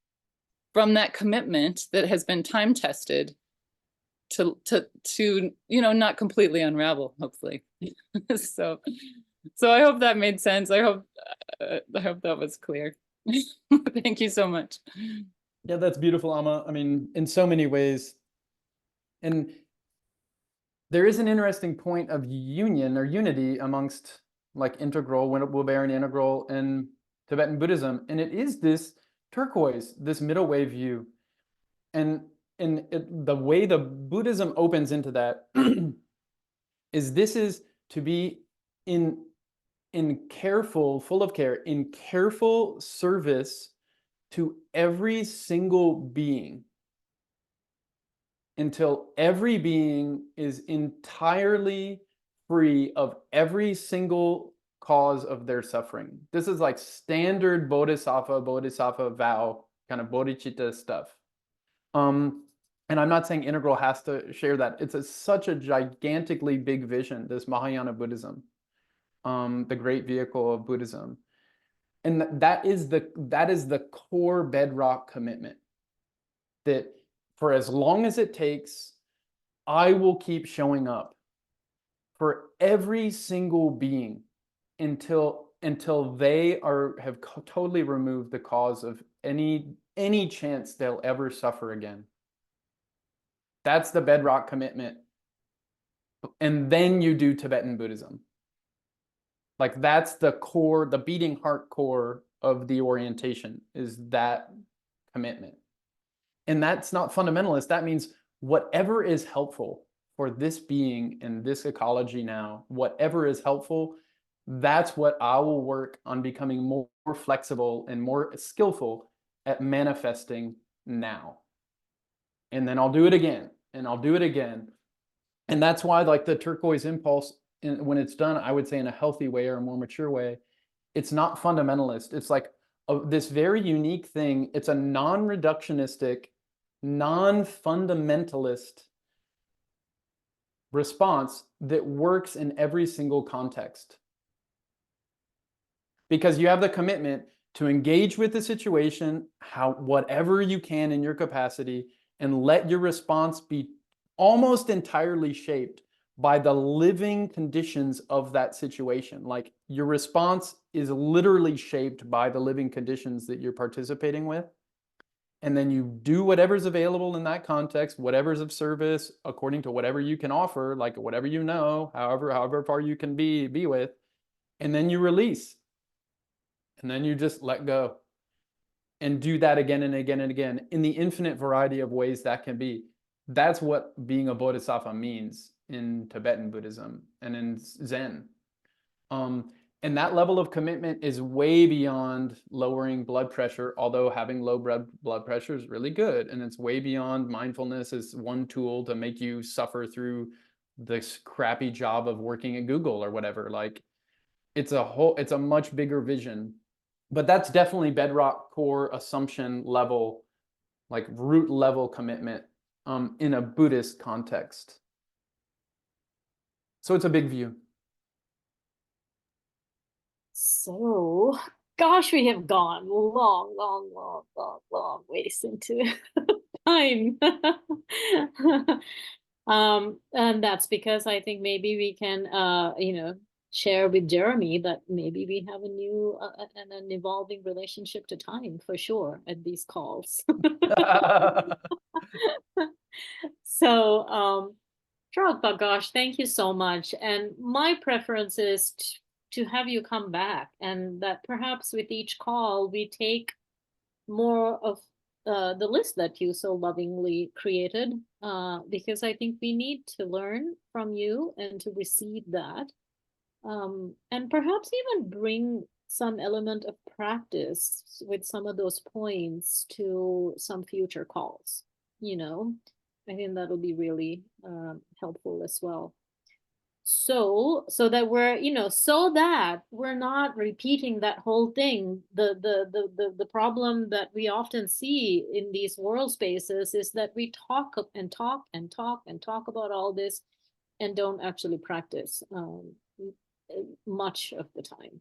from that commitment that has been time tested to you know, not completely unravel, hopefully. So I hope that made sense. I hope that was clear. Thank you so much. Yeah, that's beautiful, Amma. I mean, in so many ways. And there is an interesting point of union or unity amongst like integral, Wheelbarrow integral, and Tibetan Buddhism. And it is this turquoise, this middle way view. And the way the Buddhism opens into that is this is to be in careful, full of care, in careful service to every single being until every being is entirely free of every single cause of their suffering. This is like standard bodhisattva vow, kind of bodhicitta stuff. And I'm not saying integral has to share that. It's such a gigantically big vision, this Mahayana Buddhism, the great vehicle of Buddhism. And that is the core bedrock commitment, that for as long as it takes, I will keep showing up for every single being until they have totally removed the cause of any chance they'll ever suffer again. That's the bedrock commitment. And then you do Tibetan Buddhism. Like that's the core, the beating heart core of the orientation, is that commitment. And that's not fundamentalist. That means whatever is helpful for this being in this ecology now, whatever is helpful, that's what I will work on becoming more flexible and more skillful at manifesting now. And then I'll do it again, and I'll do it again. And that's why, like, the turquoise impulse, when it's done, I would say in a healthy way or a more mature way, it's not fundamentalist. It's like this very unique thing. It's a non-reductionistic, non-fundamentalist response that works in every single context. Because you have the commitment to engage with the situation, whatever you can in your capacity, and let your response be almost entirely shaped by the living conditions of that situation. Like your response is literally shaped by the living conditions that you're participating with. And then you do whatever's available in that context, whatever's of service, according to whatever you can offer, like whatever you know, however far you can be with, and then you release. And then you just let go. And do that again and again and again in the infinite variety of ways that can be. That's what being a bodhisattva means in Tibetan Buddhism and in Zen. And that level of commitment is way beyond lowering blood pressure, although having low blood pressure is really good. And it's way beyond mindfulness as one tool to make you suffer through this crappy job of working at Google or whatever. Like it's a much bigger vision. But that's definitely bedrock core assumption level, like root level commitment in a Buddhist context. So it's a big view. So, gosh, we have gone long ways into time. And that's because I think maybe we can, share with Jeremy that maybe we have a new and an evolving relationship to time for sure at these calls. So, Dragpa, gosh, thank you so much. And my preference is to have you come back, and that perhaps with each call we take more of the list that you so lovingly created, because I think we need to learn from you and to receive that, and perhaps even bring some element of practice with some of those points to some future calls. I think that'll be really helpful as well. So that we're not repeating that whole thing. The problem that we often see in these world spaces is that we talk and talk and talk and talk about all this and don't actually practice much of the time.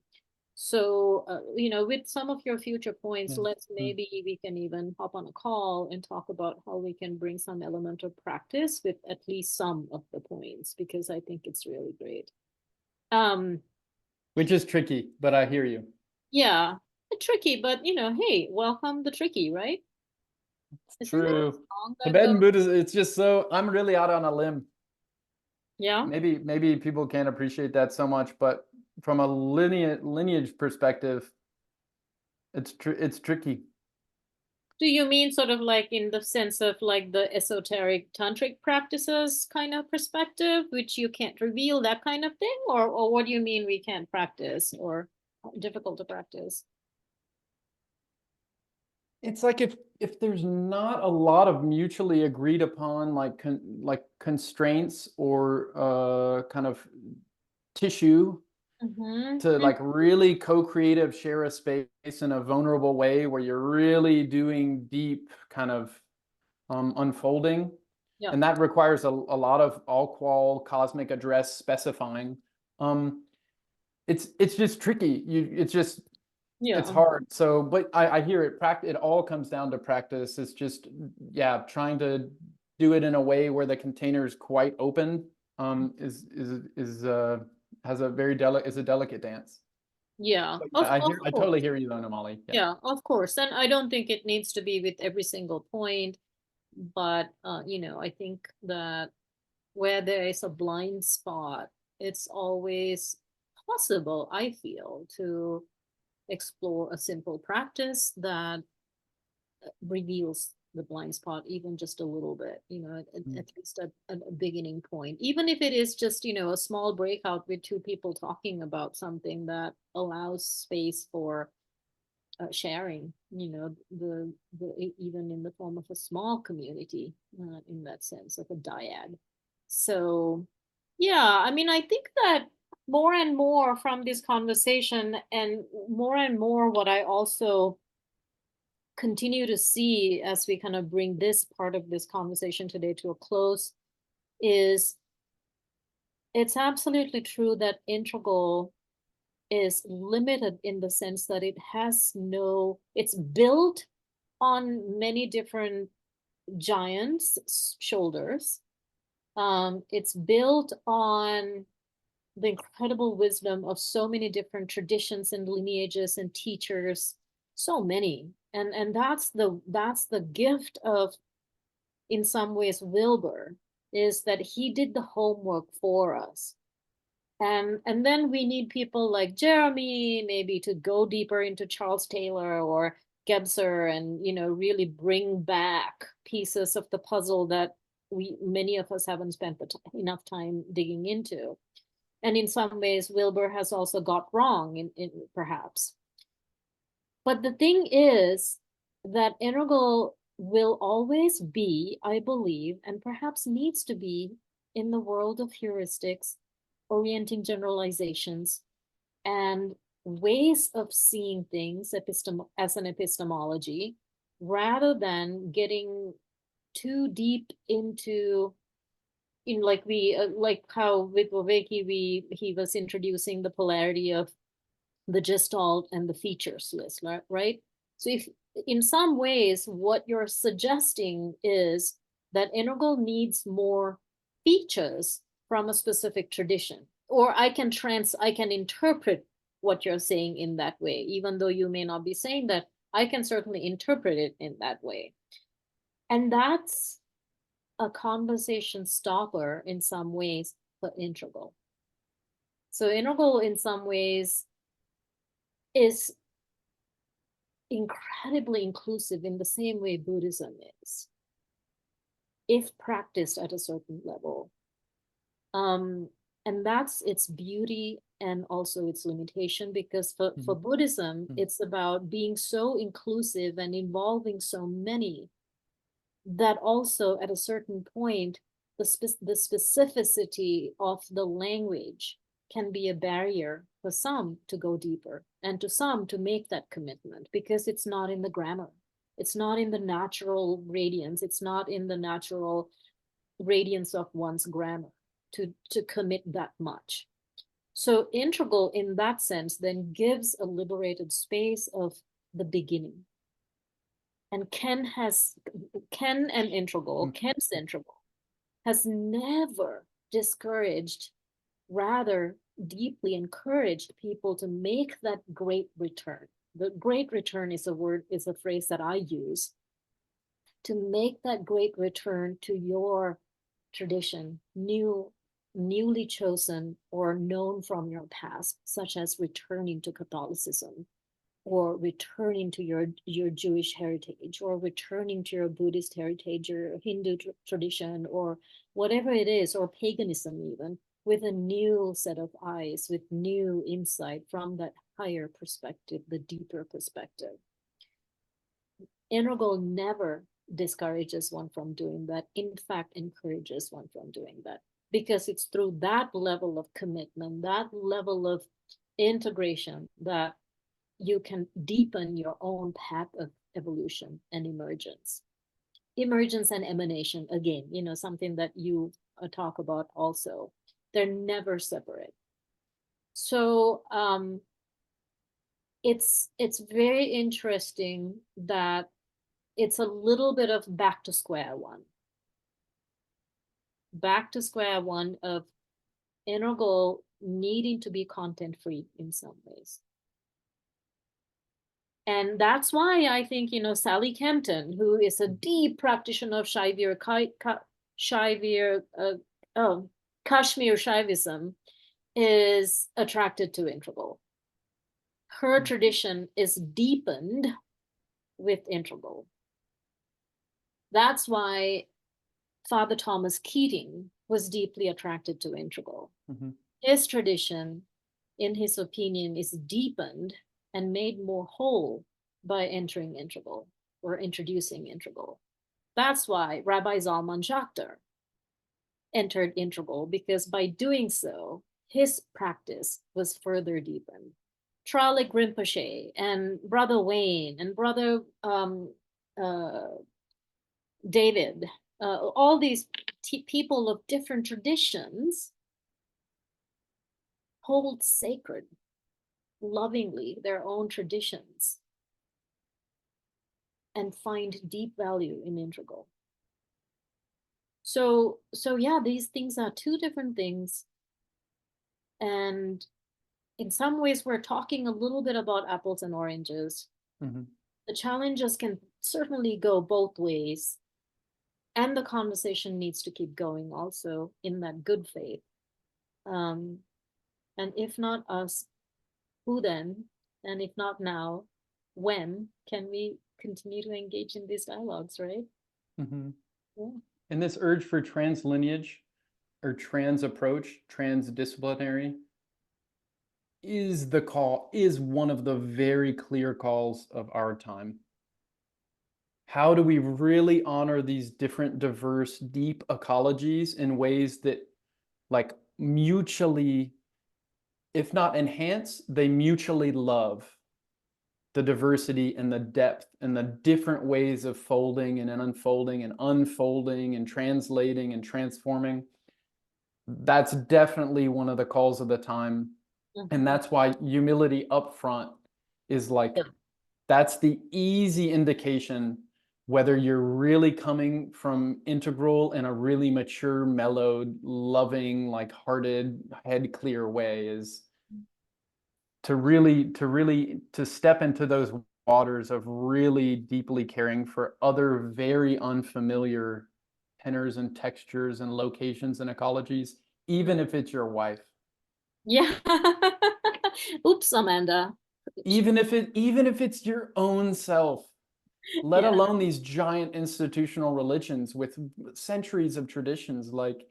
So, with some of your future points, maybe we can even hop on a call and talk about how we can bring some element of practice with at least some of the points, because I think it's really great. Which is tricky, but I hear you. Yeah, tricky, but hey, welcome the tricky, right? True. Tibetan Buddhism, it's just so, I'm really out on a limb. Yeah. Maybe people can't appreciate that so much, but from a lineage perspective, it's tricky. Do you mean sort of like in the sense of like the esoteric tantric practices kind of perspective, which you can't reveal, that kind of thing? Or what do you mean we can't practice or difficult to practice? It's like if there's not a lot of mutually agreed upon like constraints or kind of tissue to like really co-creative share a space in a vulnerable way where you're really doing deep kind of unfolding. Yeah. And that requires a lot of all-qual cosmic address specifying. It's just tricky. It's hard. So, but I hear it. It all comes down to practice. It's just, trying to do it in a way where the container is quite open. Has a very delicate dance. Yeah, I totally hear you, though, Namali. Yeah, of course. And I don't think it needs to be with every single point, but I think that where there is a blind spot, it's always possible, I feel, to explore a simple practice that reveals the blind spot even just a little bit, at least a beginning point, even if it is just a small breakout with two people talking about something that allows space for sharing, the even in the form of a small community, in that sense of a dyad. So I think that more and more from this conversation, and more what I also continue to see as we kind of bring this part of this conversation today to a close, is it's absolutely true that integral is limited in the sense that it's built on many different giants' shoulders. It's built on the incredible wisdom of so many different traditions and lineages and teachers, so many. And that's the gift of, in some ways, Wilbur, is that he did the homework for us. And then we need people like Jeremy, maybe, to go deeper into Charles Taylor or Gebser and, really bring back pieces of the puzzle that many of us haven't spent enough time digging into. And in some ways, Wilbur has also got wrong in perhaps. But the thing is that integral will always be, I believe, and perhaps needs to be, in the world of heuristics, orienting generalizations, and ways of seeing things as an epistemology, rather than getting too deep into, like how with Viveki he was introducing the polarity of the gestalt and the features list, right? So if in some ways what you're suggesting is that integral needs more features from a specific tradition, or I can interpret what you're saying in that way, even though you may not be saying that, I can certainly interpret it in that way. And that's a conversation stopper in some ways for integral. So integral in some ways is incredibly inclusive in the same way Buddhism is, if practiced at a certain level. And that's its beauty and also its limitation, because for Buddhism, it's about being so inclusive and involving so many that also at a certain point, the specificity of the language can be a barrier for some to go deeper and to some to make that commitment, because it's not in the grammar. It's not in the natural radiance. It's not in the natural radiance of one's grammar to commit that much. So integral in that sense then gives a liberated space of the beginning. And Ken's integral has never discouraged, rather deeply encouraged people to make that great return. The great return is a phrase that I use, to make that great return to your tradition, newly chosen or known from your past, such as returning to Catholicism, or returning to your Jewish heritage, or returning to your Buddhist heritage, or Hindu tradition, or whatever it is, or paganism even, with a new set of eyes, with new insight from that higher perspective, the deeper perspective. Integral never discourages one from doing that. In fact, encourages one from doing that, because it's through that level of commitment, that level of integration, that you can deepen your own path of evolution and emergence. Emergence and emanation, again, something that you talk about also. They're never separate. So it's very interesting that it's a little bit of back to square one. Back to square one of integral needing to be content free in some ways. And that's why I think, Sally Kempton, who is a deep practitioner of Kashmir Shaivism, is attracted to integral. Her tradition is deepened with integral. That's why Father Thomas Keating was deeply attracted to integral. His tradition, in his opinion, is deepened and made more whole by entering integral or introducing integral. That's why Rabbi Zalman Schachter entered integral, because by doing so, his practice was further deepened. Tralik Rinpoche and Brother Wayne and Brother David, all these people of different traditions hold sacred, lovingly, their own traditions and find deep value in integral. So yeah, these things are two different things. And in some ways, we're talking a little bit about apples and oranges. The challenges can certainly go both ways. And the conversation needs to keep going also in that good faith. And if not us, who then? And if not now, when can we continue to engage in these dialogues, right? Yeah. And this urge for trans lineage or trans approach, transdisciplinary, is one of the very clear calls of our time. How do we really honor these different, diverse, deep ecologies in ways that mutually, if not enhance, they mutually love the diversity and the depth and the different ways of folding and unfolding and translating and transforming? That's definitely one of the calls of the time. And that's why humility up front is that's the easy indication whether you're really coming from integral in a really mature, mellowed, loving, hearted, head clear way, is to step into those waters of really deeply caring for other very unfamiliar tenors and textures and locations and ecologies, even if it's your wife. Yeah. Oops, Amanda. Even if it's your own self, let Yeah. alone these giant institutional religions with centuries of traditions. Like,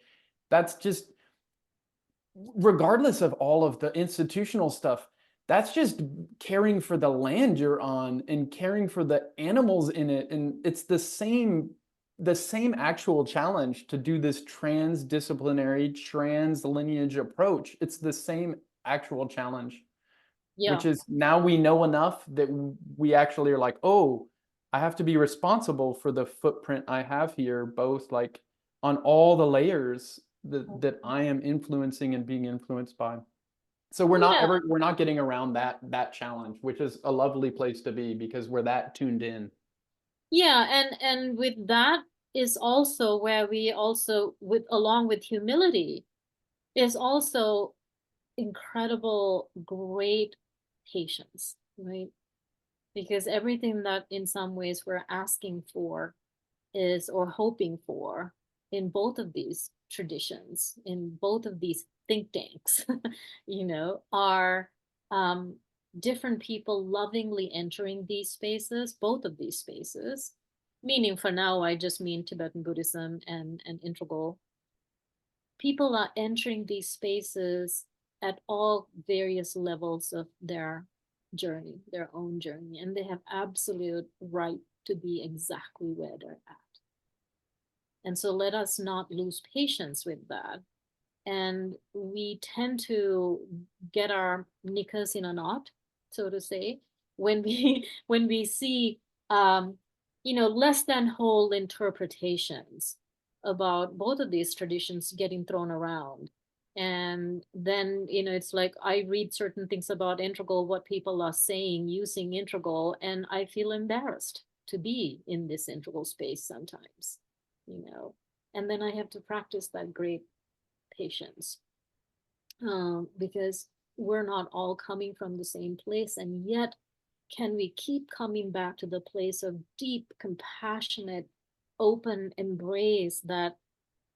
that's just, regardless of all of the institutional stuff, that's just caring for the land you're on and caring for the animals in it. And it's the same actual challenge to do this transdisciplinary, trans-lineage approach. It's the same actual challenge, Yeah. which is, now we know enough that we actually are like, oh, I have to be responsible for the footprint I have here, both like on all the layers that I am influencing and being influenced by. So we're not getting around that challenge, which is a lovely place to be because we're that tuned in. Yeah, and with that is also where we also, with along with humility, is also incredible, great patience, right? Because everything that in some ways we're asking for is, or hoping for, in both of these traditions, in both of these think tanks, are different people lovingly entering these spaces, both of these spaces, meaning for now, I just mean Tibetan Buddhism and Integral. People are entering these spaces at all various levels of their journey, their own journey, and they have absolute right to be exactly where they're at. And so let us not lose patience with that. And we tend to get our knickers in a knot, so to say, when we see less than whole interpretations about both of these traditions getting thrown around. And then it's like I read certain things about Integral, what people are saying using Integral, and I feel embarrassed to be in this Integral space sometimes, and then I have to practice that great patience, because we're not all coming from the same place, and yet can we keep coming back to the place of deep, compassionate, open embrace that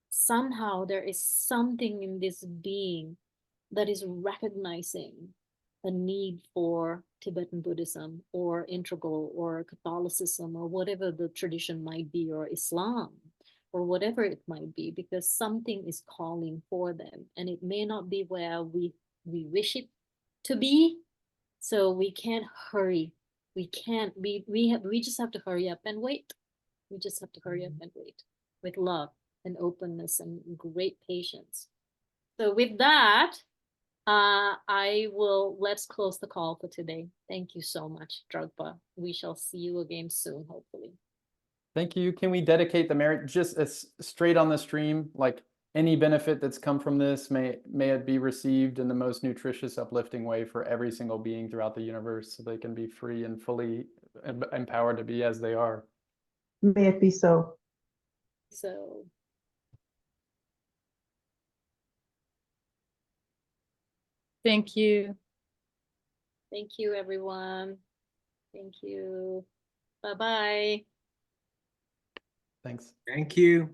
somehow there is something in this being that is recognizing a need for Tibetan Buddhism or Integral or Catholicism or whatever the tradition might be, or Islam or whatever it might be, because something is calling for them, and it may not be where we wish it to be. So we can't hurry. We can't be, we just have to hurry up and wait. We just have to hurry up and wait with love and openness and great patience. So with that, let's close the call for today. Thank you so much, Dragpa. We shall see you again soon, hopefully. Thank you. Can we dedicate the merit just as straight on the stream, like any benefit that's come from this, may it be received in the most nutritious, uplifting way for every single being throughout the universe, so they can be free and fully empowered to be as they are. May it be so. So. Thank you. Thank you, everyone. Thank you. Bye-bye. Thanks. Thank you.